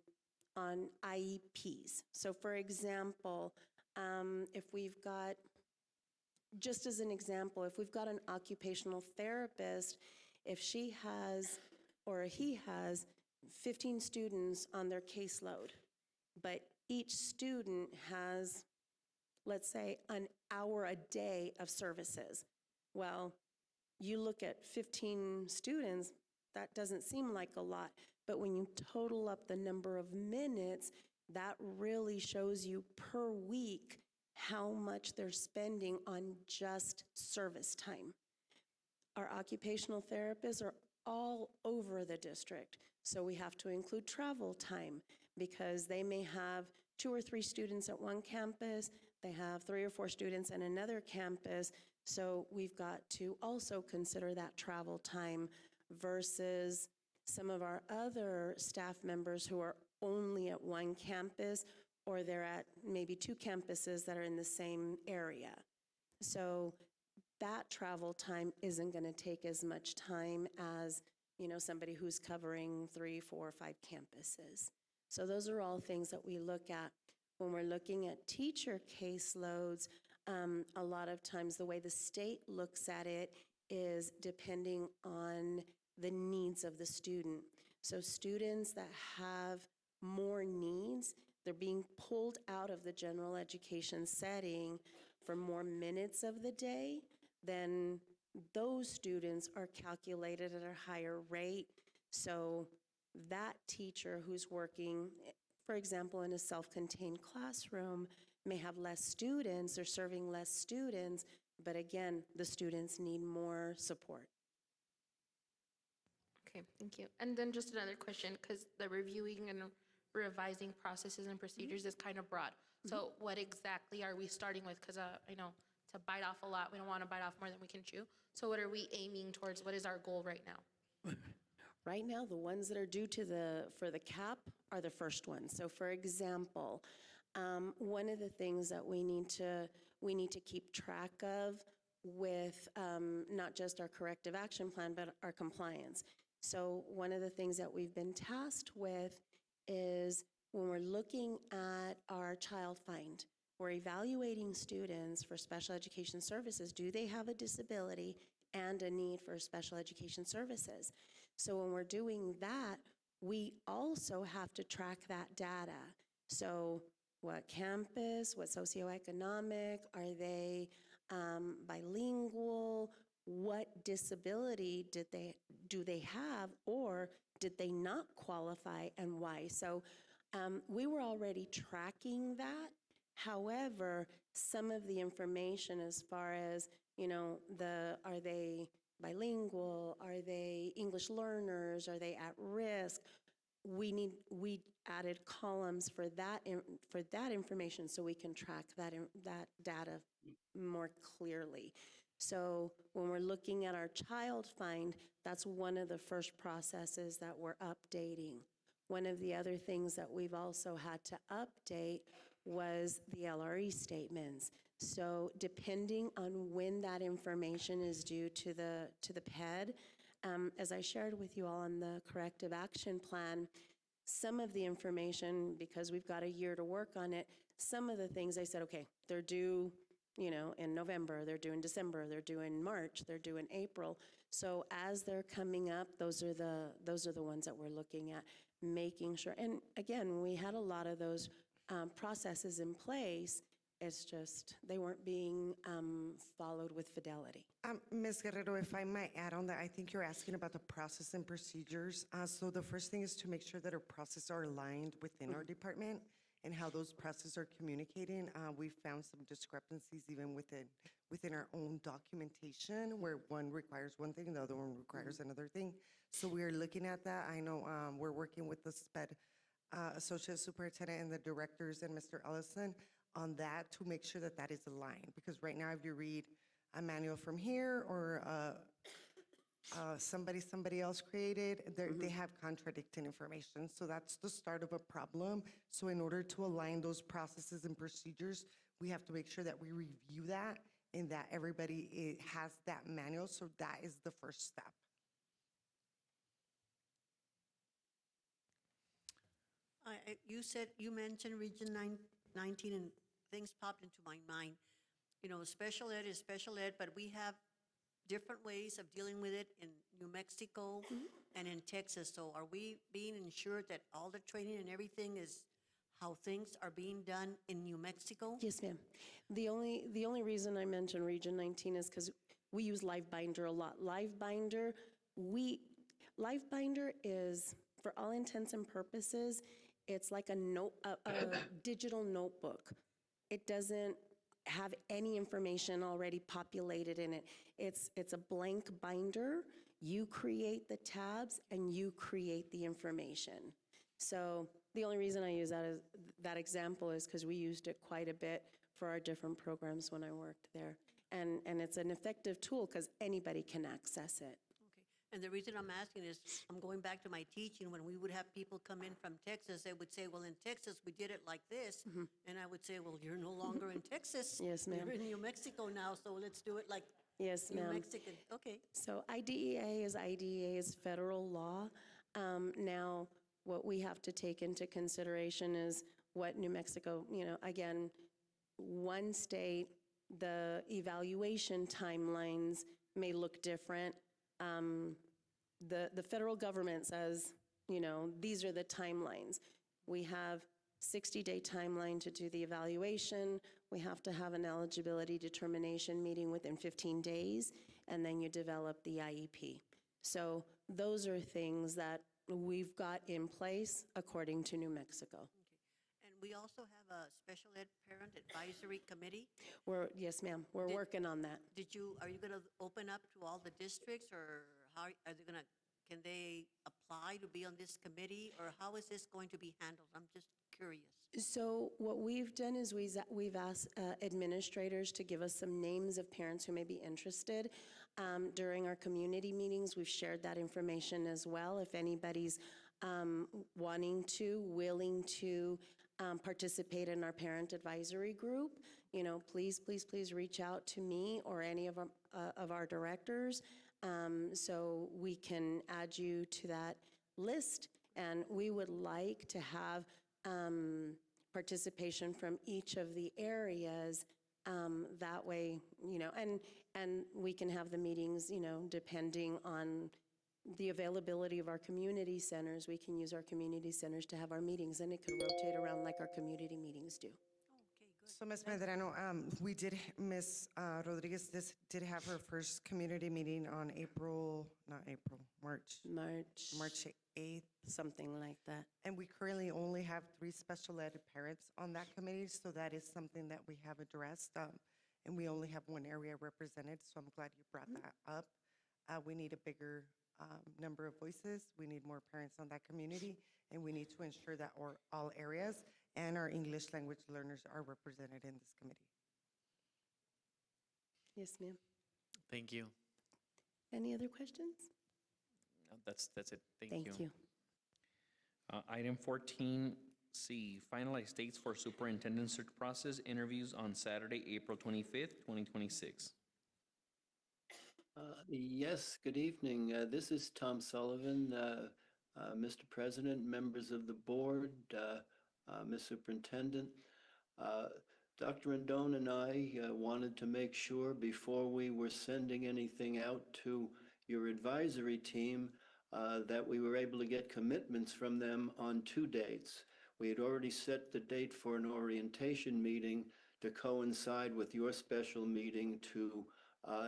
IEPs. So for example, If we've got, just as an example, if we've got an occupational therapist, if she has or he has 15 students on their caseload, but each student has, let's say, an hour a day of services. Well, you look at 15 students, that doesn't seem like a lot, but when you total up the number of minutes, that really shows you per week how much they're spending on just service time. Our occupational therapists are all over the district, so we have to include travel time because they may have 2 or 3 students at one campus, they have 3 or 4 students at another campus, so we've got to also consider that travel time versus some of our other staff members who are only at one campus or they're at maybe 2 campuses that are in the same area. So that travel time isn't going to take as much time as, somebody who's covering 3, 4, 5 campuses. So those are all things that we look at. When we're looking at teacher caseloads, a lot of times the way the state looks at it is depending on the needs of the student. So students that have more needs, they're being pulled out of the general education setting for more minutes of the day, then those students are calculated at a higher rate. So that teacher who's working, for example, in a self-contained classroom may have less students or serving less students, but again, the students need more support. Okay, thank you. And then just another question, because the reviewing and revising processes and procedures is kind of broad. So what exactly are we starting with? Because I know to bite off a lot, we don't want to bite off more than we can chew. So what are we aiming towards? What is our goal right now? Right now, the ones that are due for the cap are the first ones. So for example, one of the things that we need to keep track of with not just our corrective action plan, but our compliance. So one of the things that we've been tasked with is when we're looking at our child find, we're evaluating students for special education services. Do they have a disability and a need for special education services? So when we're doing that, we also have to track that data. So what campus, what socioeconomic, are they bilingual? What disability do they have, or did they not qualify, and why? So we were already tracking that. However, some of the information as far as, are they bilingual? Are they English learners? Are they at risk? We added columns for that information so we can track that data more clearly. So when we're looking at our child find, that's one of the first processes that we're updating. One of the other things that we've also had to update was the LRE statements. So depending on when that information is due to the PED, as I shared with you all on the corrective action plan, some of the information, because we've got a year to work on it, some of the things I said, okay, they're due, in November, they're due in December, they're due in March, they're due in April. So as they're coming up, those are the ones that we're looking at, making sure. And again, we had a lot of those processes in place. It's just they weren't being followed with fidelity. Ms. Guerrero, if I might add on that, I think you're asking about the process and procedures. So the first thing is to make sure that our processes are aligned within our department and how those processes are communicating. We found some discrepancies even within our own documentation, where one requires one thing, the other one requires another thing. So we are looking at that. I know we're working with the SPED Associate Superintendent and the directors and Mr. Ellison on that to make sure that that is aligned. Because right now, if you read a manual from here or somebody else created, they have contradicting information. So that's the start of a problem. So in order to align those processes and procedures, we have to make sure that we review that and that everybody has that manual. So that is the first step. You mentioned Region 19 and things popped into my mind. You know, special ed is special ed, but we have different ways of dealing with it in New Mexico and in Texas. So are we being ensured that all the training and everything is how things are being done in New Mexico? Yes, ma'am. The only reason I mentioned Region 19 is because we use LiveBinder a lot. LiveBinder is, for all intents and purposes, it's like a digital notebook. It doesn't have any information already populated in it. It's a blank binder. You create the tabs and you create the information. So the only reason I use that example is because we used it quite a bit for our different programs when I worked there. And it's an effective tool because anybody can access it. And the reason I'm asking is, I'm going back to my teaching, when we would have people come in from Texas, they would say, well, in Texas, we did it like this. And I would say, well, you're no longer in Texas. Yes, ma'am. You're in New Mexico now, so let's do it like Yes, New ma'am. Mexican. Okay. So IDEA is federal law. Now, what we have to take into consideration is what New Mexico, again, one state, the evaluation timelines may look different. The federal government says, these are the timelines. We have 60-day timeline to do the evaluation. We have to have an eligibility determination meeting within 15 days, and then you develop the IEP. So those are things that we've got in place according to New Mexico. And we also have a special ed parent advisory committee. Yes, ma'am, we're working on that. Are you going to open up to all the districts, or how are they going to, can they apply to be on this committee, or how is this going to be handled? I'm just curious. So what we've done is we've asked administrators to give us some names of parents who may be interested. During our community meetings, we've shared that information as well. If anybody's willing to participate in our parent advisory group, please reach out to me or any of our directors so we can add you to that list. And we would like to have participation from each of the areas. That way, and we can have the meetings, depending on the availability of our community centers. We can use our community centers to have our meetings, and it could rotate around like our community meetings do. So, Ms. Medrano, Ms. Rodriguez did have her first community meeting on March 8th. Something like that. And we currently only have 3 special ed parents on that committee, so that is something that we have addressed. And we only have 1 area represented, so I'm glad you brought that up. We need a bigger number of voices. We need more parents on that community, and we need to ensure that all areas and our English language learners are represented in this committee. Yes, ma'am. Thank you. Any other questions? No, that's it. Thank Thank you. Item 14C, finalize dates for superintendent search process interviews on Saturday, April 25th, 2026. Yes, good evening. This is Tom Sullivan. Mr. President, members of the board, Ms. Superintendent. Dr. Rendon and I wanted to make sure before we were sending anything out to your advisory team that we were able to get commitments from them on 2 dates. We had already set the date for an orientation meeting to coincide with your special meeting to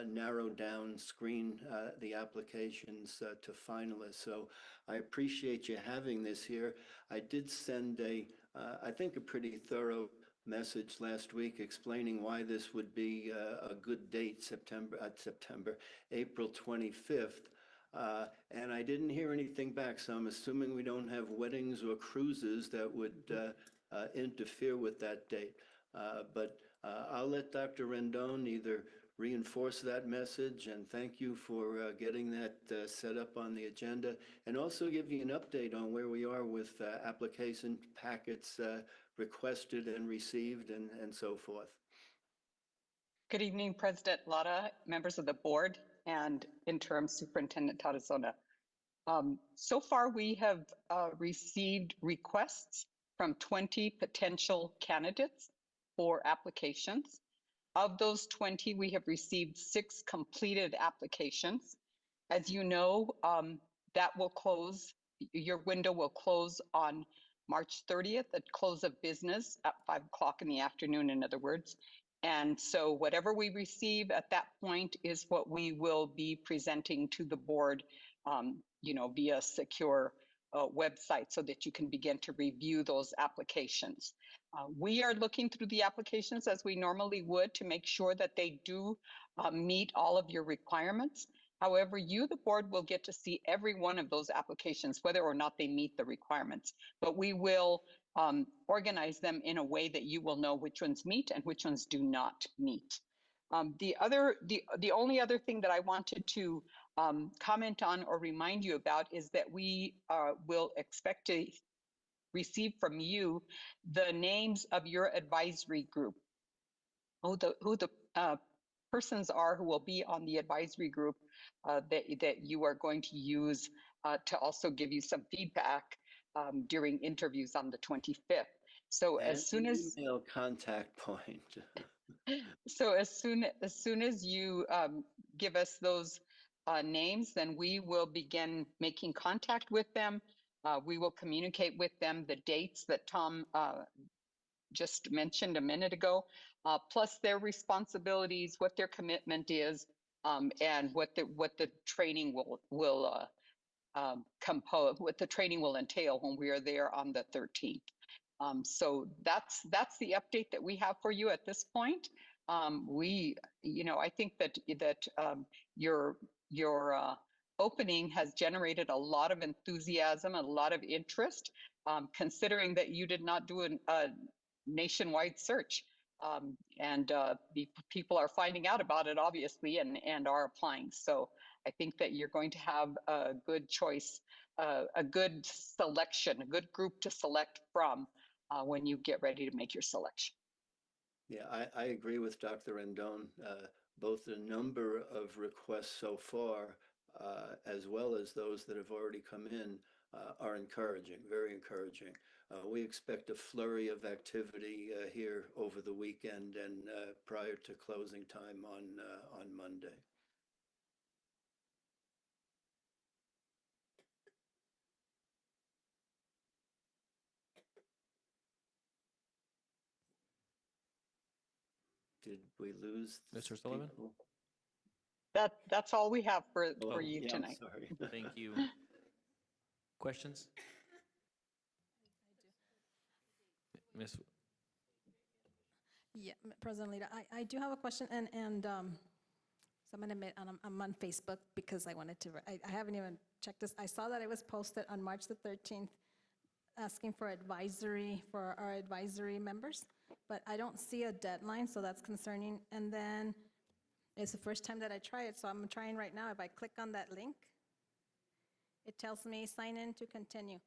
narrow down, screen the applications to finalists. So I appreciate you having this here. I did send I think a pretty thorough message last week explaining why this would be a good date, April 25th. And I didn't hear anything back, so I'm assuming we don't have weddings or cruises that would interfere with that date. But I'll let Dr. Rendon either reinforce that message, and thank you for getting that set up on the agenda, and also give you an update on where we are with application packets requested and received and so forth. Good evening, President Lara, members of the board, and Interim Superintendent Tarazona. So far, we have received requests from 20 potential candidates. 24 applications. Of those 20, we have received 6 completed applications. As you know, that will close, your window will close on March 30th at close of business at 5 o'clock in the afternoon, in other words. And so whatever we receive at that point is what we will be presenting to the board, via secure website so that you can begin to review those applications. We are looking through the applications as we normally would to make sure that they do meet all of your requirements. However, you, the board, will get to see every one of those applications, whether or not they meet the requirements. But we will organize them in a way that you will know which ones meet and which ones do not meet. The only other thing that I wanted to comment on or remind you about is that we will expect to receive from you the names of your advisory group, who the persons are who will be on the advisory group that you are going to use to also give you some feedback during interviews on the 25th. So And as soon as email contact point. so as soon as you give us those names, then we will begin making contact with them. We will communicate with them the dates that Tom just mentioned a minute ago, plus their responsibilities, what their commitment is, and what the training will compose, what the training will entail when we are there on the 13th. So that's the update that we have for you at this point. I think that your opening has generated a lot of enthusiasm, a lot of interest, considering that you did not do a nationwide search. The people are finding out about it, obviously, and are applying. So I think that you're going to have a good choice, a good selection, a good group to select from when you get ready to make your selection. Yeah, I agree with Dr. Rendon. Both the number of requests so far, as well as those that have already come in, are encouraging, very encouraging. We expect a flurry of activity here over the weekend and prior to closing time on Monday. Did we lose Mr. Sullivan? people? That's all we have for you yeah, tonight. Sorry. Thank you. Questions? Miss. Yeah, President Lita, I do have a question, and so I'm going to admit I'm on Facebook because I wanted to, I haven't even checked this. I saw that it was posted on March the 13th asking for advisory for our advisory members, but I don't see a deadline, so that's concerning. And then it's the first time that I try it, so I'm trying right now. If I click on that link, it tells me sign in to continue.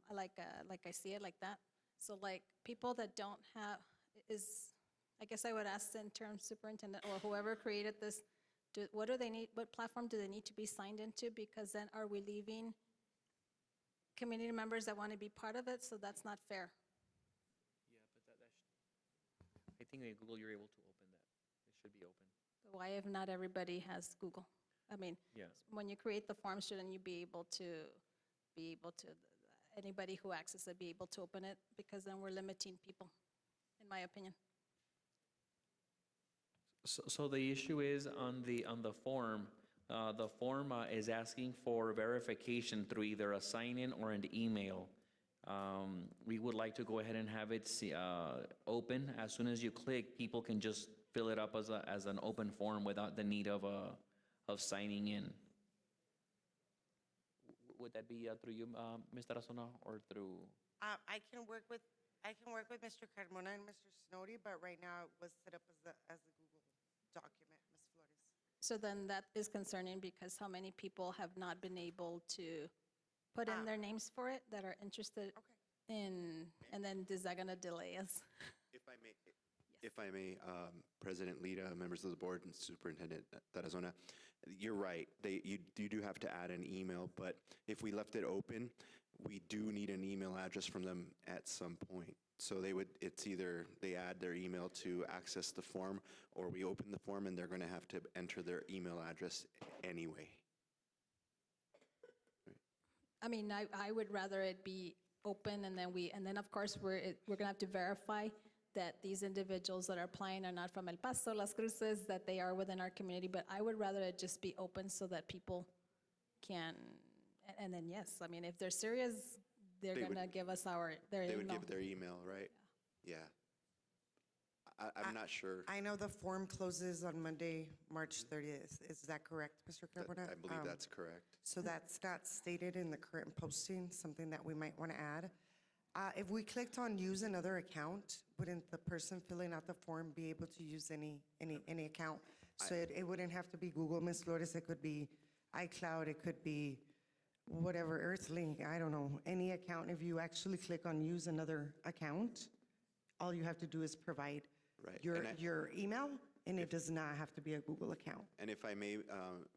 Like I see it like that. So like people that don't have, I guess I would ask the interim superintendent or whoever created this, what do they need, what platform do they need to be signed into? Because then are we leaving community members that want to be part of it? So that's not fair. Yeah, but I think at Google you're able to open that. It should be open. Why if not everybody has Google? I mean, Yes. when you create the form, shouldn't you be able to, anybody who accesses it be able to open it? Because then we're limiting people, in my opinion. So the issue is on the form. The form is asking for verification through either a sign-in or an email. We would like to go ahead and have it open. As soon as you click, people can just fill it up as an open form without the need of signing in. Would that be through you, Ms. Tarazona, or through? I can work with Mr. Carmona and Mr. Snowdy, but right now it was set up as a Google document, Ms. Flores. So then that is concerning because how many people have not been able to put in their names for it that are interested in, and then is that going to delay us? If I may, President Lita, members of the board, and Superintendent Tarazona, you're right. You do have to add an email, but if we left it open, we do need an email address from them at some point. So it's either they add their email to access the form, or we open the form and they're going to have to enter their email address anyway. I mean, I would rather it be open, and then of course we're gonna have to verify that these individuals that are applying are not from El Paso, Las Cruces, that they are within our community. But I would rather it just be open so that people can, and then yes, I mean, if they're serious, they're gonna give us their email. They would give their email, right? Yeah. I'm not sure. I know the form closes on Monday, March 30th. Is that correct, Mr. Carmona? I believe that's correct. So that's not stated in the current posting, something that we might want to add. If we clicked on use another account, wouldn't the person filling out the form be able to use any account? So it wouldn't have to be Google, Ms. Flores, it could be iCloud, it could be whatever, Earthlink, I don't know, any account. If you actually click on use another account, all you have to do is provide your email, and it does not have to be a Google account. And if I may,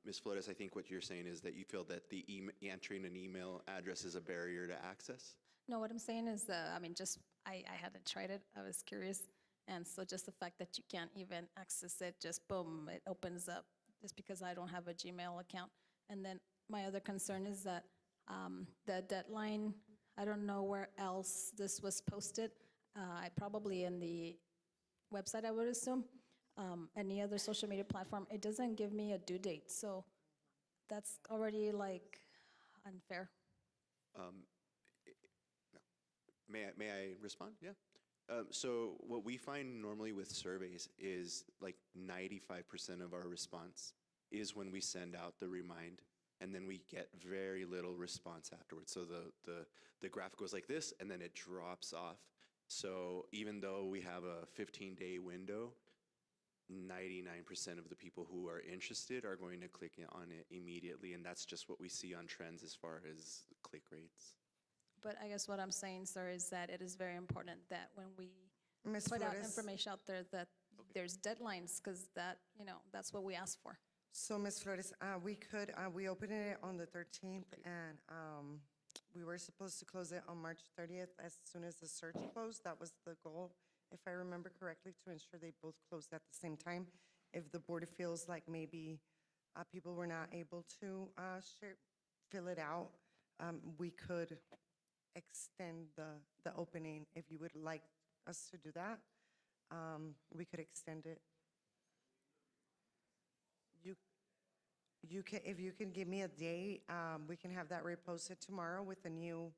Ms. Flores, I think what you're saying is that you feel that the entering an email address is a barrier to access? No, what I'm saying is, I mean, I hadn't tried it, I was curious, and so just the fact that you can't even access it, just boom, it opens up, just because I don't have a Gmail account. And then my other concern is that the deadline, I don't know where else this was posted, probably in the website, I would assume, any other social media platform. It doesn't give me a due date, so that's already like unfair. No. May I respond? Yeah. So what we find normally with surveys is like 95% of our response is when we send out the remind, and then we get very little response afterwards. So the graph goes like this, and then it drops off. So even though we have a 15-day window, 99% of the people who are interested are going to click on it immediately, and that's just what we see on trends as far as click rates. But I guess what I'm saying, sir, is that it is very important that when we Ms. put out Flores? information out there, that there's deadlines, because that, that's what we ask for. So, Ms. Flores, we opened it on the 13th, and we were supposed to close it on March 30th as soon as the search closed. That was the goal, if I remember correctly, to ensure they both closed at the same time. If the board feels like maybe people were not able to fill it out, we could extend the opening. If you would like us to do that, we could extend it. If you can give me a day, we can have that reposted tomorrow with a new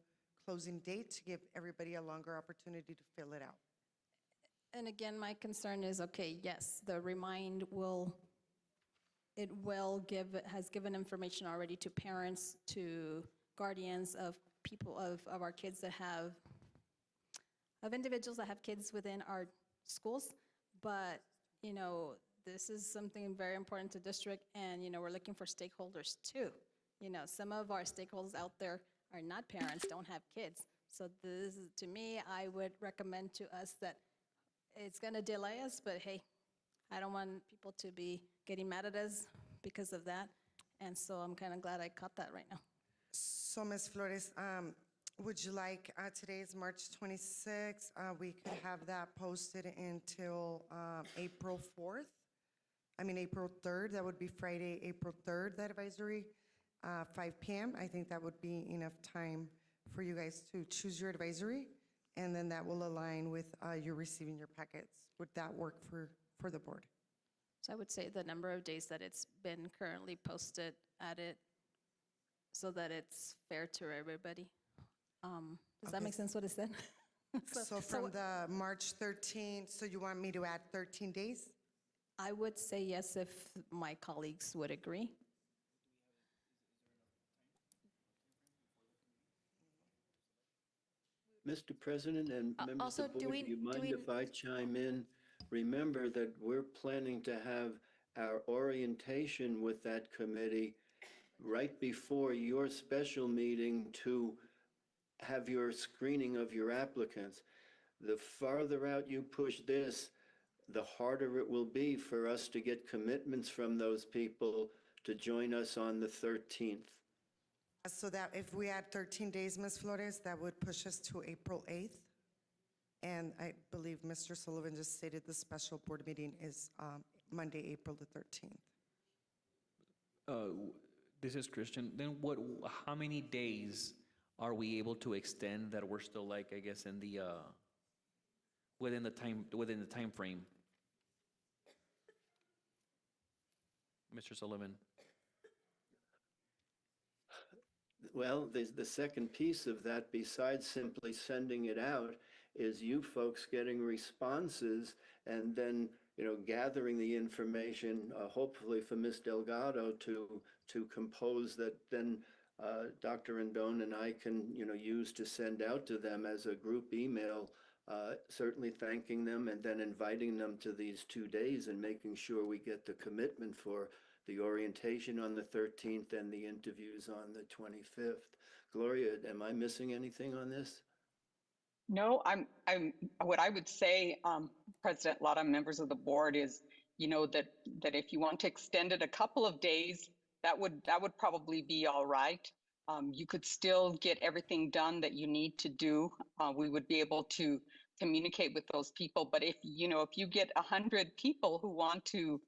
closing date to give everybody a longer opportunity to fill it out. And again, my concern is, okay, yes, the remind has given information already to parents, to guardians of people, of our kids that of individuals that have kids within our schools. But, this is something very important to district, and, we're looking for stakeholders too. Some of our stakeholders out there are not parents, don't have kids. So this is, to me, I would recommend to us that it's gonna delay us, but hey, I don't want people to be getting mad at us because of that. And so I'm kind of glad I caught that right now. So, Ms. Flores, would you like, today is March 26th, we could have that posted until April 4th? April 3rd, that would be Friday, April 3rd, that advisory, 5 p.m. I think that would be enough time for you guys to choose your advisory, and then that will align with you receiving your packets. Would that work for the board? So I would say the number of days that it's been currently posted at it, so that it's fair to everybody. Does that make sense what it said? So from the March 13th, so you want me to add 13 days? I would say yes, if my colleagues would agree. Mr. President and members also, of the board, do you mind if I chime in? Remember that we're planning to have our orientation with that committee right before your special meeting to have your screening of your applicants. The farther out you push this, the harder it will be for us to get commitments from those people to join us on the 13th. So that if we add 13 days, Ms. Flores, that would push us to April 8th. And I believe Mr. Sullivan just stated the special board meeting is Monday, April the 13th. This is Christian. Then how many days are we able to extend that we're still like, I guess, in the, within the time frame? Mr. Sullivan? Well, the second piece of that, besides simply sending it out, is you folks getting responses and then, gathering the information, hopefully for Ms. Delgado to compose that then Dr. Rendon and I can, use to send out to them as a group email, certainly thanking them and then inviting them to these 2 days and making sure we get the commitment for the orientation on the 13th and the interviews on the 25th. Gloria, am I missing anything on this? No, what I would say, President Lara, members of the board, is, that if you want to extend it a couple of days, that would probably be all right. You could still get everything done that you need to do. We would be able to communicate with those people. But if you get 100 people who want to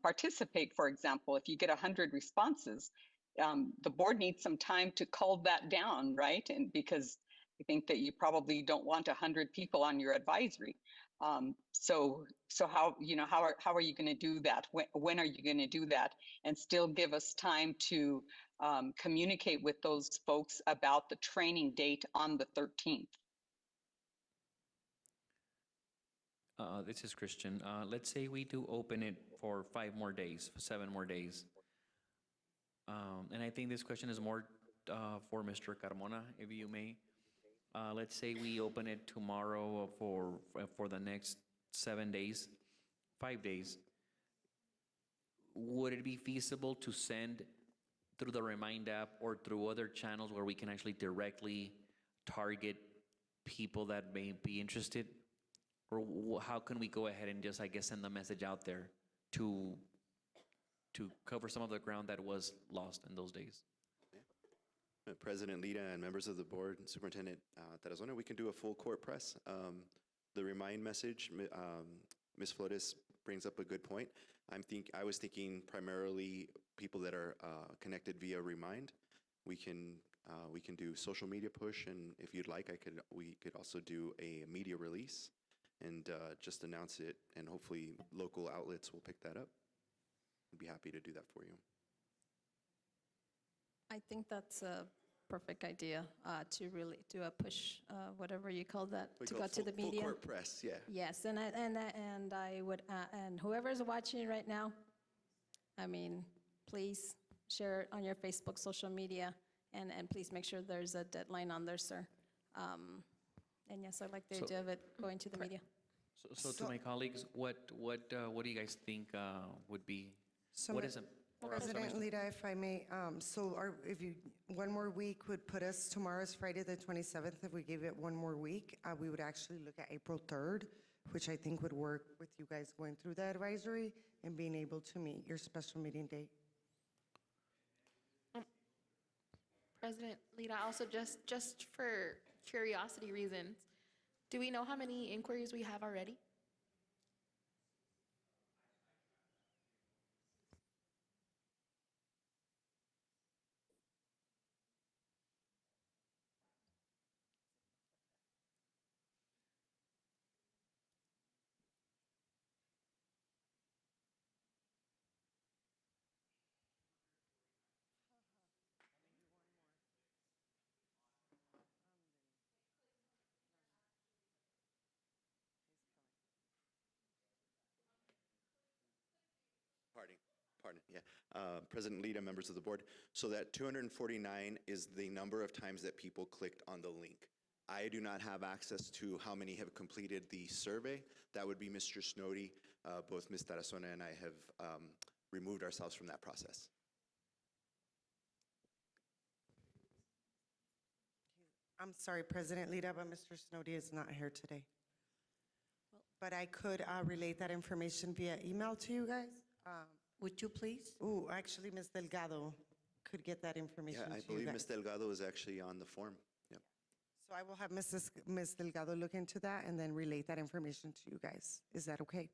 participate, for example, if you get 100 responses, the board needs some time to cull that down, right? And because I think that you probably don't want 100 people on your advisory. So how are you going to do that? When are you going to do that? And still give us time to communicate with those folks about the training date on the 13th. This is Christian. Let's say we do open it for 5 more days, 7 more days. And I think this question is more for Mr. Carmona, if you may. Let's say we open it tomorrow for the next 7 days, 5 days. Would it be feasible to send through the Remind app or through other channels where we can actually directly target people that may be interested? Or how can we go ahead and just, I guess, send the message out there to cover some of the ground that was lost in those days? President Lita and members of the board, Superintendent Tarazona, we can do a full court press. The Remind message, Ms. Flores brings up a good point. I was thinking primarily people that are connected via Remind. We can do social media push, and if you'd like, we could also do a media release and just announce it, and hopefully local outlets will pick that up. I'd be happy to do that for you. I think that's a perfect idea to really do a push, whatever you call that, to go to the media. Full court press, yeah. Yes, and I would, and whoever's watching right now, I mean, please share it on your Facebook, social media, and please make sure there's a deadline on there, sir. And yes, I like the idea of it going to the media. So to my colleagues, what do you guys think would be? What is it? President Lita, if I may, one more week would put us, tomorrow's Friday the 27th, if we gave it one more week, we would actually look at April 3rd, which I think would work with you guys going through the advisory and being able to meet your special meeting date. President Lita, also just for curiosity reasons, do we know how many inquiries we have already? Pardon, yeah. President Lita, members of the board. So that 249 is the number of times that people clicked on the link. I do not have access to how many have completed the survey. That would be Mr. Snowdy. Both Ms. Tarazona and I have removed ourselves from that process. I'm sorry, President Lita, but Mr. Snowdy is not here today. But I could relate that information via email to you guys. Would you please? Actually, Ms. Delgado could get that information Yeah, to I you believe guys. Ms. Delgado is actually on the form. Yep. So I will have Ms. Delgado look into that and then relate that information to you guys. Is that okay?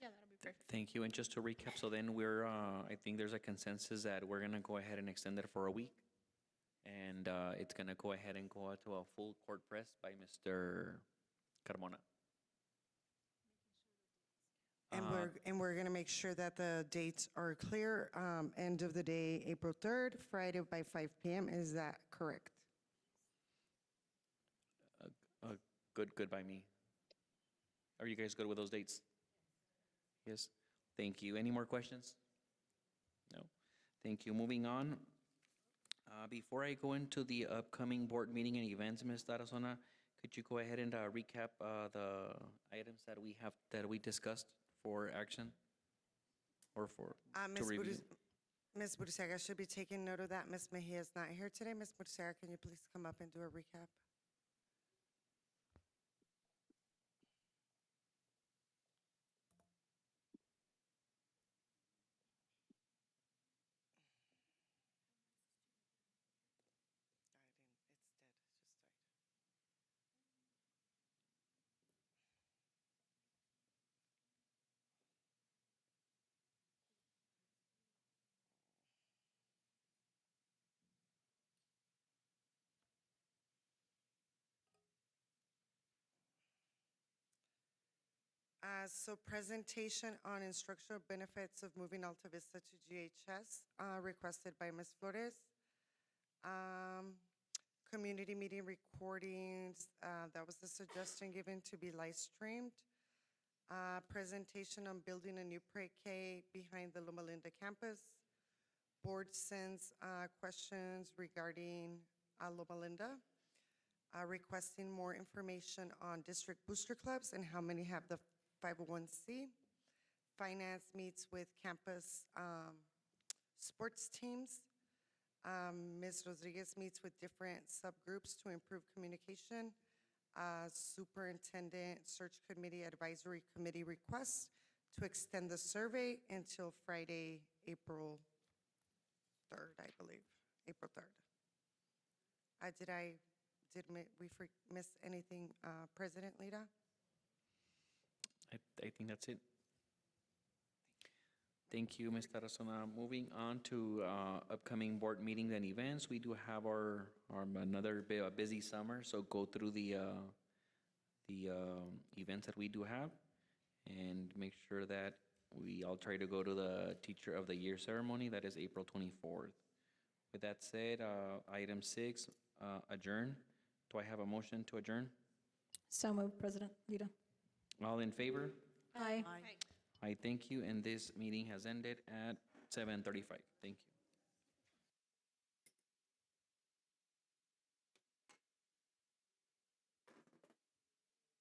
Yeah, that'll be perfect. Thank you. And just to recap, so then we're, I think there's a consensus that we're going to go ahead and extend it for a week. And it's going to go ahead and go out to a full court press by Mr. Carmona. And we're going to make sure that the dates are clear. End of the day, April 3rd, Friday by 5 p.m. Is that correct? Good by me. Are you guys good with those dates? Yes. Thank you. Any more questions? No. Thank you. Moving on. Before I go into the upcoming board meeting and events, Ms. Tarazona, could you go ahead and recap the items that we discussed for action or to review? Ms. Burciaga should be taking note of that. Ms. Mejia is not here today. Ms. Burciaga, can you please come up and do a recap? So presentation on instructional benefits of moving Alta Vista to GHS, requested by Ms. Flores. Community meeting recordings, that was the suggestion given to be live streamed. Presentation on building a new pre-K behind the Loma Linda campus. Board sends questions regarding Loma Linda. Requesting more information on district booster clubs and how many have the 501c. Finance meets with campus sports teams. Ms. Rodriguez meets with different subgroups to improve communication. Superintendent Search Committee Advisory Committee requests to extend the survey until Friday, April 3rd, I believe, April 3rd. Did we miss anything, President Lida? I think that's it. Thank you, Ms. Tarazona. Moving on to upcoming board meetings and events, we do have our another busy summer, so go through the events that we do have and make sure that we all try to go to the Teacher of the Year ceremony. That is April 24th. With that said, item 6, adjourn. Do I have a motion to adjourn? So moved, President Lida. All in favor? Aye. I thank you, and this meeting has ended at 7:35. Thank you.